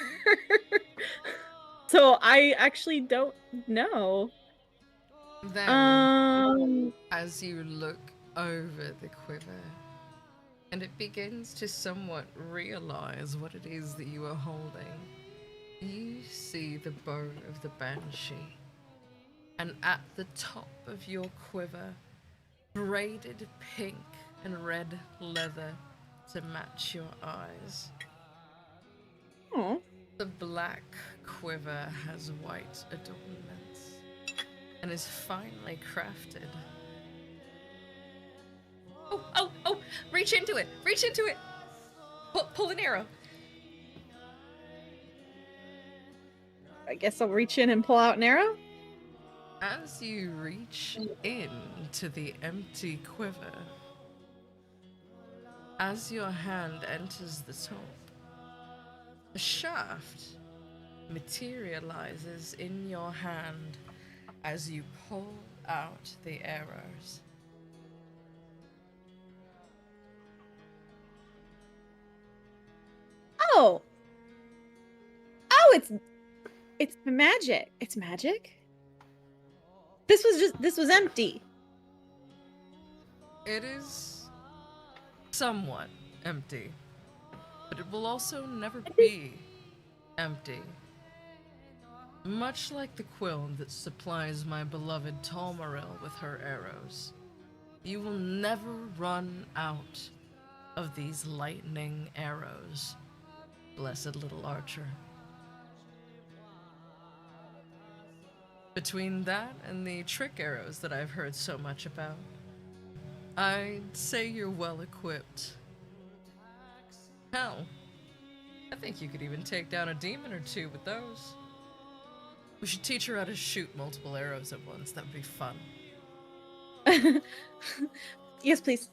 So I actually don't know. Then, as you look over the quiver, and it begins to somewhat realize what it is that you are holding, you see the bow of the Banshee, and at the top of your quiver, braided pink and red leather to match your eyes. Oh. The black quiver has white adornments and is finely crafted. Oh, reach into it, pull an arrow. I guess I'll reach in and pull out an arrow. As you reach into the empty quiver, as your hand enters the top, a shaft materializes in your hand as you pull out the arrows. Oh, it's magic. It's magic. This was empty. It is somewhat empty, but it will also never be empty. Much like the quill that supplies my beloved Talmaril with her arrows, you will never run out of these lightning arrows, blessed little archer. Between that and the trick arrows that I've heard so much about, I'd say you're well equipped. Hell, I think you could even take down a demon or two with those. We should teach her how to shoot multiple arrows at once. That would be fun. Yes, please.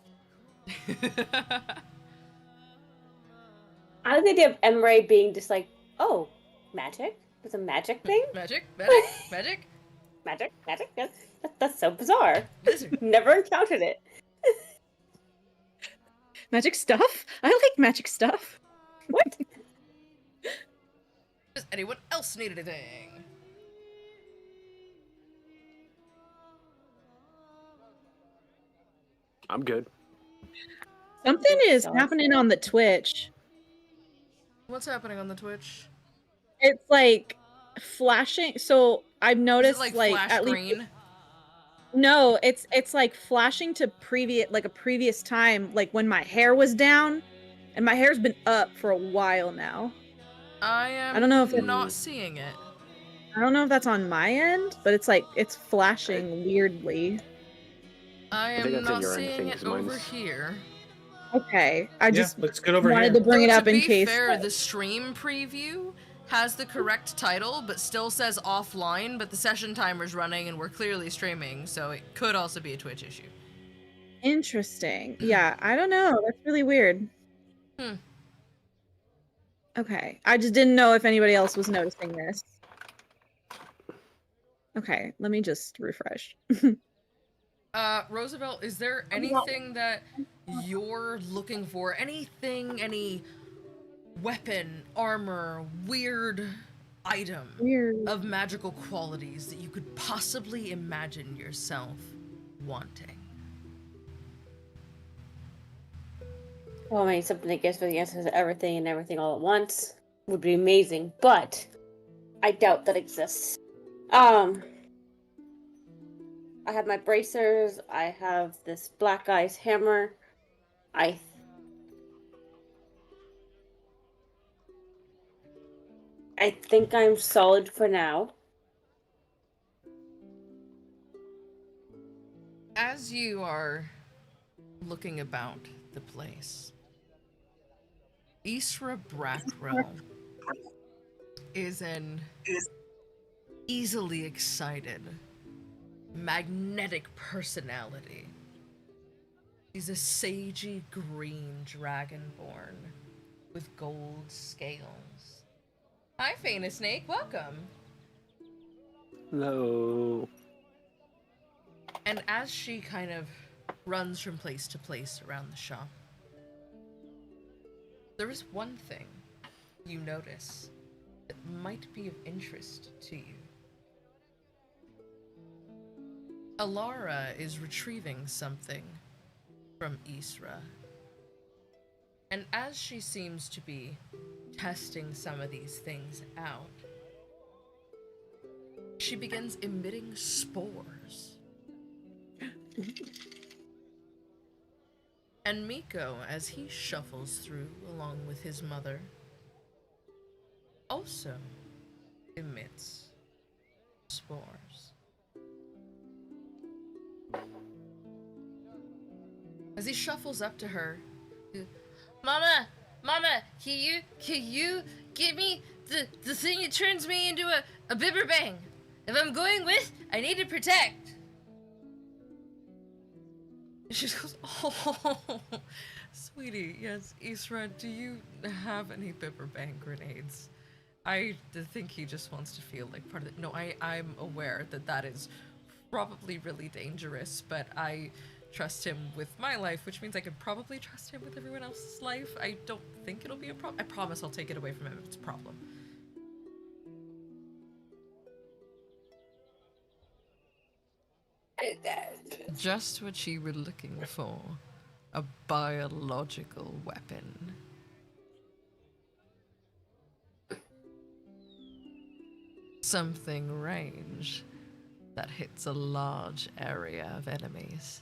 I like the idea of Emre being just like Oh, magic? It's a magic thing? Magic, magic, magic. Magic? Magic? That's so bizarre. Lizard. Never encountered it. Magic stuff? I like magic stuff. What? Does anyone else need anything? I'm good. Something is happening on the Twitch. What's happening on the Twitch? It's like flashing. So I've Is it noticed like like flash at least green? no, it's like flashing to a previous time, like when my hair was down, and my hair's been up for a while now. I don't know if am it's- not seeing it. I don't know if that's on my end, but it's like it's flashing weirdly. I think am that's a not urine seeing thing, it 'cause over mine's- here. Okay, I just looks good over wanted here. to bring it Though, up in to case. be fair, the stream preview has the correct title, but still says offline, but the session timer's running and we're clearly streaming, so it could also be a Twitch issue. Interesting. Yeah, I don't know. That's really weird. Hmm. Okay, I just didn't know if anybody else was noticing this. Okay, let me just refresh. Roosevelt, is there anything that you're looking for? Anything, any weapon, armor, weird item Weird. of magical qualities that you could possibly imagine yourself wanting? Well, I mean, something that gives me the answers to everything and everything all at once would be amazing, but I doubt that exists. I have my bracers, I have this black ice hammer, I think I'm solid for now. As you are looking about the place, Yssra Brackrell is an easily excited, magnetic personality. He's a sagey green dragonborn with gold scales. Hi, Faina Snake, welcome. Hello. And as she kind of runs from place to place around the shop, there is one thing you notice that might be of interest to you. Alara is retrieving something from Yssra. And as she seems to be testing some of these things out, she begins emitting spores. And Miko, as he shuffles through along with his mother, also emits spores. As he shuffles up to her, Mama, can you give me the thing that turns me into a bibber bang? If I'm going with, I need to protect. She goes, oh, sweetie, yes, Yssra, do you have any bibber bang grenades? I think he just wants to feel like part of it. No, I'm aware that is probably really dangerous, but I trust him with my life, which means I could probably trust him with everyone else's life. I don't think it'll be a problem. I promise I'll take it away from him if it's a problem. Just what you were looking for. A biological weapon. Something range that hits a large area of enemies.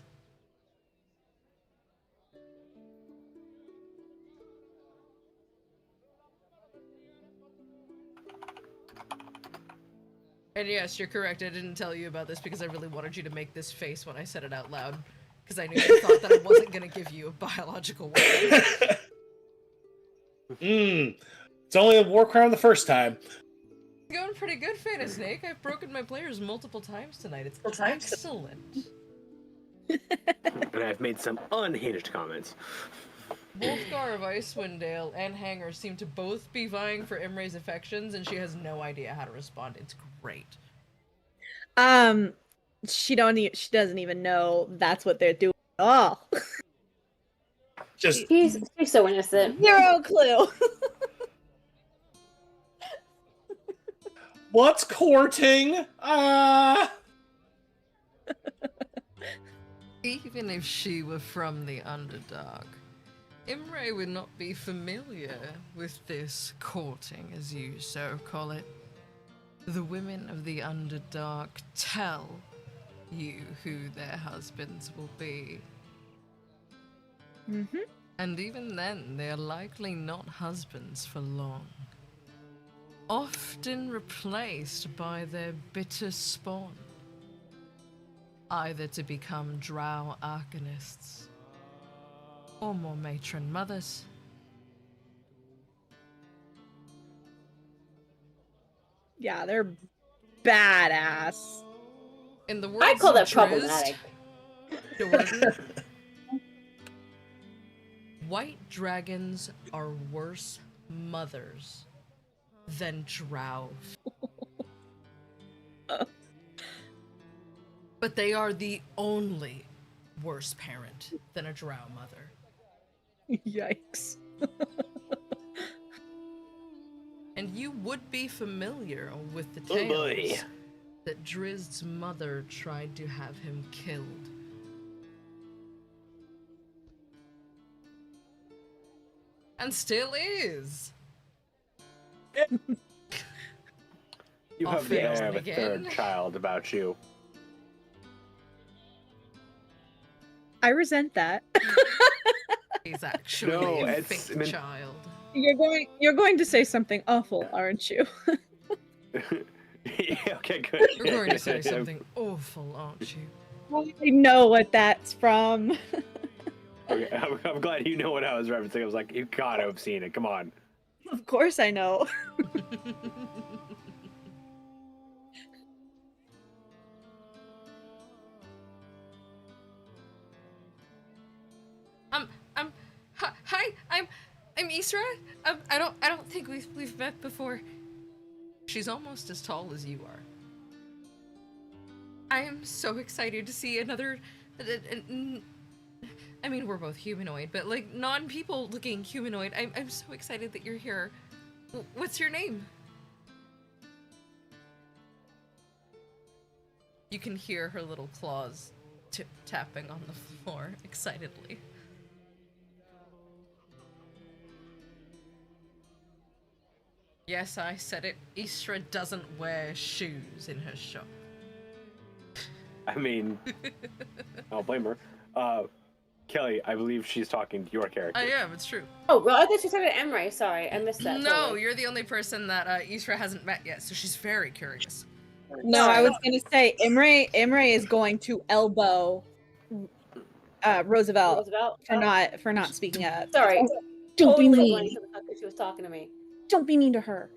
And yes, you're correct, I didn't tell you about this because I really wanted you to make this face when I said it out loud. Because I knew you thought that I wasn't gonna give you a biological weapon. It's only a war crime the first time. It's going pretty good, Faina Snake. I've broken my players multiple times tonight. It's excellent. And I've made some unhinged comments. Wolfgar of Icewind Dale and Hanger seem to both be vying for Imre's affections, and she has no idea how to respond. It's great. She doesn't even know that's what they're doing at all. Just She's so innocent. Zero clue. what's courting? Even if she were from the Underdark, Imre would not be familiar with this courting, as you so call it. The women of the Underdark tell you who their husbands will be. Mm-hmm. And even then, they are likely not husbands for long. Often replaced by their bitter spawn. Either to become drow arcanists, or more matron mothers. Yeah, they're badass. In the words I call of that Drizzt problematic. Do'Urden, white dragons are worse mothers than drow. But they are the only worse parent than a drow mother. Yikes. And you would be familiar with the Oh boy. tales that Drizzt's mother tried to have him killed. And still is. You I'll have the fail air of a again. third child about you. I resent that. He's actually No, a it's- fake child. You're going to say something awful, aren't you? Yeah, okay, good. You're going to say something awful, aren't you? I know what that's from. Okay, I'm glad you know what I was referencing. I was like, you gotta have seen it. Come on. Of course I know. Hi, I'm Yssra. I don't think we've met before. She's almost as tall as you are. I am so excited to see another. I mean, we're both humanoid, but like non-people looking humanoid. I'm so excited that you're here. What's your name? You can hear her little claws tapping on the floor excitedly. Yes, I said it. Yssra doesn't wear shoes in her shop. I mean, I'll blame her. Kelly, I believe she's talking to your character. I am, it's true. Oh, well, I thought she was talking to Emre. Sorry, I missed that. No, totally. you're the only person that Yssra hasn't met yet, so she's very curious. No, I was gonna say Imre is going to elbow Roosevelt for not speaking up. Sorry. Don't be Totally mean. blanked on the fact that she was talking to me. Don't be mean to her.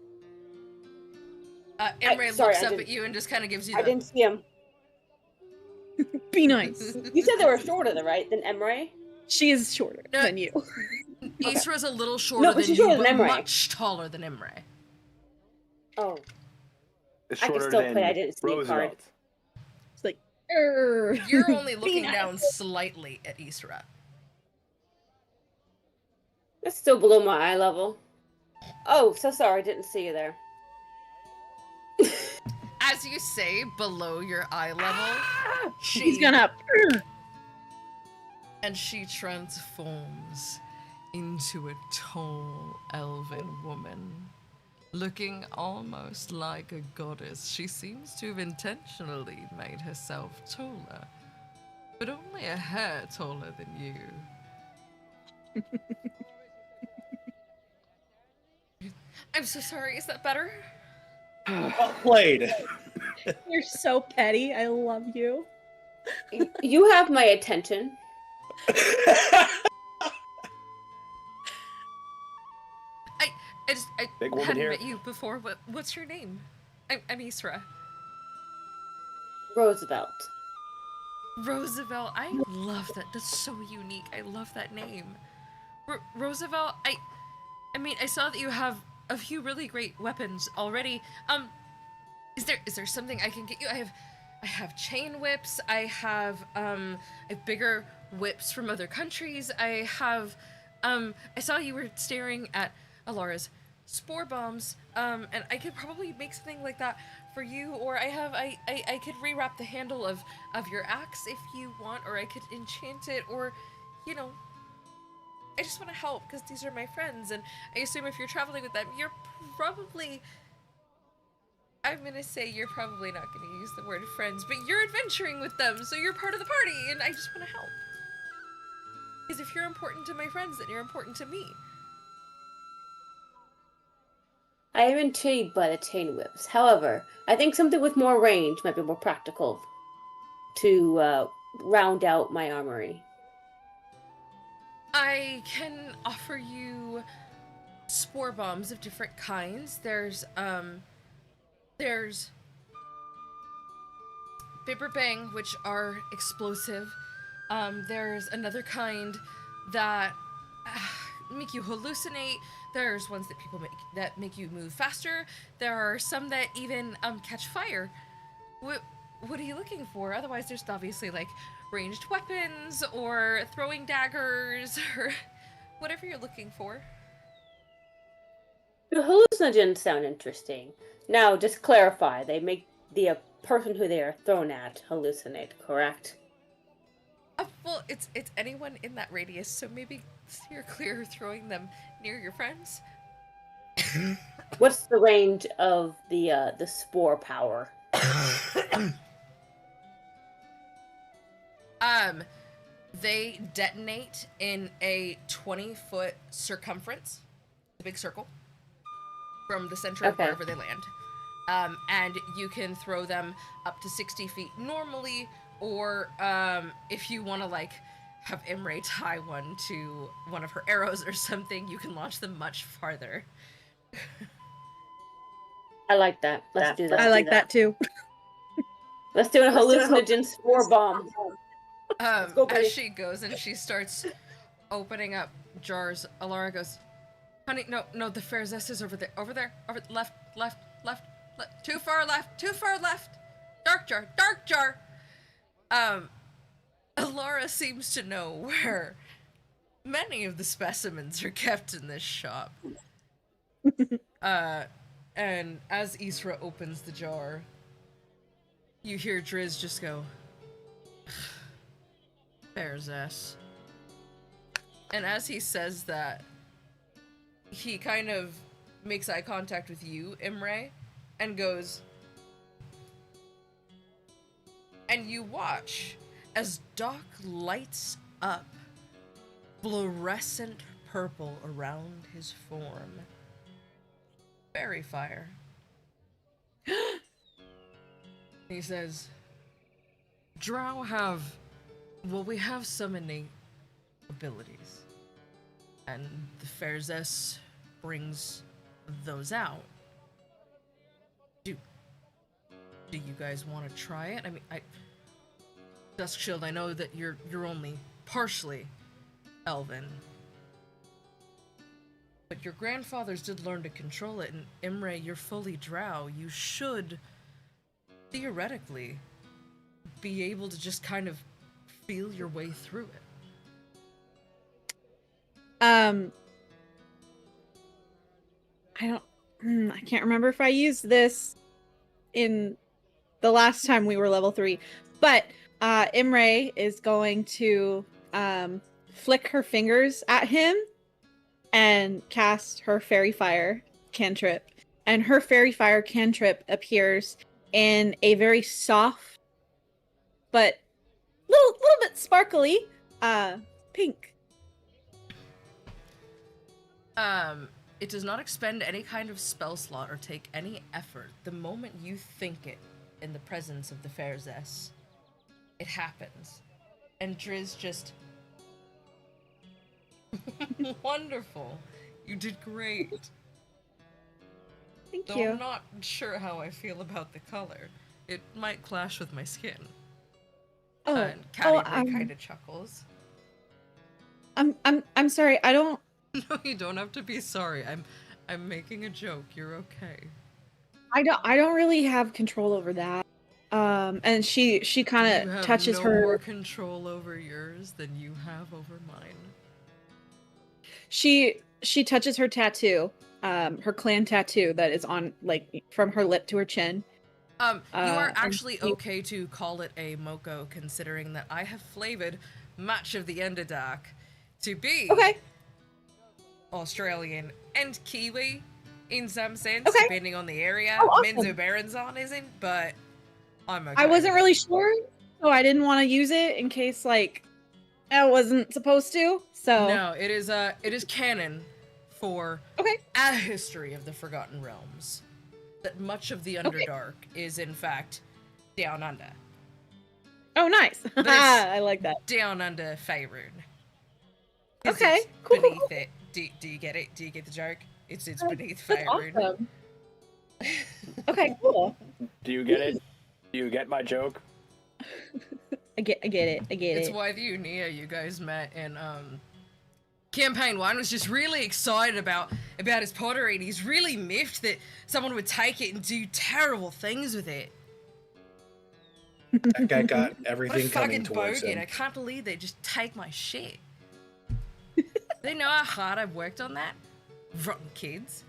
Imre sorry, looks I up didn't- at you and just kind of gives you I the... didn't see him. Be nice. You said they were shorter, though, right? Than Emre? She is shorter than you. Yssra's a little shorter No, but than she's you, shorter but than Imre. much taller than Imre. Oh. It's I can shorter still than play, I didn't see a card. Roosevelt. It's like, You're only Be looking nice. down slightly at Yssra. That's still below my eye level. Oh, so sorry, didn't see you there. As you say, below your eye level, He's gonna. and she transforms into a tall elven woman, looking almost like a goddess. She seems to have intentionally made herself taller, but only a hair taller than you. I'm so sorry, is that better? well played. You're so petty. I love you. You have my attention. I Big woman hadn't here. met you before. What's your name? I'm Yssra. Roosevelt. Roosevelt. I love that. That's so unique. I love that name. Roosevelt, I mean, I saw that you have a few really great weapons already. Is there something I can get you? I have chain whips. I have bigger whips from other countries. I saw you were staring at Alara's spore bombs. And I could probably make something like that for you. Or I could rewrap the handle of your axe if you want, or I could enchant it, or, you know. I just want to help because these are my friends, and I assume if you're traveling with them, you're probably. I'm gonna say you're probably not gonna use the word friends, but you're adventuring with them, so you're part of the party, and I just want to help. Because if you're important to my friends, then you're important to me. I am intrigued by the chain whips. However, I think something with more range might be more practical to round out my armory. I can offer you spore bombs of different kinds. There's Bibber Bang, which are explosive. There's another kind that make you hallucinate. There's ones that make you move faster. There are some that even catch fire. What are you looking for? Otherwise, there's obviously like ranged weapons or throwing daggers or whatever you're looking for. The hallucinogens sound interesting. Now, just clarify, they make the person who they are thrown at hallucinate, correct? Well, it's anyone in that radius, so maybe steer clear of throwing them near your friends. What's the range of the spore power? They detonate in a 20-foot circumference, a big circle, from the center of wherever they land. And you can throw them up to 60 feet normally, or if you want to like have Imre tie one to one of her arrows or something, you can launch them much farther. I like that. Let's do that. I like that too. Let's do a hallucinogen spore bomb. As she goes and she starts opening up jars, Alara goes, "Honey, no, the Phyr'eyl is over there, left, too far left, dark jar. Alara seems to know where many of the specimens are kept in this shop. And as Yssra opens the jar, you hear Driz just go, Phyr'eyl. And as he says that, he kind of makes eye contact with you, Imre, and goes, and you watch as Doc lights up fluorescent purple around his form. Fairy fire. He says, Drow have, we have some innate abilities. And the Phyr'eyl brings those out. Do you guys want to try it? I mean, Duskshield, I know that you're only partially elven. But your grandfathers did learn to control it, and Imre, you're fully drow. You should, theoretically, be able to just kind of feel your way through it. I can't remember if I used this in the last time we were level 3, but Imre is going to flick her fingers at him and cast her fairy fire cantrip. And her fairy fire cantrip appears in a very soft but little bit sparkly pink. It does not expend any kind of spell slot or take any effort. The moment you think it in the presence of the Phyr'eyl, it happens. And Driz just... Wonderful. You did great. Thank Though you. I'm not sure how I feel about the color. It might clash with my skin. And Caddy kind of chuckles. I'm sorry. I don't No, you don't have to be sorry. I'm making a joke. You're okay. I don't really have control over that. And she kind You of have touches no her. more control over yours than you have over mine. She touches her tattoo, her clan tattoo that is on like from her lip to her chin. You are And actually she- okay to call it a Moko, considering that I have flavored much of the Underdark to be Okay. Australian and Kiwi in some sense, Okay. depending on the area. Oh, awesome. Menzo Baronzon isn't, but I'm okay. I wasn't with it. really sure, so I didn't want to use it in case like I wasn't supposed to. So No, it is canon for okay. a history of the Forgotten Realms that much of the Underdark is in fact down under. Oh, nice. But it's- I like that. Down under Faerun. Okay, It's cool. beneath it. Do you get it? Do you get the joke? It's beneath That's Faerun. awesome. Okay, cool. Do you get it? Do you get my joke? I get it. I get It's it. why you, Nia, you guys met in campaign 1 was just really excited about his pottery, and he's really miffed that someone would take it and do terrible things with it. That guy got What a everything coming fucking towards bogan. him. I can't believe they just take my shit. They know how hard I've worked on that? Rotten kids.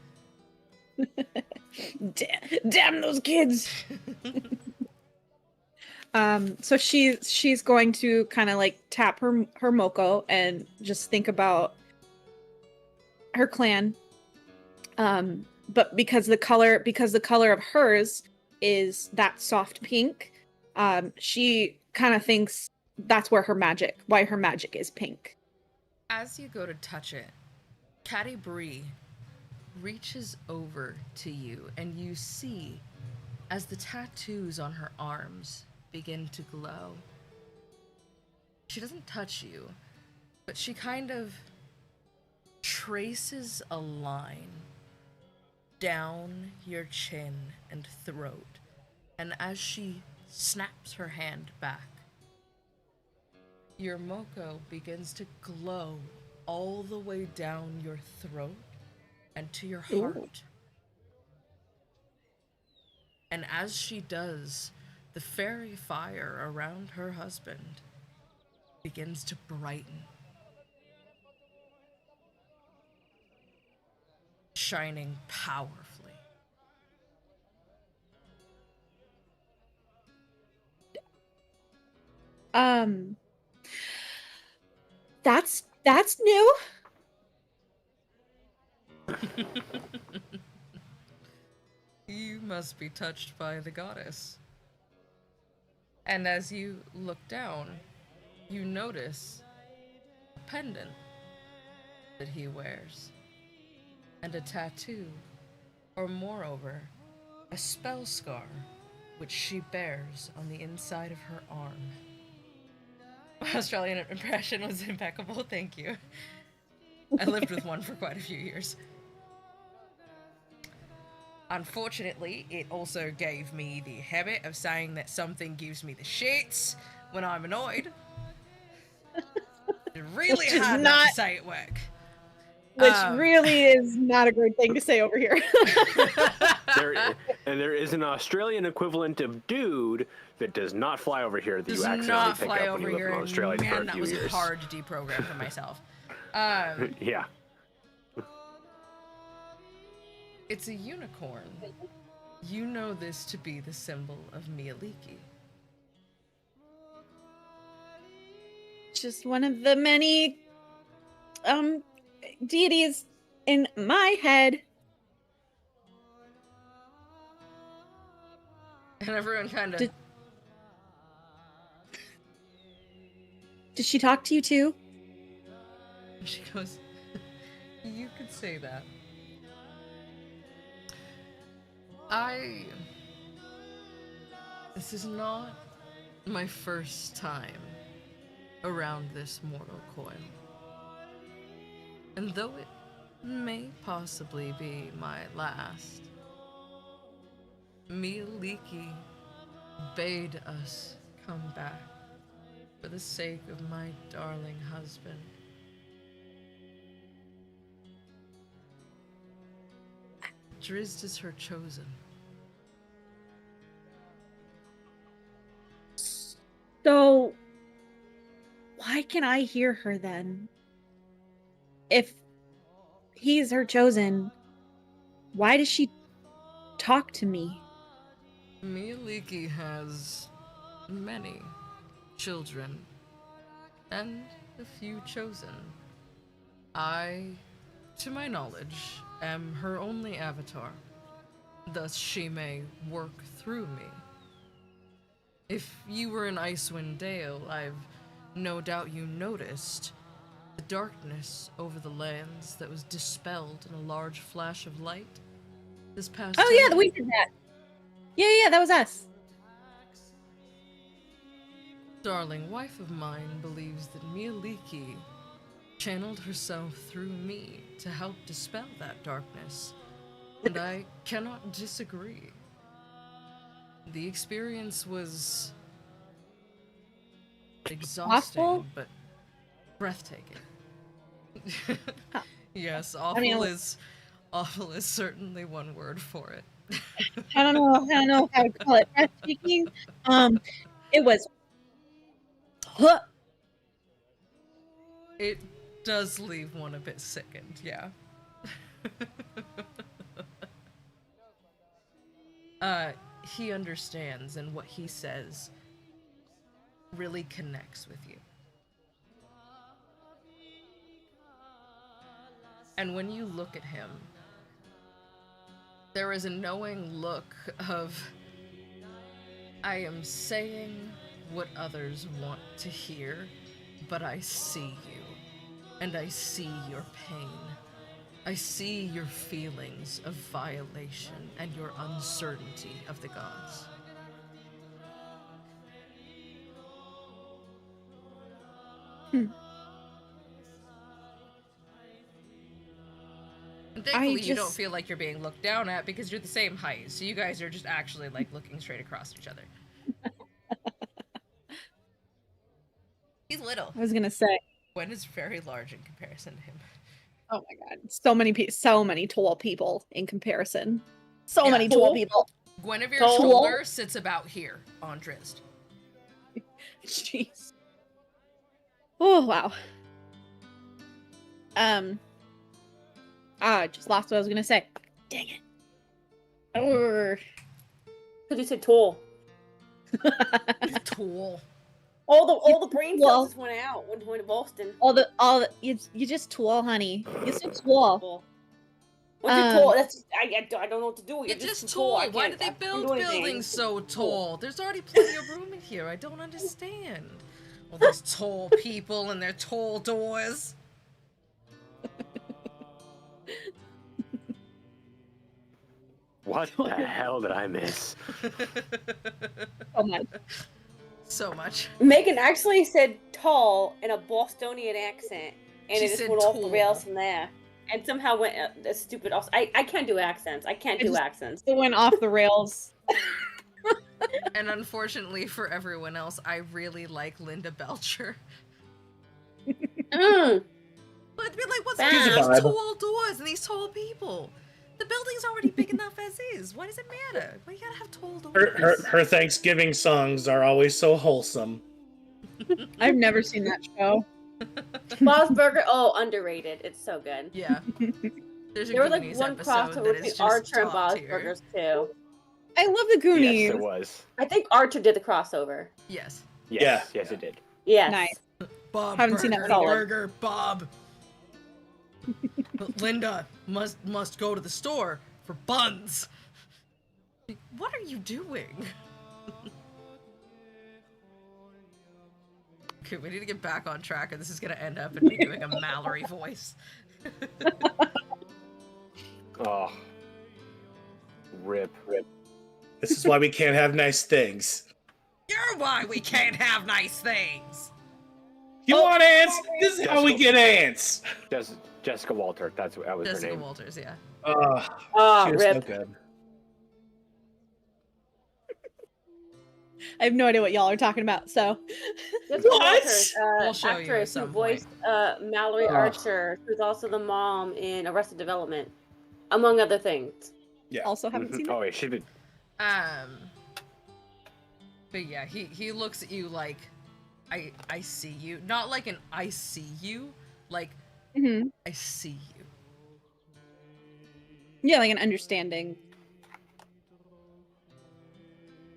Damn those kids. So she's going to kind of like tap her Moko and just think about her clan. But because the color of hers is that soft pink, she kind of thinks that's why her magic is pink. As you go to touch it, Caddy Bree reaches over to you, and you see as the tattoos on her arms begin to glow. She doesn't touch you, but she kind of traces a line down your chin and throat, and as she snaps her hand back, your Moko begins to glow all the way down your throat and to your heart. And as she does, the fairy fire around her husband begins to brighten, shining powerfully. That's new. You must be touched by the goddess. And as you look down, you notice a pendant that he wears, and a tattoo, or moreover, a spell scar, which she bears on the inside of her arm. My Australian impression was impeccable, thank you. I lived with one for quite a few years. Unfortunately, it also gave me the habit of saying that something gives me the shits when I'm annoyed. It's really Which is hard not to not- say at work. Which really is not a great thing to say over here. There is an Australian equivalent of dude that does not fly over here that Does you accidentally not pick fly up when over you live here, in and Australia for man, a that few was years. hard to deprogram for myself. Yeah. It's a unicorn. You know this to be the symbol of Mialiki. Just one of the many deities in my head. And everyone kind of... Did she talk to you too? She goes, you could say that. This is not my first time around this mortal coil. And though it may possibly be my last, Mialiki bade us come back for the sake of my darling husband. Drizzt is her chosen. So, why can I hear her then? If he's her chosen, why does she talk to me? Myaliki has many children and a few chosen. I, to my knowledge, am her only avatar. Thus she may work through me. If you were in Icewind Dale, I've no doubt you noticed the darkness over the lands that was dispelled in a large flash of light this past Oh yeah, time. we did that. Yeah, that was us. Darling wife of mine believes that Myaliki channeled herself through me to help dispel that darkness, and I cannot disagree. The experience was exhausting, Awful? but breathtaking. Huh. Yes, I mean, awful is certainly one word for it. I don't know if I would call it breathtaking. It was. Huh. It does leave one a bit sickened, yeah. He understands, and what he says really connects with you. And when you look at him, there is a knowing look of, I am saying what others want to hear, but I see you, and I see your pain. I see your feelings of violation and your uncertainty of the gods. And thankfully, you don't feel like you're being looked down at because you're the same height, so you guys are just actually like looking straight across each other. He's little. I was gonna say. Gwen is very large in comparison to him. Oh my god, so many tall people in comparison. So Yeah. many tall people. Guinevere's Tall? shoulder sits about here on Drizzt. Jeez. Oh wow. I just lost what I was gonna say. Dang it. Because you said tall. Tall. All the brain Well- cells just went out when we went to Boston. all the you just tall, honey. You're so tall. When you're tall, that's just, I don't know what to do. You're You're just too tall. tall. I Why can't- did I they can't build do anything. buildings so tall? There's already plenty of room in here. I don't understand. All these tall people and their tall doors. What the hell did I miss? Oh my. So much. Megan actually said tall in a Bostonian accent, and She it just said went off the tall. rails from there. And somehow went a stupid. I can't do accents. I can't do accents. It went off the rails. And unfortunately for everyone else, I really like Linda Belcher. Mm. But I'd be like, what's She's with a these vibe. tall doors and these tall people? The building's already big enough as is. Why does it matter? Why you gotta have tall doors? Her Thanksgiving songs are always so wholesome. I've never seen that show. Bob's Burger. Oh, underrated. It's so good. Yeah. There's a There was like Goonies one episode crossover that between is just Archer and top Bob's tier. Burgers too. I love the Goonies. Yes, there was. I think Archer did the crossover. Yes. Yes, yes, it did. Yes. Nice. Bob Haven't seen that Burger, solid. Burger, Bob. But Linda must go to the store for buns. What are you doing? Okay, we need to get back on track, or this is gonna end up in me doing a Mallory voice. Oh. Rip. This is why we can't have nice things. You're why we can't have nice things. You want ants? This is how we get ants. Jessica Walter, that was her Jessica name. Walters, yeah. She was so Rip. good. I have no idea what y'all are talking about, so Jessica What? Walters, We'll show you at actress who some voiced Mallory Oh. Archer, who's also the mom in Arrested Development, among other things. Yeah. Also haven't seen it. Oh, it should be. But yeah, he looks at you like, I see you. Not like an I see you, like Mm-hmm. I see you. Yeah, like an understanding.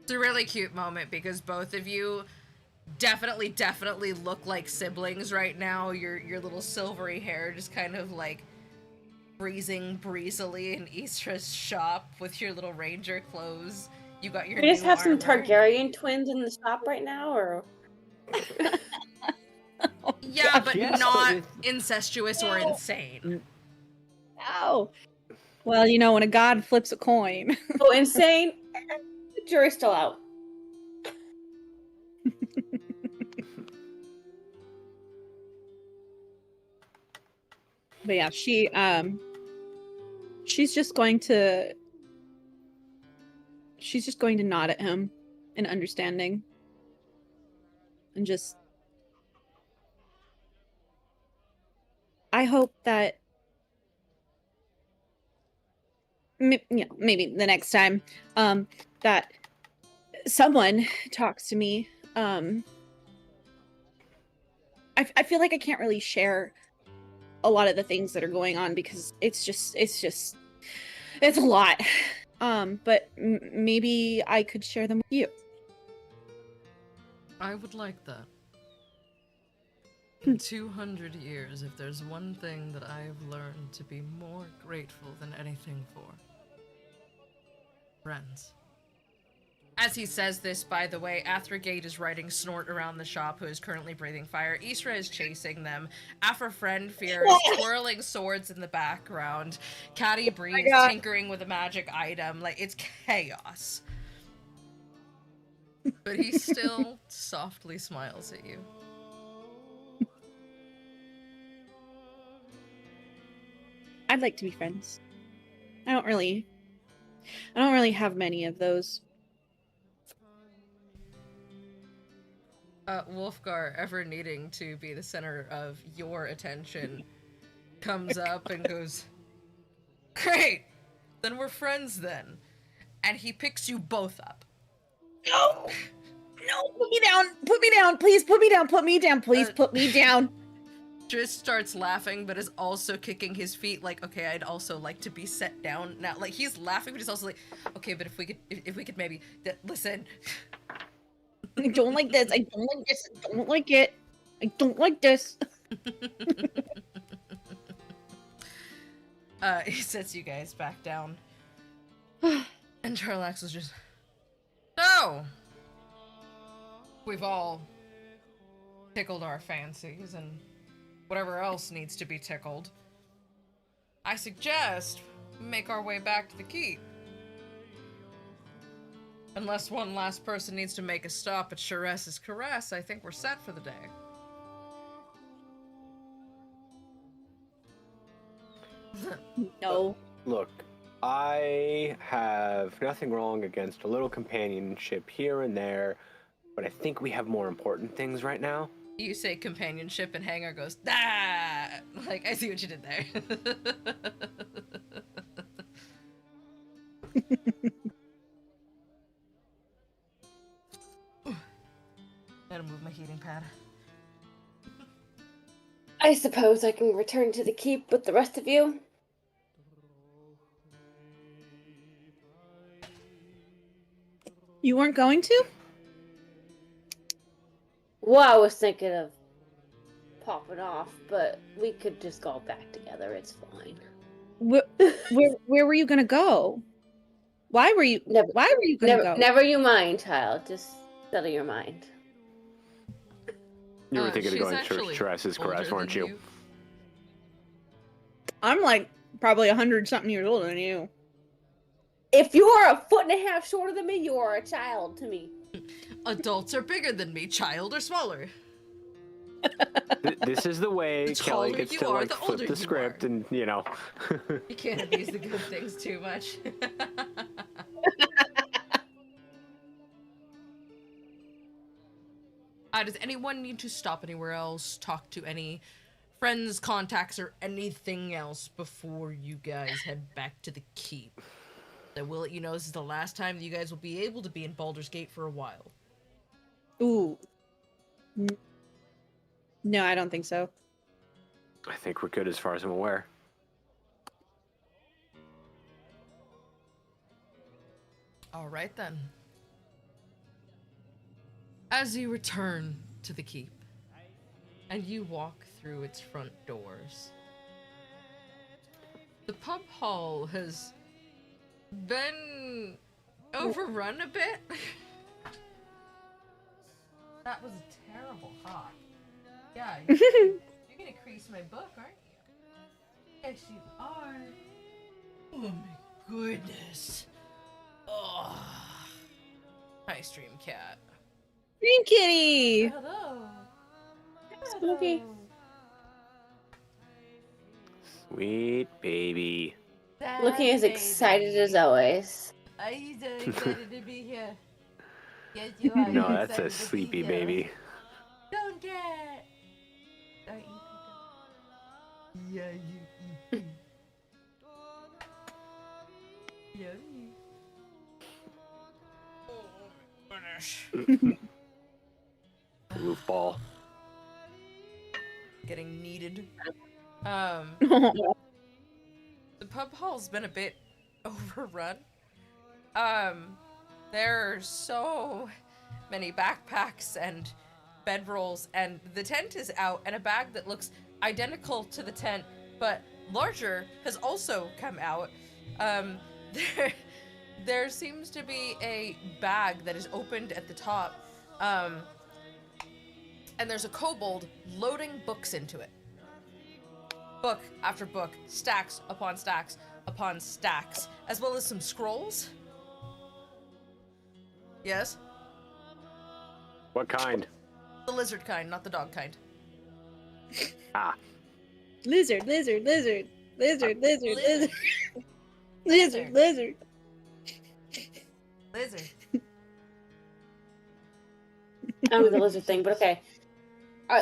It's a really cute moment because both of you definitely look like siblings right now. Your little silvery hair just kind of like breezing breezily in Yssra's shop with your little ranger clothes. You got your We just new have some armor. Targaryen twins in the shop right now, or Yeah, but Yes, not but incestuous or insane. Ow. Well, you know, when a god flips a coin. oh, insane. The jury's still out. But yeah, she's just going to nod at him in understanding. And just I hope that maybe the next time that someone talks to me, I feel like I can't really share a lot of the things that are going on because it's a lot. But maybe I could share them with you. I would like that. In 200 years, if there's one thing that I have learned to be more grateful than anything for, friends. As he says this, by the way, Athragate is riding Snort around the shop, who is currently breathing fire. Yssra is chasing them. Afra Friend Fear is twirling swords in the background. Caddy Bree is tinkering with a magic item. Like, it's chaos. But he still softly smiles at you. I'd like to be friends. I don't really have many of those. Wolfgar, ever needing to be the center of your attention, comes up and goes, "Great! Then we're friends then." And he picks you both up. No! No, put me down! Put me down! Please put me down! Put me down! Please put me down! Just starts laughing, but is also kicking his feet like, okay, I'd also like to be set down now. Like, he's laughing, but he's also like, okay, but if we could maybe, listen. I don't like this. I don't like this. I don't like it. I don't like this. He sets you guys back down. And Jarlaxle is just, so, we've all tickled our fancies and whatever else needs to be tickled. I suggest we make our way back to the keep. Unless one last person needs to make a stop at Sharess's Caress, I think we're set for the day. No. Look, I have nothing wrong against a little companionship here and there, but I think we have more important things right now. You say companionship and Hanger goes, ah! Like, I see what you did there. Gotta move my heating pad. I suppose I can return to the keep with the rest of you. You weren't going to? Well, I was thinking of popping off, but we could just go back together. It's fine. Where were you gonna go? Why were you gonna go? Never you mind, child. Just settle your mind. You were thinking of she's going actually to Sharess's Caress, older weren't than you? I'm like probably 100-something years older than you. If you are a foot and a half shorter than me, you are a child to me. Adults are bigger than me, child are smaller. This is the way The Kelly taller gets you to are, like the flip older the you script, are. and you know. You can't abuse the good things too much. Does anyone need to stop anywhere else, talk to any friends, contacts, or anything else before you guys head back to the keep? I will let you know this is the last time that you guys will be able to be in Baldur's Gate for a while. Ooh. No, I don't think so. I think we're good as far as I'm aware. All right then. As you return to the keep, and you walk through its front doors, the pub hall has been overrun a bit. That was a terrible hawk. Yeah, you're gonna crease my book, aren't you? Yes, you are. Oh my goodness. Oh. Hi, Stream Cat. Green kitty! Hello. Spooky. Sweet baby. Looking as excited as always. Are you so excited to be here? Yes, you are. No, You're that's a excited to be sleepy here. baby. Don't get. Don't eat it. Yeah, you eat. Yummy. Oh, finish. Goofball. Getting kneaded. The pub hall's been a bit overrun. There are so many backpacks and bedrolls, and the tent is out, and a bag that looks identical to the tent but larger has also come out. There seems to be a bag that is opened at the top, and there's a kobold loading books into it. Book after book, stacks upon stacks upon stacks, as well as some scrolls. Yes? What kind? The lizard kind, not the dog kind. Ah. Lizard, lizard, lizard, lizard, lizard, Lizard. lizard, lizard, lizard. Lizard. I don't know the lizard thing, but okay.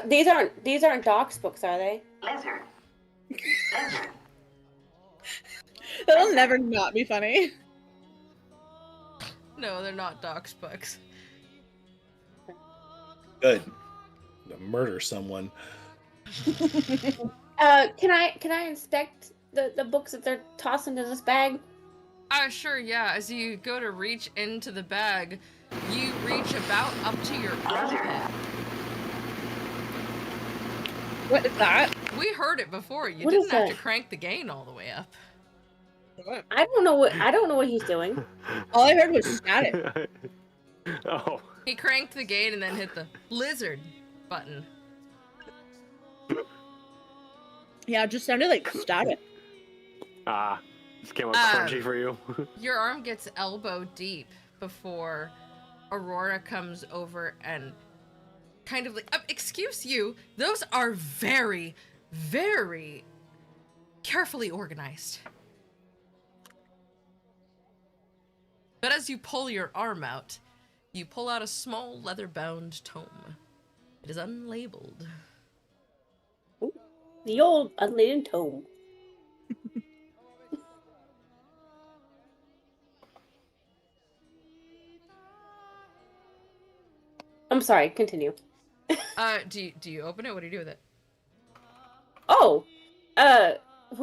These aren't Doc's books, are they? Lizard. Lizard. That'll never not be funny. No, they're not Doc's books. Good. To murder someone. Can I inspect the books that they're tossing into this bag? Sure, yeah. As you go to reach into the bag, you reach about up to your armpit. What is that? We heard it before. You What didn't is have to that? crank the gain all the way up. I don't know what he's doing. All I heard was static. Oh. He cranked the gain and then hit the lizard button. Yeah, it just sounded like static. Ah. This came out crunchy for you. Your arm gets elbow deep before Aurora comes over and kind of like, excuse you, those are very, very carefully organized. But as you pull your arm out, you pull out a small leather-bound tome. It is unlabeled. The old unladen tome. I'm sorry, continue. Do you open it? What do you do with it? Oh, well,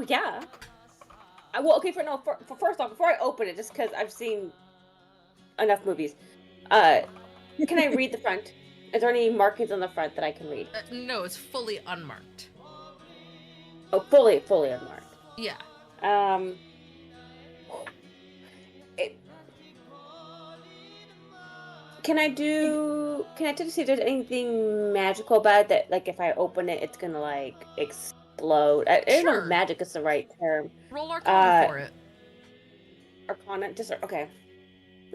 yeah. Well, okay, for first off, before I open it, just because I've seen enough movies, can I read the front? Is there any markings on the front that I can read? No, it's fully unmarked. Oh, fully unmarked. Yeah. Can I check to see if there's anything magical about it that, like, if I open it, it's gonna, like, explode? I don't know Sure. if magic is the right term. Roll Arcana Uh, for it. Arcana? Just, okay.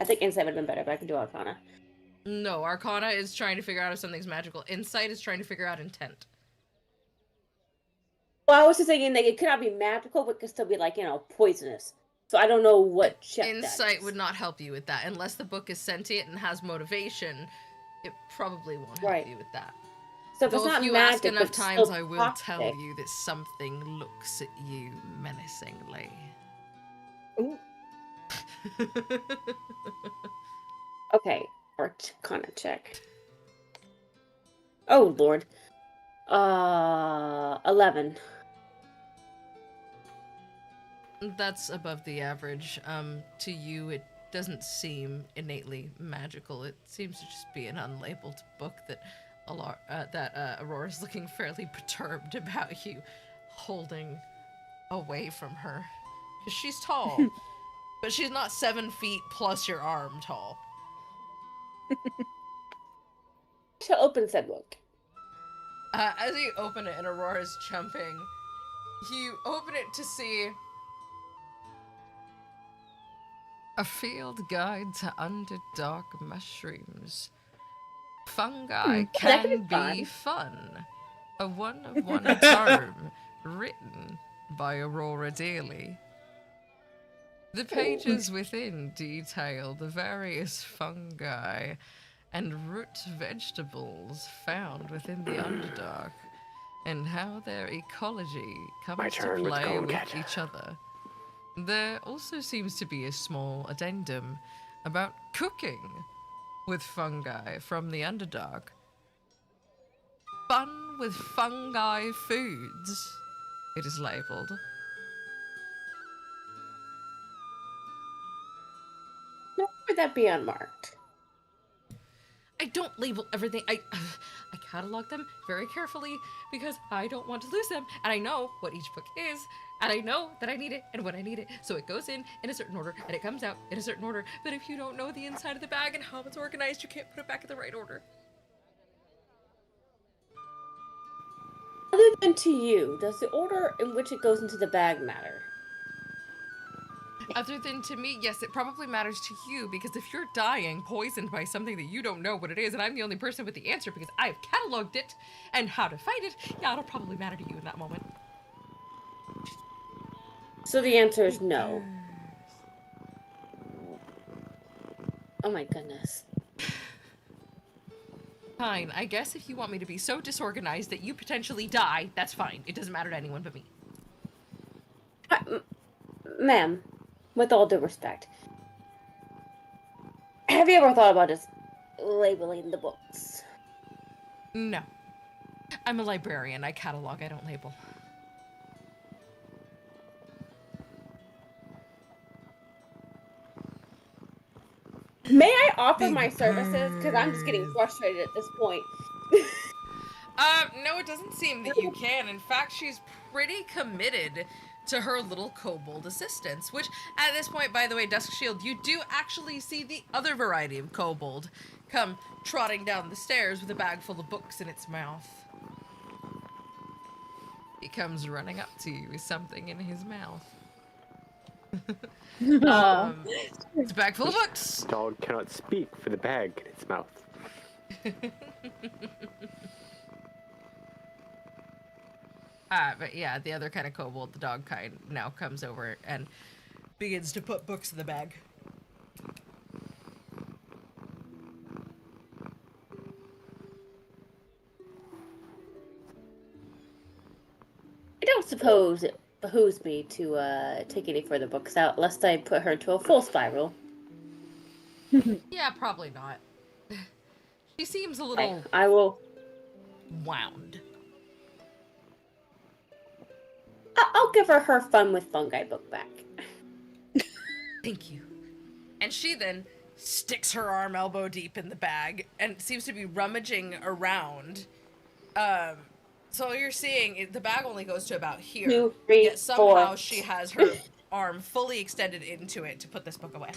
I think Insight would have been better, but I can do Arcana. No, Arcana is trying to figure out if something's magical. Insight is trying to figure out intent. Well, I was just thinking, like, it could not be magical, but could still be, like, poisonous. So I don't know what check that Insight is. would not help you with that. Unless the book is sentient and has motivation, it probably won't help Right. you with that. So if Though it's not if you magic, ask enough but times, still I will toxic. tell you that something looks at you menacingly. Ooh. Okay, Arcana check. Oh lord. 11. That's above the average. To you, it doesn't seem innately magical. It seems to just be an unlabeled book that Aurora's looking fairly perturbed about you holding away from her. Because she's tall, but she's not 7 feet plus your arm tall. I shall open said book. As you open it and Aurora's jumping, you open it to see a field guide to underdark mushrooms. Fungi that can could be be fun. A one-of-one term written by Aurora Daly. The pages within detail the various fungi and root vegetables found within the Underdark, and how their ecology comes to turn, let's play go and with catch it. each other. There also seems to be a small addendum about cooking with fungi from the Underdark. Fun with fungi foods, it is labeled. Nor would that be unmarked. I don't label everything. I catalog them very carefully because I don't want to lose them, and I know what each book is, and I know that I need it and when I need it. So it goes in a certain order and it comes out in a certain order. But if you don't know the inside of the bag and how it's organized, you can't put it back in the right order. Other than to you, does the order in which it goes into the bag matter? Other than to me, yes, it probably matters to you because if you're dying poisoned by something that you don't know what it is, and I'm the only person with the answer because I've cataloged it and how to fight it, yeah, it'll probably matter to you in that moment. So the answer is no. Oh my goodness. Fine, I guess if you want me to be so disorganized that you potentially die, that's fine. It doesn't matter to anyone but me. Ma'am, with all due respect, have you ever thought about just labeling the books? No. I'm a librarian. I catalog, I don't label. May I offer Big my services? Because I'm just getting frustrated at this point. No, it doesn't seem that you can. In fact, she's pretty committed to her little kobold assistants, which at this point, by the way, Dusk Shield, you do actually see the other variety of kobold come trotting down the stairs with a bag full of books in its mouth. He comes running up to you with something in his mouth. It's a bag full of books. Dog cannot speak for the bag in its mouth. But yeah, the other kind of kobold, the dog kind, now comes over and begins to put books in the bag. I don't suppose it behooves me to take any further books out, lest I put her into a full spiral. Yeah, probably not. She seems a little I will. wound. I'll give her fun with fungi book back. Thank you. And she then sticks her arm elbow deep in the bag and seems to be rummaging around. So all you're seeing, the bag only goes to about here. 2, 3, Yet somehow 4. she has her arm fully extended into it to put this book away.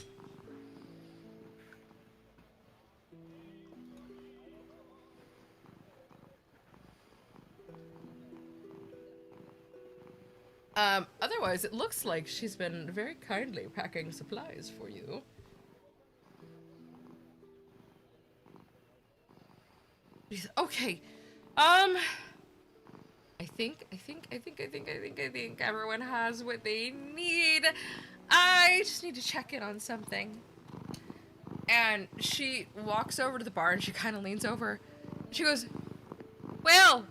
Otherwise, it looks like she's been very kindly packing supplies for you. Okay, I think everyone has what they need. I just need to check in on something. And she walks over to the bar and she kind of leans over. She goes, Will!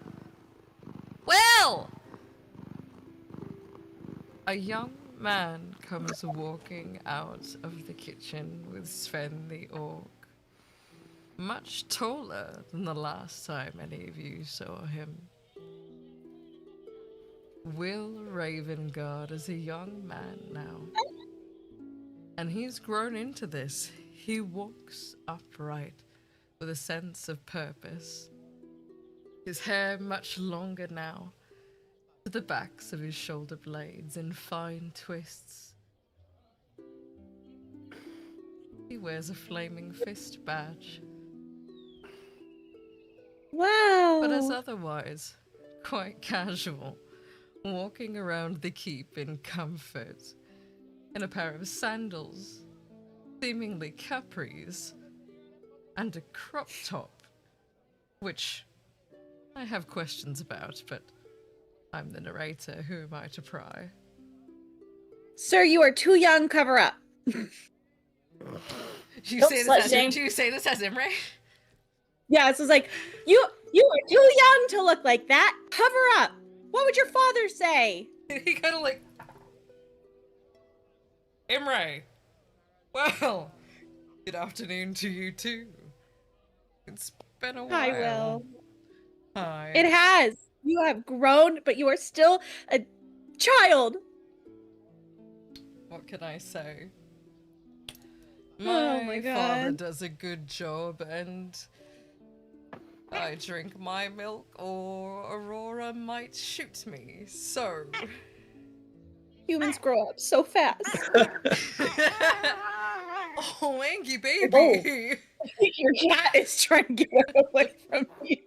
A young man comes walking out of the kitchen with Sven the orc. Much taller than the last time any of you saw him. Will Ravengard is a young man now. And he's grown into this. He walks upright with a sense of purpose. His hair much longer now, to the backs of his shoulder blades in fine twists. He wears a flaming fist badge, Wow. but is otherwise quite casual, walking around the keep in comfort, in a pair of sandals, seemingly capris, and a crop top, which I have questions about, but I'm the narrator. Who am I to pry? Sir, you are too young. Cover up. Do you Don't say slut this as, shame. do you say this as Imre? Yeah, it's like you are too young to look like that. Cover up. What would your father say? He kind of like, Imre. Well, good afternoon to you too. It's been a while. Hi, Will. Hi. It has. You have grown, but you are still a child. What can I say? Oh my father God. does a good job, and I drink my milk, or Aurora might shoot me. So, Humans grow up so fast. oh, Wanky baby. Your cat is trying to get away from you.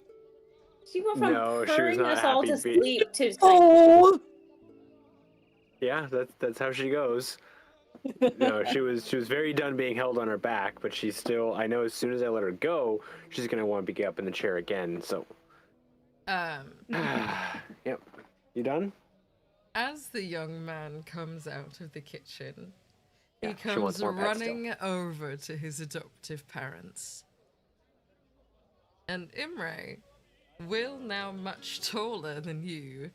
She went from No, she was purring not us all happy to to be- sleep to like, Oh. Yeah, that's how she goes. No, she was very done being held on her back, but she's still. I know as soon as I let her go, she's gonna want to get up in the chair again. So, yep. You done? As the young man comes out of the kitchen, Yeah, he she wants comes more pets still. running over to his adoptive parents. And Imre, Will, now much taller than you,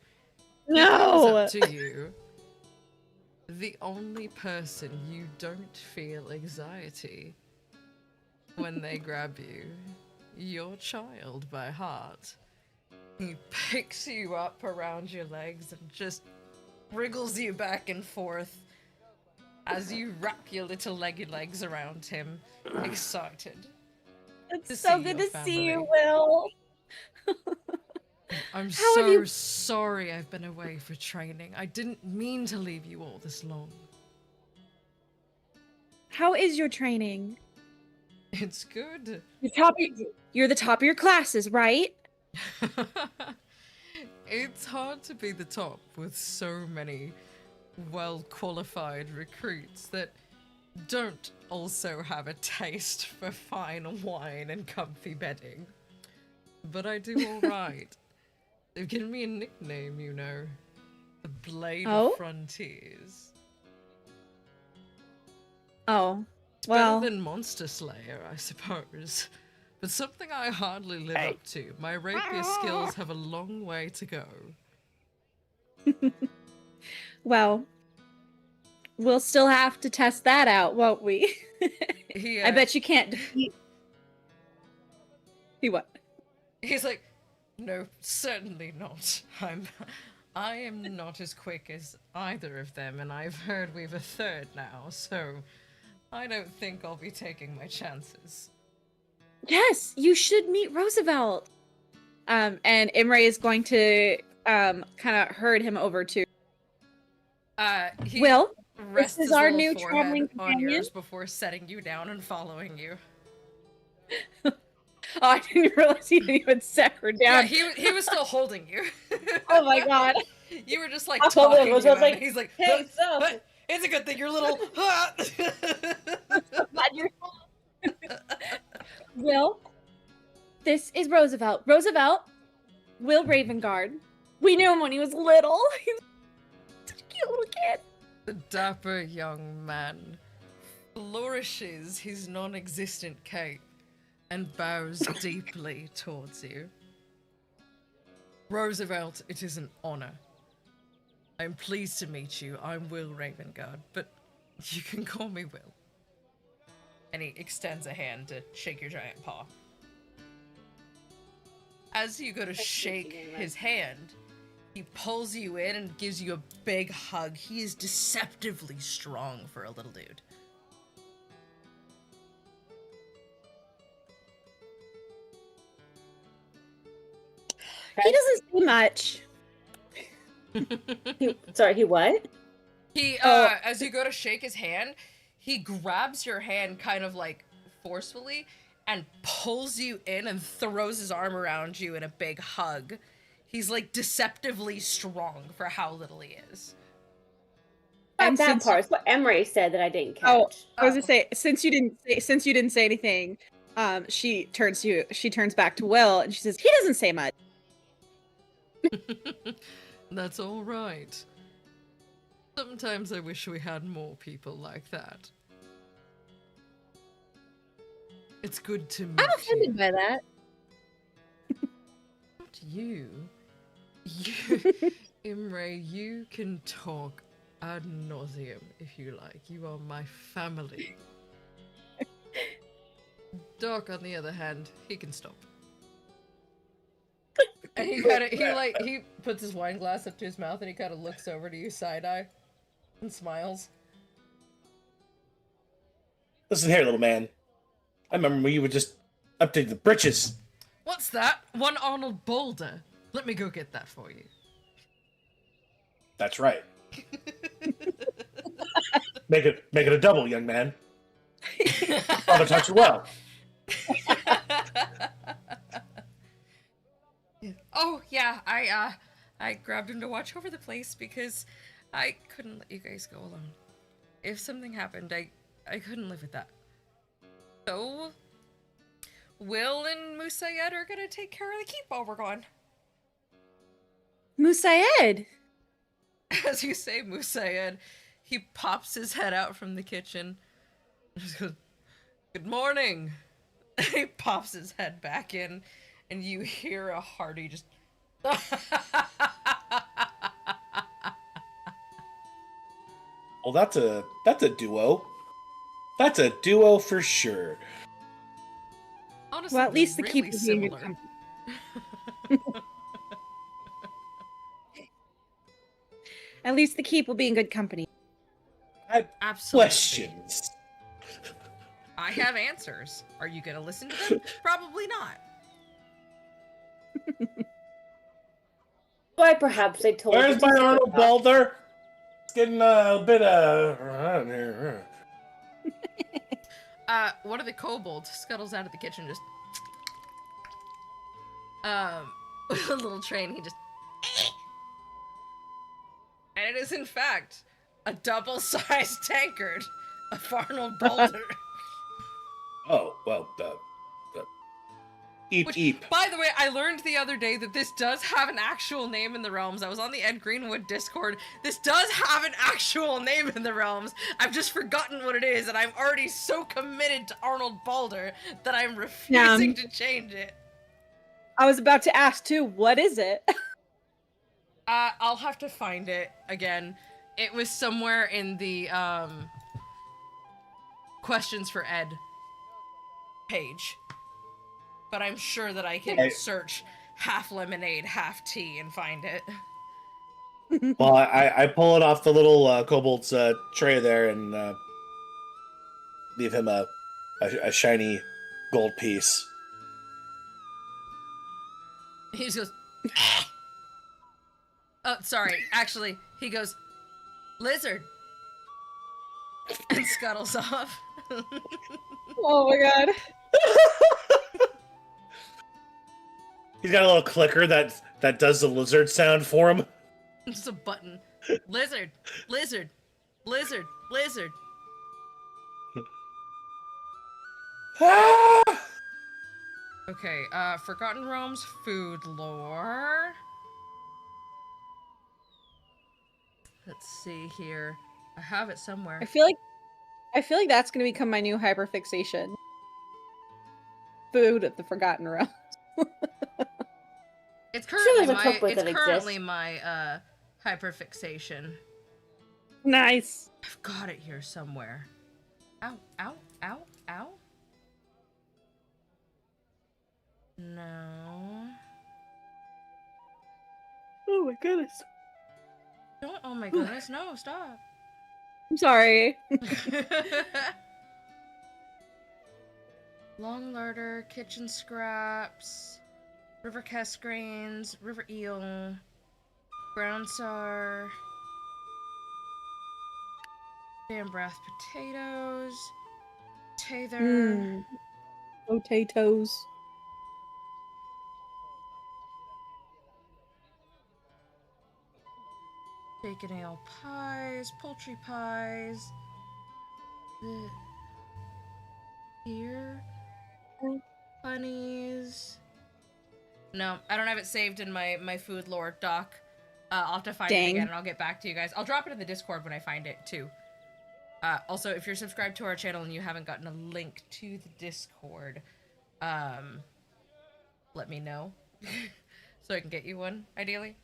comes No. up to you. The only person you don't feel anxiety when they grab you, your child by heart. He picks you up around your legs and just wriggles you back and forth as you wrap your little leggy legs around him, excited. It's to so see good your to see you, family. Will. I'm How have so you- sorry I've been away for training. I didn't mean to leave you all this long. How is your training? It's good. You're the top of your classes, right? It's hard to be the top with so many well-qualified recruits that don't also have a taste for fine wine and comfy bedding. But I do all right. They've given me a nickname, you know. The Blade Oh? of Frontiers. Oh. It's Well, better than Monster Slayer, I suppose. But something I hardly live Hey. up to. My rapier skills have a long way to go. well, we'll still have to test that out, won't we? He, I bet you can't defeat. He what? He's like, no, certainly not. I am not as quick as either of them, and I've heard we've a third now, so I don't think I'll be taking my chances. Yes, you should meet Roosevelt. And Imre is going to kind of herd him over to. He Will, rests this is his our little new forehead traveling on companion. yours before setting you down and following you. Oh, I didn't realize he didn't even set her Yeah, down. he was still holding you. Oh my god. You were just like I told him, talking I was to him, like, and he's like, hey, so "What? It's a good thing you're little." Will, this is Roosevelt. Roosevelt, Will Ravengard. We knew him when he was little. He's such a cute little kid. The dapper young man flourishes his non-existent cape and bows deeply towards you. Roosevelt, it is an honor. I'm pleased to meet you. I'm Will Ravengard, but you can call me Will. And he extends a hand to shake your giant paw. As you go to shake his hand, he pulls you in and gives you a big hug. He is deceptively strong for a little dude. He doesn't say much. He what? He, as you go to shake his hand, he grabs your hand kind of like forcefully and pulls you in and throws his arm around you in a big hug. He's like deceptively strong for how little he is. Not that part. It's what Emery said that I didn't catch. Oh, I was gonna say, since you didn't say anything, she turns back to Will and she says, he doesn't say much. That's all right. Sometimes I wish we had more people like that. It's good to meet I'm offended by that. Not you. Imre, you can talk ad nauseum if you like. You are my family. Doc, on the other hand, he can stop. And he puts his wine glass up to his mouth and he kind of looks over to you side-eye and smiles. Listen here, little man. I remember when you would just update the britches. What's that? One Arnold Boulder. Let me go get that for you. That's right. Make it a double, young man. Father taught you well. Oh yeah, I grabbed him to watch over the place because I couldn't let you guys go alone. If something happened, I couldn't live with that. So Will and Musayed are gonna take care of the keep while we're gone. Musayed! As you say Musayed, he pops his head out from the kitchen. Just goes, "Good morning." He pops his head back in, and you hear a hearty just. Well, that's a duo. That's a duo for sure. Honestly, Well, at least the really keep will be in good similar. company. At least the keep will be in good company. I have Absolutely. questions. I have answers. Are you gonna listen to them? Probably not. Why perhaps they told Where's you to my stay Arnold up. Balder? It's getting a bit of. One of the kobolds scuttles out of the kitchen just with a little train. He just and it is in fact a double-sized tankard of Arnold Boulder. Oh, well, eep, Which, eep. by the way, I learned the other day that this does have an actual name in the realms. I was on the Ed Greenwood Discord. This does have an actual name in the realms. I've just forgotten what it is, and I'm already so committed to Arnold Balder that I'm refusing to change it. I was about to ask too, what is it? I'll have to find it again. It was somewhere in the, questions for Ed page. But I'm sure that I can search half lemonade, half tea and find it. Well, I pull it off the little kobold's tray there and leave him a shiny gold piece. He just goes, oh, sorry. Actually, he goes, lizard. And scuttles off. Oh my god. He's got a little clicker that does the lizard sound for him. Just a button. Lizard, lizard, lizard, lizard. Okay, Forgotten Realms food lore. Let's see here. I have it somewhere. I feel like that's gonna become my new hyperfixation. Food of the Forgotten Realm. It's Sure, currently there's a my cookbook that exists. my hyperfixation. Nice. I've got it here somewhere. Ow, ow, ow, ow. No. Oh my goodness. Don't, oh my goodness, no, stop. I'm sorry. Long larder, kitchen scraps, river kess grains, river eel, ground sour, damn breath potatoes, tather, Potatoes. bacon ale pies, poultry pies, here, bunnies. No, I don't have it saved in my food lore doc. I'll have to find it Dang. again and I'll get back to you guys. I'll drop it in the Discord when I find it too. Also, if you're subscribed to our channel and you haven't gotten a link to the Discord, let me know so I can get you one, ideally.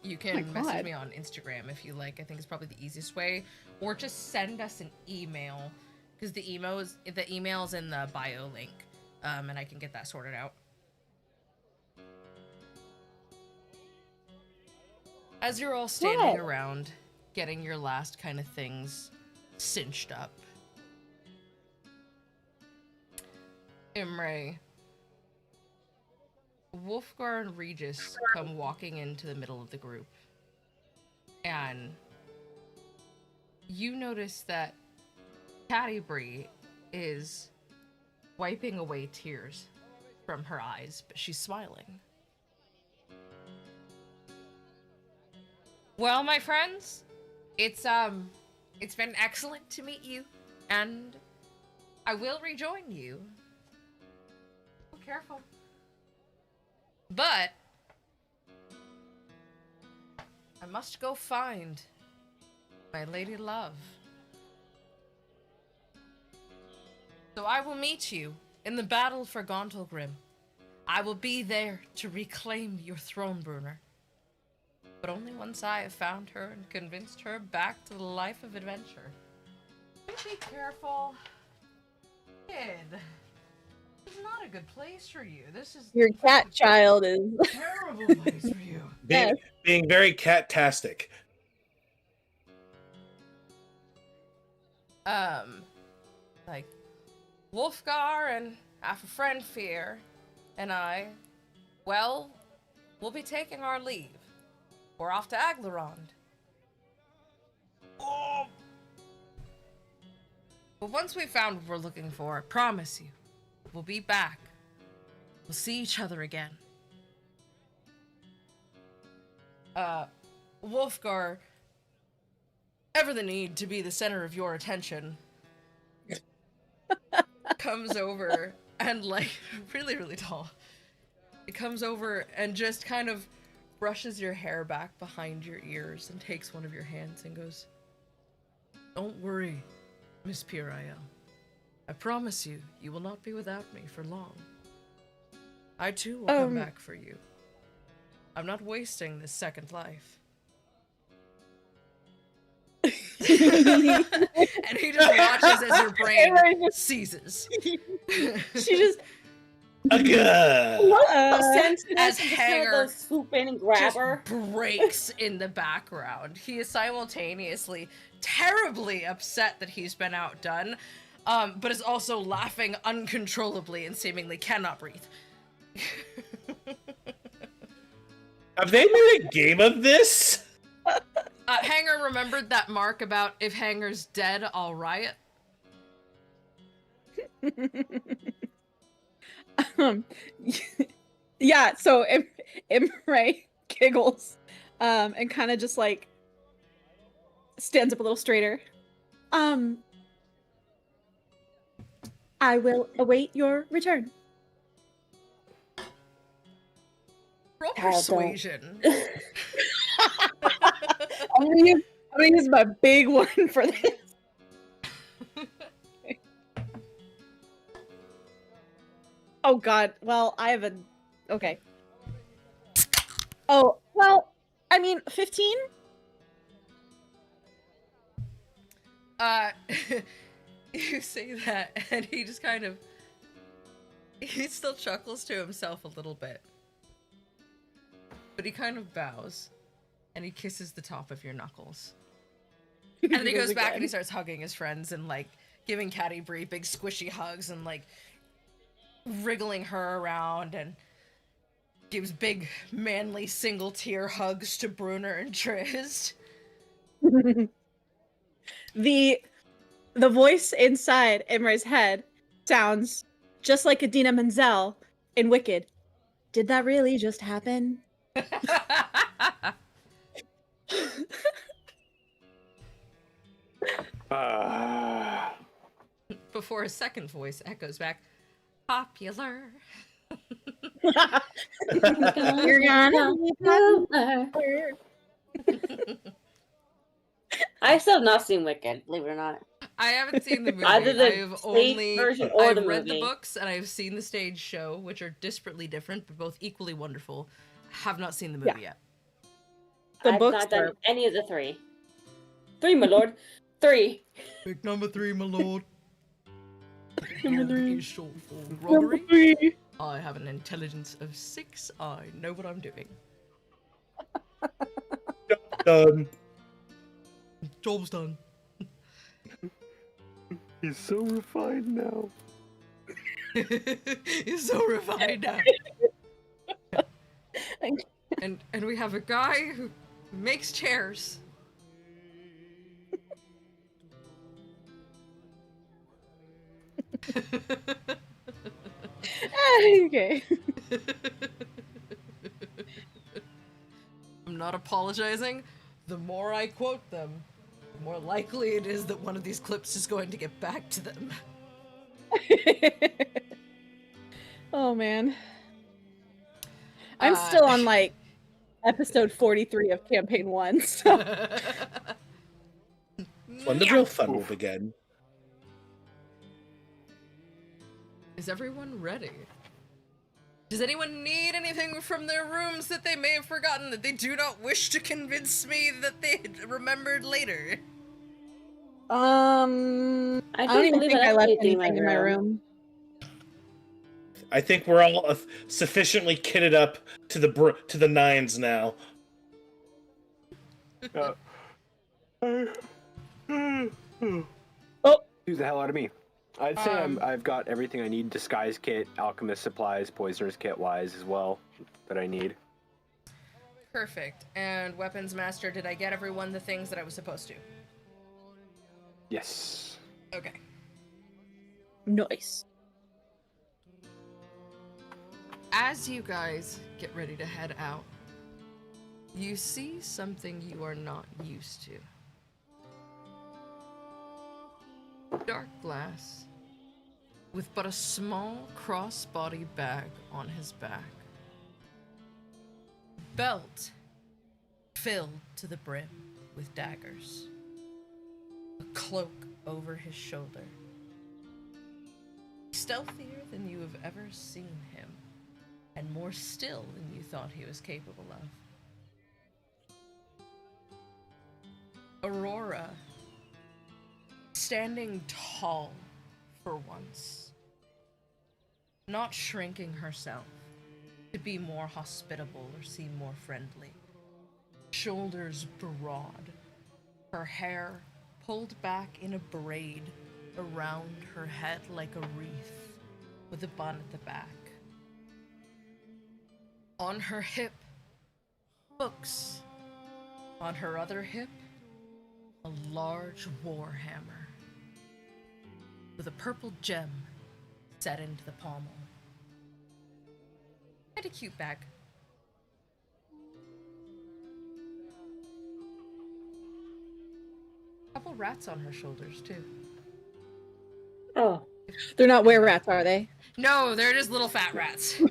You can message me on Instagram if you like. I think it's probably the easiest way, or just send us an email because the email is in the bio link, and I can get that sorted out. As you're all standing around, getting your last kind of things cinched up, Imre, Wolfgar and Regis come walking into the middle of the group, and you notice that Catty is wiping away tears from her eyes, but she's smiling. Well, my friends, it's been excellent to meet you, and I will rejoin you. Oh, careful. But I must go find my lady love. So I will meet you in the battle for Gauntlgrim. I will be there to reclaim your throne, Brunner. But only once I have found her and convinced her back to the life of adventure. Be careful. Kid. This is not a good place for you. This is Your cat child is a terrible place for you. Being very cat-tastic. Like, Wolfgar and our friend Fear and I, well, we'll be taking our leave. We're off to Aglarond. Oh. But once we've found what we're looking for, I promise you, we'll be back. We'll see each other again. Wolfgar, ever the need to be the center of your attention, comes over and, like, really, really tall. It comes over and just kind of brushes your hair back behind your ears and takes one of your hands and goes, "Don't worry, Miss Phyr'eyl. I promise you, you will not be without me for long. I too will come back for you. I'm not wasting this second life." And he just watches as your brain seizes. She just As Hanger swoop in and grab her. breaks in the background. He is simultaneously terribly upset that he's been outdone, but is also laughing uncontrollably and seemingly cannot breathe. Have they made a game of this? Hanger remembered that mark about if Hanger's dead, I'll riot. Yeah, so Imre giggles and kind of just like stands up a little straighter. I will await your return. Roll persuasion. I'm gonna use my big one for this. Oh god, well, I have a... Okay. Oh, well, I mean, 15? You say that, and he just kind of... He still chuckles to himself a little bit. But he kind of bows, and he kisses the top of your knuckles. And then he goes back and he starts hugging his friends and, like, giving Caddy Bree big squishy hugs and, like, wriggling her around and gives big, manly, single-tear hugs to Brunner and Trizz. The voice inside Imre's head sounds just like Adina Menzel in Wicked. Did that really just happen? Before a second voice echoes back, popular. You're gonna be popular. I still have not seen Wicked, believe it or not. I haven't seen the movie. Either the I've stage only version or I've the read movie. the books and I've seen the stage show, which are disparately different but both equally wonderful. Have not seen the movie yet. The I've books not done are- any of the three. Three, my lord. Three. Big number 3, my lord. Number three. Is short for robbery. I have an intelligence of 6. I know what I'm doing. Done. Job's done. He's so refined now. He's so refined now. And we have a guy who makes chairs. Okay. I'm not apologizing. The more I quote them, the more likely it is that one of these clips is going to get back to them. Oh man. I'm still on like episode 43 of campaign 1, so When the real fun will begin. Is everyone ready? Does anyone need anything from their rooms that they may have forgotten that they do not wish to convince me that they remembered later? I don't even think I left anything in my room. I think we're all sufficiently kitted up to the nines now. Excuse the hell out of me. I'd say I've got everything I need: disguise kit, alchemist supplies, poisoner's kit wise as well that I need. Perfect. And weapons master, did I get everyone the things that I was supposed to? Yes. Okay. Nice. As you guys get ready to head out, you see something you are not used to. Dark glass, with but a small crossbody bag on his back. Belt filled to the brim with daggers. A cloak over his shoulder. Stealthier than you have ever seen him, and more still than you thought he was capable of. Aurora, standing tall for once, not shrinking herself to be more hospitable or seem more friendly. Shoulders broad, her hair pulled back in a braid around her head like a wreath, with a bun at the back. On her hip, books. On her other hip, a large warhammer with a purple gem set into the pommel. And a cute bag. Couple rats on her shoulders too. Oh. They're not were rats, are they? No, they're just little fat rats.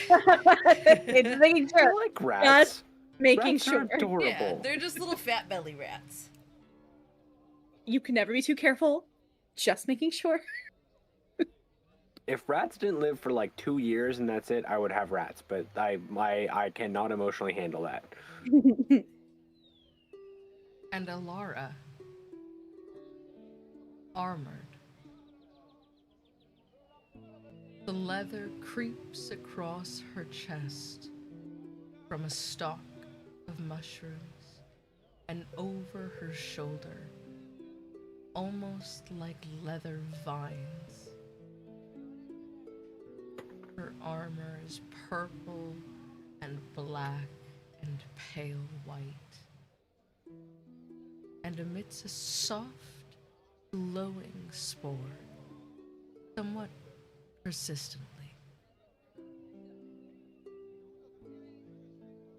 It's making I sure. like rats. Just making Rats are sure. adorable. Yeah, they're just little fat belly rats. You can never be too careful. Just making sure. If rats didn't live for like 2 years and that's it, I would have rats. But I cannot emotionally handle that. And Alara, armored. The leather creeps across her chest from a stalk of mushrooms and over her shoulder, almost like leather vines. Her armor is purple and black and pale white, and emits a soft, glowing spore, somewhat persistently.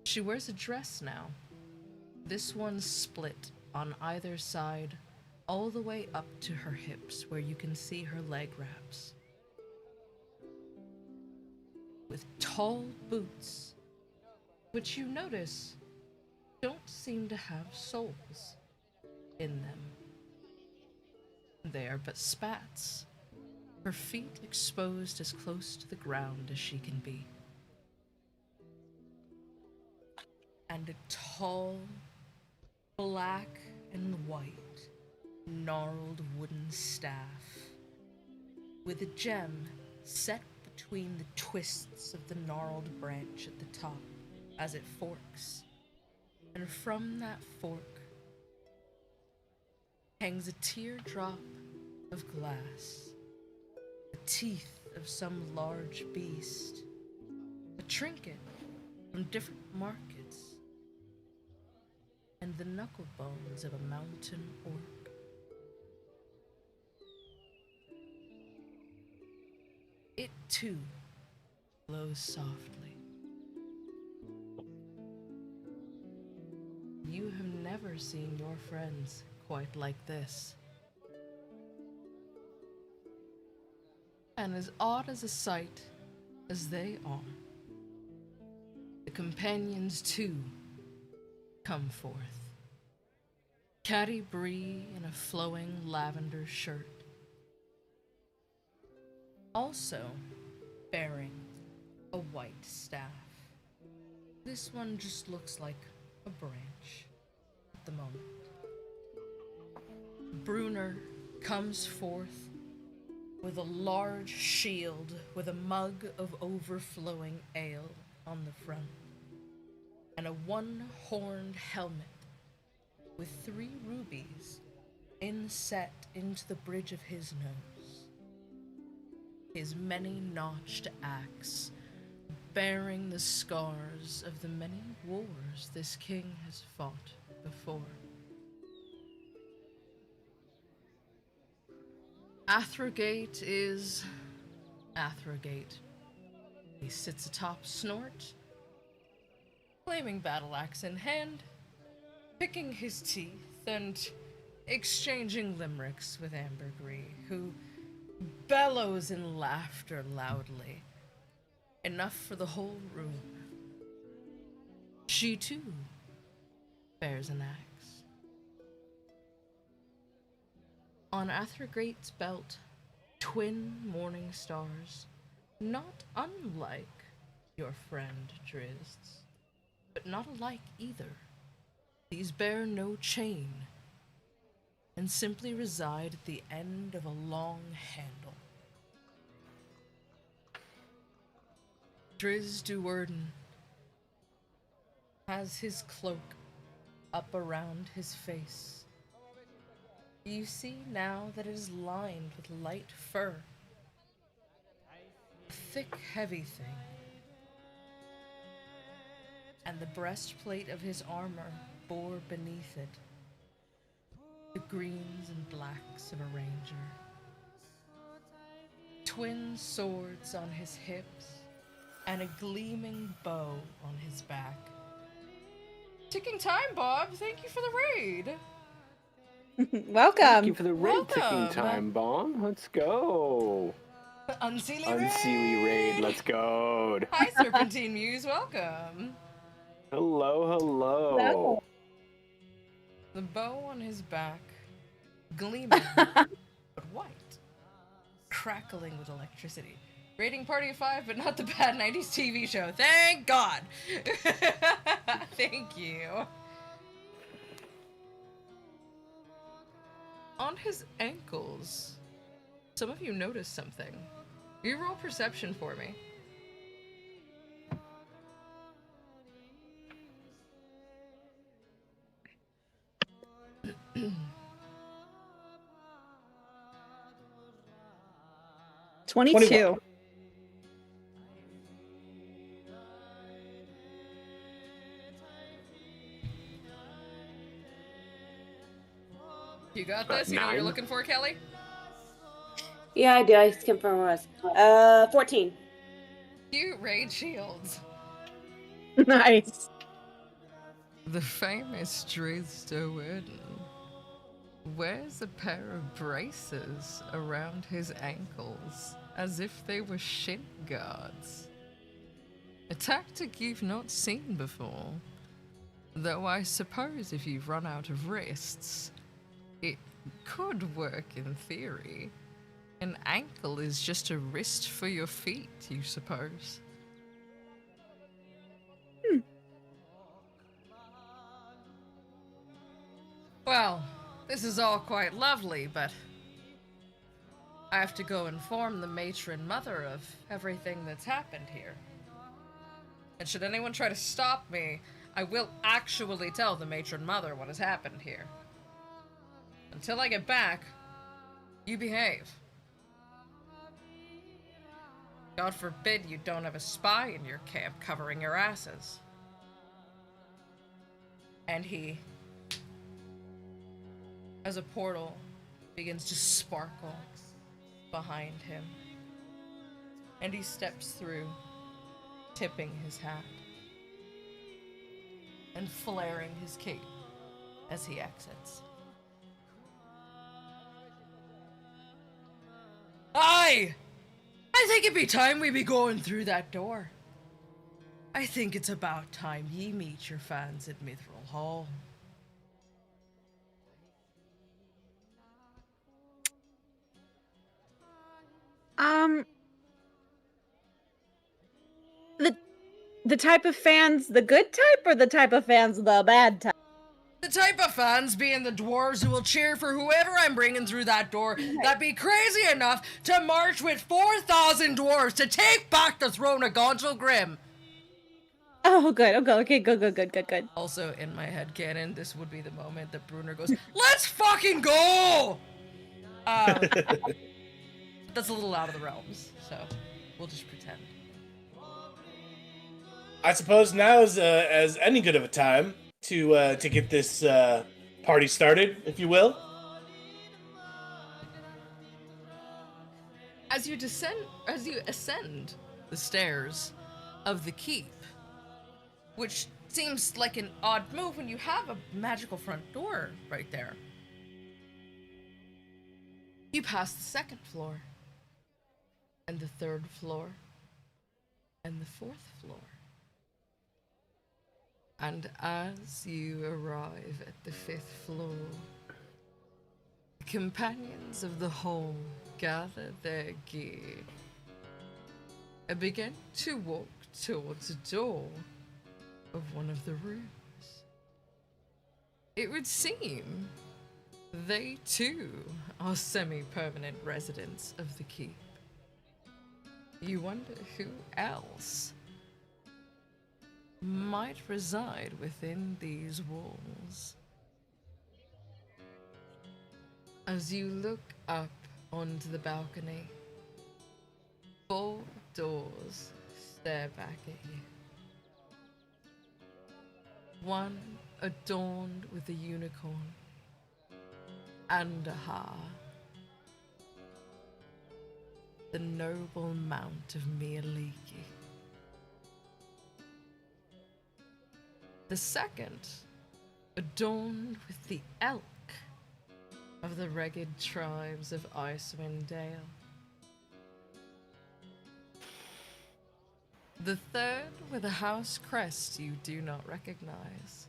She wears a dress now. This one's split on either side, all the way up to her hips, where you can see her leg wraps. With tall boots, which you notice don't seem to have soles in them. They are but spats, her feet exposed as close to the ground as she can be. And a tall, black and white, gnarled wooden staff with a gem set between the twists of the gnarled branch at the top as it forks. And from that fork hangs a teardrop of glass, the teeth of some large beast, a trinket from different markets, and the knuckle bones of a mountain orc. It too glows softly. You have never seen your friends quite like this. And as odd as a sight as they are, the companions too come forth. Caddy Bree in a flowing lavender shirt, also bearing a white staff. This one just looks like a branch at the moment. Brunner comes forth with a large shield with a mug of overflowing ale on the front, and a one-horned helmet with 3 rubies inset into the bridge of his nose. His many-notched axe bearing the scars of the many wars this king has fought before. Athrogate is Athrogate. He sits atop Snort, flaming battle axe in hand, picking his teeth and exchanging limericks with Ambergree, who bellows in laughter loudly, enough for the whole room. She too bears an axe. On Athergate's belt, twin morning stars, not unlike your friend Drizd's, but not alike either. These bear no chain, and simply reside at the end of a long handle. Drizzt Duerden has his cloak up around his face. You see now that it is lined with light fur, a thick, heavy thing, and the breastplate of his armor bore beneath it the greens and blacks of a ranger. Twin swords on his hips, and a gleaming bow on his back. Ticking time, Bob. Thank you for the raid. Welcome. Thank you for the raid ticking Welcome. time bomb. Let's go. Unseelie Unseelie raid. Let's go. Hi, Serpentine Muse. Welcome. Hello, hello. Hello. The bow on his back, gleaming, but white, crackling with electricity. Rating party of 5, but not the bad 90s TV show. Thank God! Thank you. On his ankles, some of you noticed something. You roll perception for me. $22. You got this? You know what you're 9. looking for, Kelly? Yeah, I do. I just confirm what it was. 14. Cute raid shields. Nice. The famous Drizzt wears a pair of braces around his ankles as if they were shin guards. A tactic you've not seen before. Though I suppose if you've run out of wrists, it could work in theory. An ankle is just a wrist for your feet, you suppose. Well, this is all quite lovely, but I have to go inform the matron mother of everything that's happened here. And should anyone try to stop me, I will actually tell the matron mother what has happened here. Until I get back, you behave. God forbid you don't have a spy in your camp covering your asses. And he, as a portal begins to sparkle behind him, and he steps through, tipping his hat and flaring his cape as he exits. Aye! I think it be time we be going through that door. I think it's about time ye meet your fans at Mythril Hall. The type of fans, the good type, or the type of fans, the bad type? The type of fans being the dwarves who will cheer for whoever I'm bringing through that door that be crazy enough to march with 4,000 dwarves to take back the throne of Gonchel Grim. Oh, good. Okay, good. Also, in my head canon, this would be the moment that Brunner goes, "Let's fucking go!" That's a little out of the realms, so we'll just pretend. I suppose now is as any good of a time to get this party started, if you will. As you ascend the stairs of the keep, which seems like an odd move when you have a magical front door right there, you pass the second floor, and the third floor, and the fourth floor. And as you arrive at the fifth floor, the companions of the hall gather their gear and begin to walk towards a door of one of the rooms. It would seem they too are semi-permanent residents of the keep. You wonder who else might reside within these walls. As you look up onto the balcony, 4 doors stare back at you. One adorned with a unicorn and a har, the noble mount of Mirliki. The second, adorned with the elk of the rugged tribes of Icewind Dale. The third, with a house crest you do not recognize.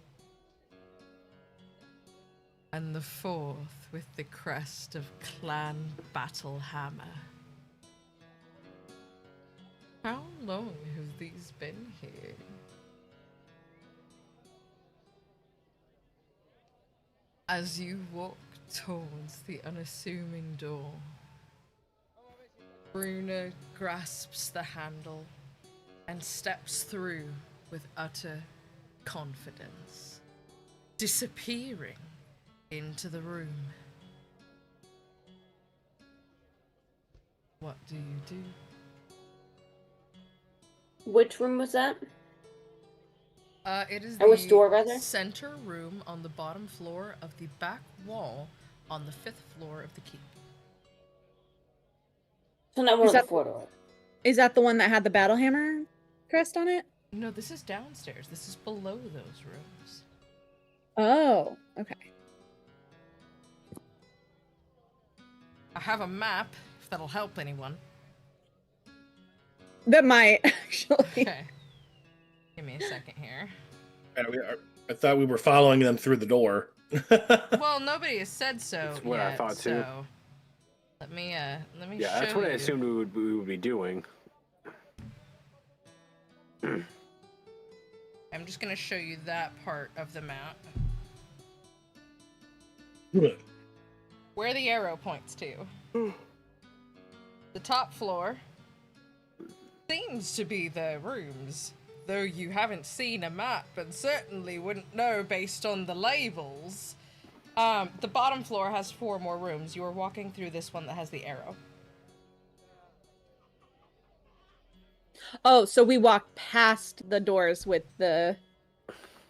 And the fourth, with the crest of Clan Battlehammer. How long have these been here? As you walk towards the unassuming door, Bruna grasps the handle and steps through with utter confidence, disappearing into the room. What do you do? Which room was that? It is Or which door, the rather? center room on the bottom floor of the back wall on the 5th floor of the keep. So not one of the 4 doors. Is that the one that had the battle hammer crest on it? No, this is downstairs. This is below those rooms. Oh, okay. I have a map, if that'll help anyone. That might actually. Okay. Give me a second here. I thought we were following them through the door. Well, nobody has said so That's what yet, I thought too. so let me Yeah, show that's what I you. assumed we would be doing. I'm just gonna show you that part of the map. Where the arrow points to. The top floor seems to be the rooms, though you haven't seen a map and certainly wouldn't know based on the labels. The bottom floor has 4 more rooms. You are walking through this one that has the arrow. Oh, so we walked past the doors with the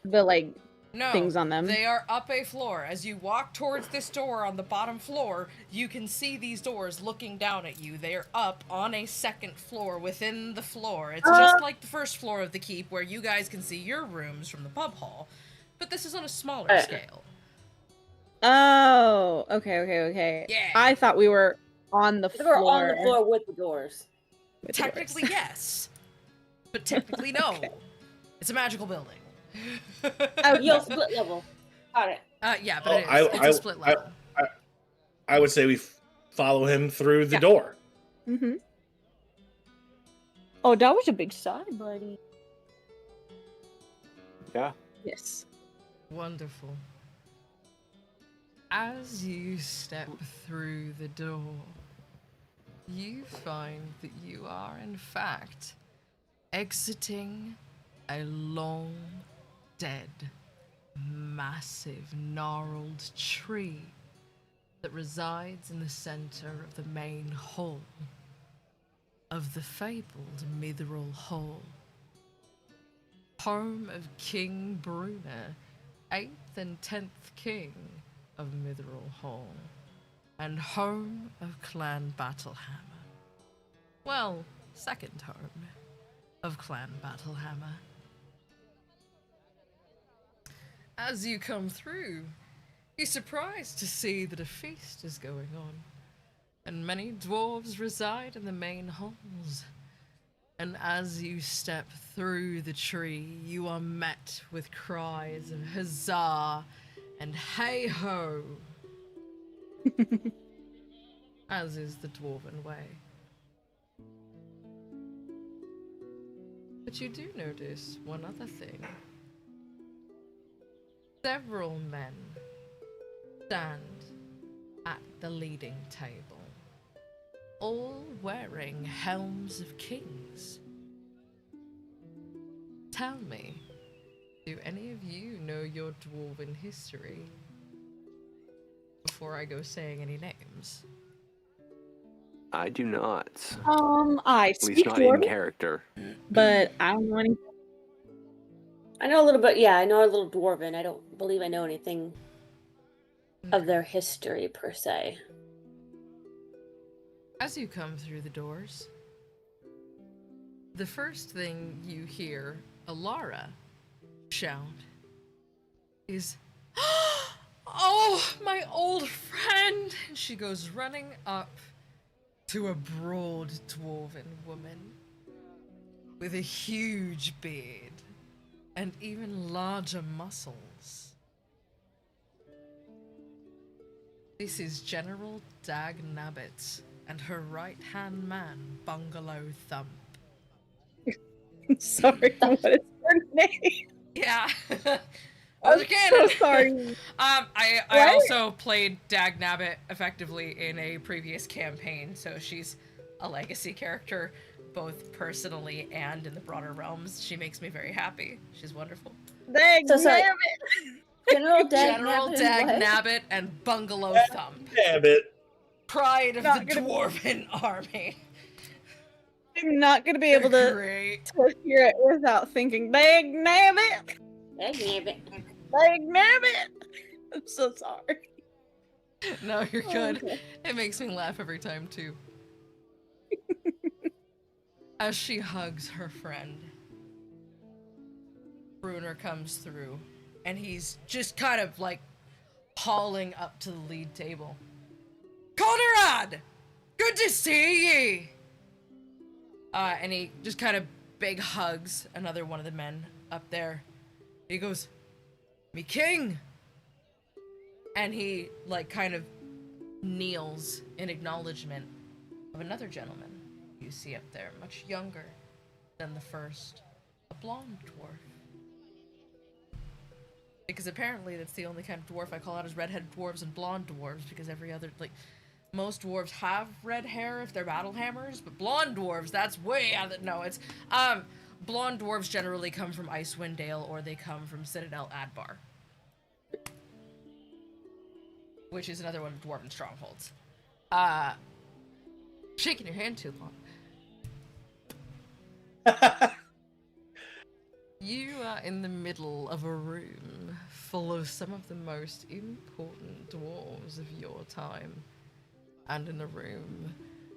like No, things on them. they are up a floor. As you walk towards this door on the bottom floor, you can see these doors looking down at you. They are up on a 2nd floor within the floor. It's just like the 1st floor of the keep where you guys can see your rooms from the pub hall. But this is on a smaller scale. Oh, okay. Yeah. I thought we were on the They floor. were on the floor with the doors. with the doors. Technically, yes. But technically, no. Okay. It's a magical building. Yo, split level. Got it. Yeah, but it's a split level. I would say we follow him through the Yeah. door. Mm-hmm. Oh, that was a big sigh, buddy. Yeah. Yes. Wonderful. As you step through the door, you find that you are, in fact, exiting a long, dead, massive, gnarled tree that resides in the center of the main hall of the fabled Mythril Hall, home of King Bruna, 8th and 10th King of Mythril Hall, and home of Clan Battlehammer. Well, 2nd home of Clan Battlehammer. As you come through, you're surprised to see that a feast is going on, and many dwarves reside in the main halls. And as you step through the tree, you are met with cries of huzzah and hey-ho, as is the dwarven way. But you do notice one other thing. Several men stand at the leading table, all wearing helms of kings. Tell me, do any of you know your dwarven history? Before I go saying any names. I do not. I At least speak not in Dwarven, character. but I don't know any. I know a little bit. Yeah, I know a little dwarven. I don't believe I know anything of their history per se. As you come through the doors, the first thing you hear Alara shout is, "Oh, my old friend!" And she goes running up to a broad dwarven woman with a huge beard and even larger muscles. This is General Dag Nabbit and her right-hand man, Bungalow Thump. Sorry, what is her name? Yeah. I'm Other canon. so sorry. I What? also played Dag Nabbit effectively in a previous campaign, so she's a legacy character, both personally and in the broader realms. She makes me very happy. She's wonderful. Dang, So sorry. damn General Dag General Nabbit Dag and what? Nabbit and Bungalow Thump. Damn it. Pride of Not the gonna- Dwarven Army. I'm not gonna be able to Great. hear it without thinking, dang, damn it! Dag Nabbit. Dang, damn it! I'm so sorry. No, you're good. Okay. It makes me laugh every time, too. As she hugs her friend, Bruner comes through, and he's just kind of like hauling up to the lead table. Conrad! Good to see ye! And he just kind of big hugs another one of the men up there. He goes, "Me king!" And he, like, kind of kneels in acknowledgement of another gentleman you see up there, much younger than the first, a blonde dwarf. Because apparently that's the only kind of dwarf I call out as redhead dwarves and blonde dwarves, because every other, like, most dwarves have red hair if they're battle hammers, but blonde dwarves, that's way out of, no, it's, blonde dwarves generally come from Icewind Dale, or they come from Citadel Adbar, which is another one of Dwarven strongholds. Shaking your hand too long. You are in the middle of a room full of some of the most important dwarves of your time. And in a room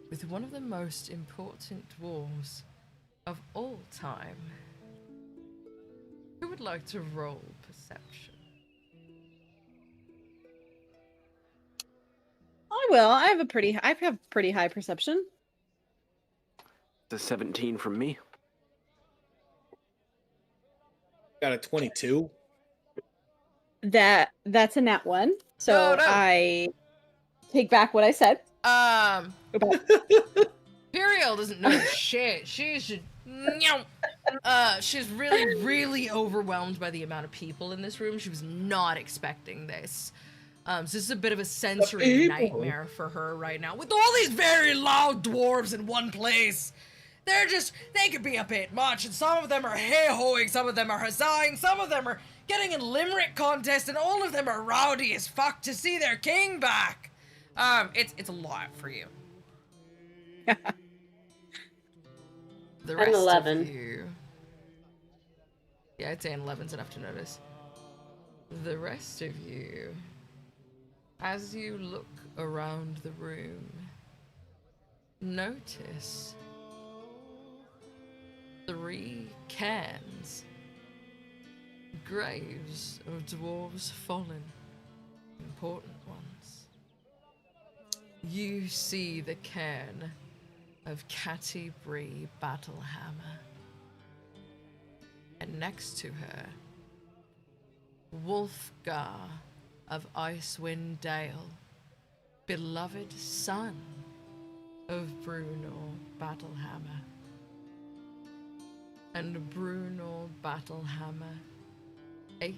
with one of the most important dwarves of all time. Who would like to roll perception? I will. I have pretty high perception. The 17 from me. Got a 22. That's a nat one. So No. I take back what I said. Phyr'eyl doesn't know shit. She's really, really overwhelmed by the amount of people in this room. She was not expecting this. So this is a bit of a sensory nightmare for her right now. With all these very loud dwarves in one place. They could be a bit much, and some of them are hey-hoing, some of them are huzzahing, some of them are getting in limerick contests, and all of them are rowdy as fuck to see their king back. It's a lot for you. The rest 11. of you... Yeah, I'd say an 11's enough to notice. The rest of you, as you look around the room, notice 3 cairns, graves of dwarves fallen, important ones. You see the cairn of Catty Bree Battlehammer, and next to her, Wulfgar of Icewind Dale, beloved son of Bruno Battlehammer. And Bruno Battlehammer, 8th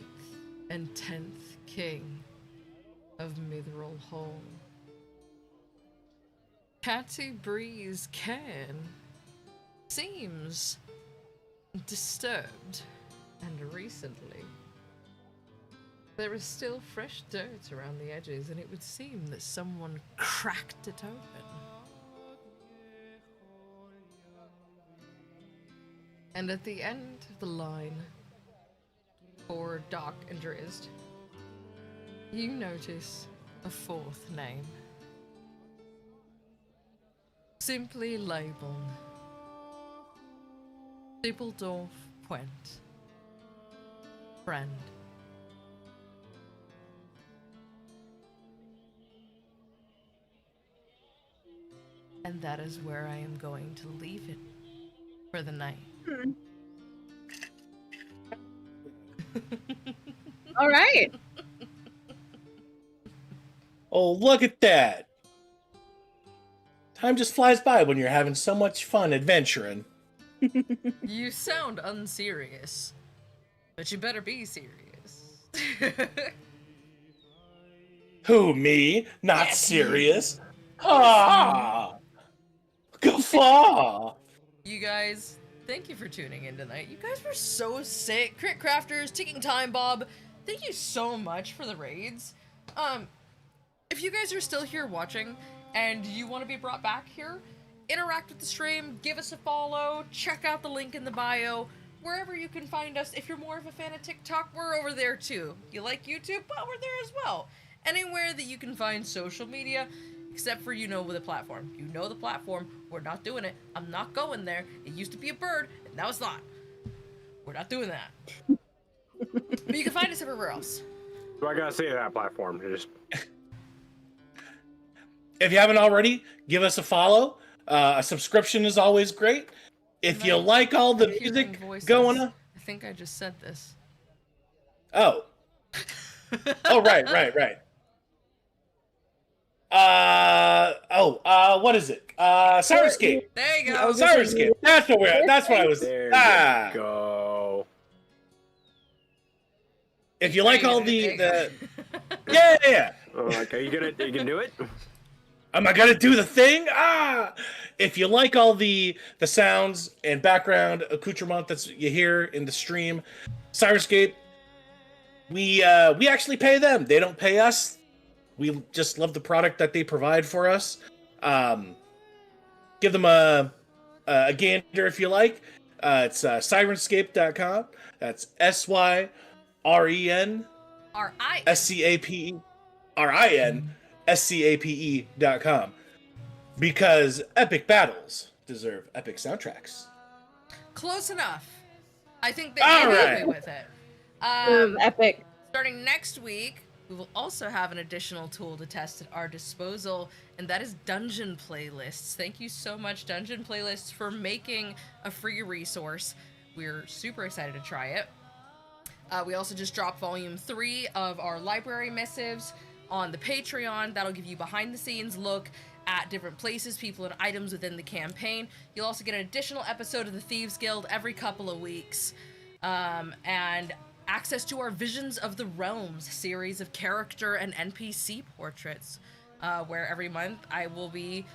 and 10th King of Mythril Hall. Catty Bree's cairn seems disturbed, and recently there is still fresh dirt around the edges, and it would seem that someone cracked it open. And at the end of the line, for Doc and Drizzt, you notice a 4th name. Simply labeled Dibbeldorf Puent. Friend. And that is where I am going to leave it for the night. All right. Oh, look at that. Time just flies by when you're having so much fun adventuring. You sound unserious, but you better be serious. Who, me? Not Yes, serious? Ha! Guffaw! You guys, thank you for tuning in tonight. You guys were so sick. Crit Crafters, Ticking Time Bob, thank you so much for the raids. If you guys are still here watching and you want to be brought back here, interact with the stream, give us a follow, check out the link in the bio, wherever you can find us. If you're more of a fan of TikTok, we're over there too. You like YouTube? Well, we're there as well. Anywhere that you can find social media, except for the platform. You know the platform. We're not doing it. I'm not going there. It used to be a bird, and now it's not. We're not doing that. But you can find us everywhere else. So I gotta say that platform. Just If you haven't already, give us a follow. A subscription is always great. If you like all the I'm hearing music voices. going on. I think I just said this. Oh. Oh, right. What is it? Syrinscape. There you I go. was gonna say- Syrinscape. That's what I was. there Ah. you go. If you like all There you the go. yeah. Like, are you gonna do it? Am I gonna do the thing? If you like all the sounds and background accoutrement that's you hear in the stream, Syrinscape, we actually pay them. They don't pay us. We just love the product that they provide for us. Give them a gander if you like. It's Syrinscape.com. That's SYRENSCAPE.com. Because epic battles deserve epic soundtracks. Close enough. I think they All came right. away with it. Epic. Starting next week, we will also have an additional tool to test at our disposal, and that is Dungeon Playlists. Thank you so much, Dungeon Playlists, for making a free resource. We're super excited to try it. We also just dropped Volume 3 of our library missives on the Patreon. That'll give you behind-the-scenes look at different places, people, and items within the campaign. You'll also get an additional episode of the Thieves Guild every couple of weeks. And access to our Visions of the Realms series of character and NPC portraits, where every month I will be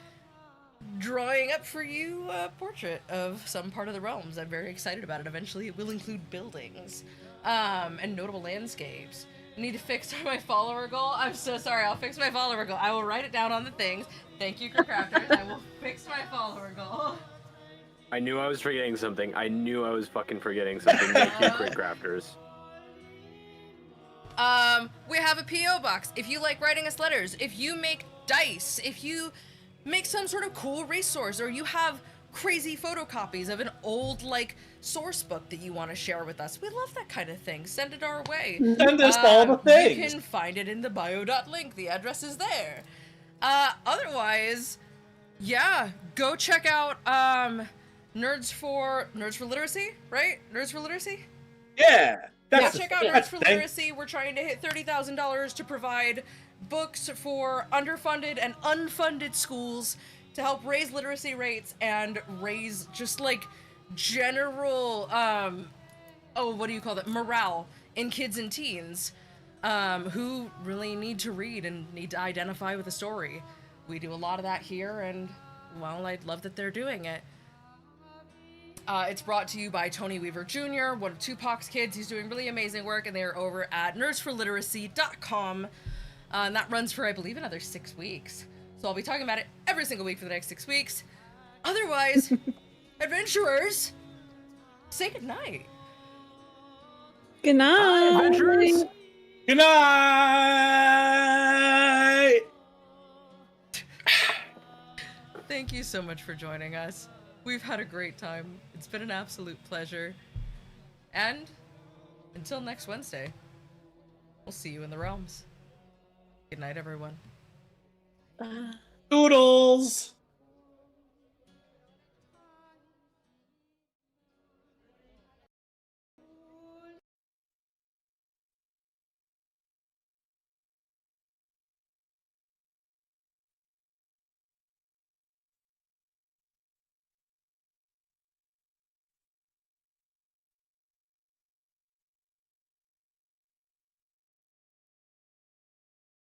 drawing up for you a portrait of some part of the realms. I'm very excited about it. Eventually it will include buildings and notable landscapes. I need to fix my follower goal. I'm so sorry. I'll fix my follower goal. I will write it down on the things. Thank you, Crafters. I will fix my follower goal. I knew I was forgetting something. I knew I was fucking forgetting something. Thank you, Quick Crafters. We have a P.O. box. If you like writing us letters, if you make dice, if you make some sort of cool resource, or you have crazy photocopies of an old, source book that you want to share with us, we love that kind of thing. Send it our way. Send us all the things. You can find it in the bio.link. The address is there. Otherwise, yeah, go check out, Nerds for Literacy, right? Nerds for Literacy? Yeah. Go check out Nerds that's for the thing. Literacy. We're trying to hit $30,000 to provide books for underfunded and unfunded schools to help raise literacy rates and raise just general morale in kids and teens who really need to read and need to identify with a story. We do a lot of that here, and well, I love that they're doing it. It's brought to you by Tony Weaver Jr., one of Tupac's kids. He's doing really amazing work, and they are over at nerdsforliteracy.com. And that runs for, I believe, another 6 weeks. So I'll be talking about it every single week for the next 6 weeks. Otherwise, adventurers, say goodnight. Good night. Adventurers. Good night. Thank you so much for joining us. We've had a great time. It's been an absolute pleasure. And until next Wednesday, we'll see you in the realms. Good night, everyone. Bye. Doodles.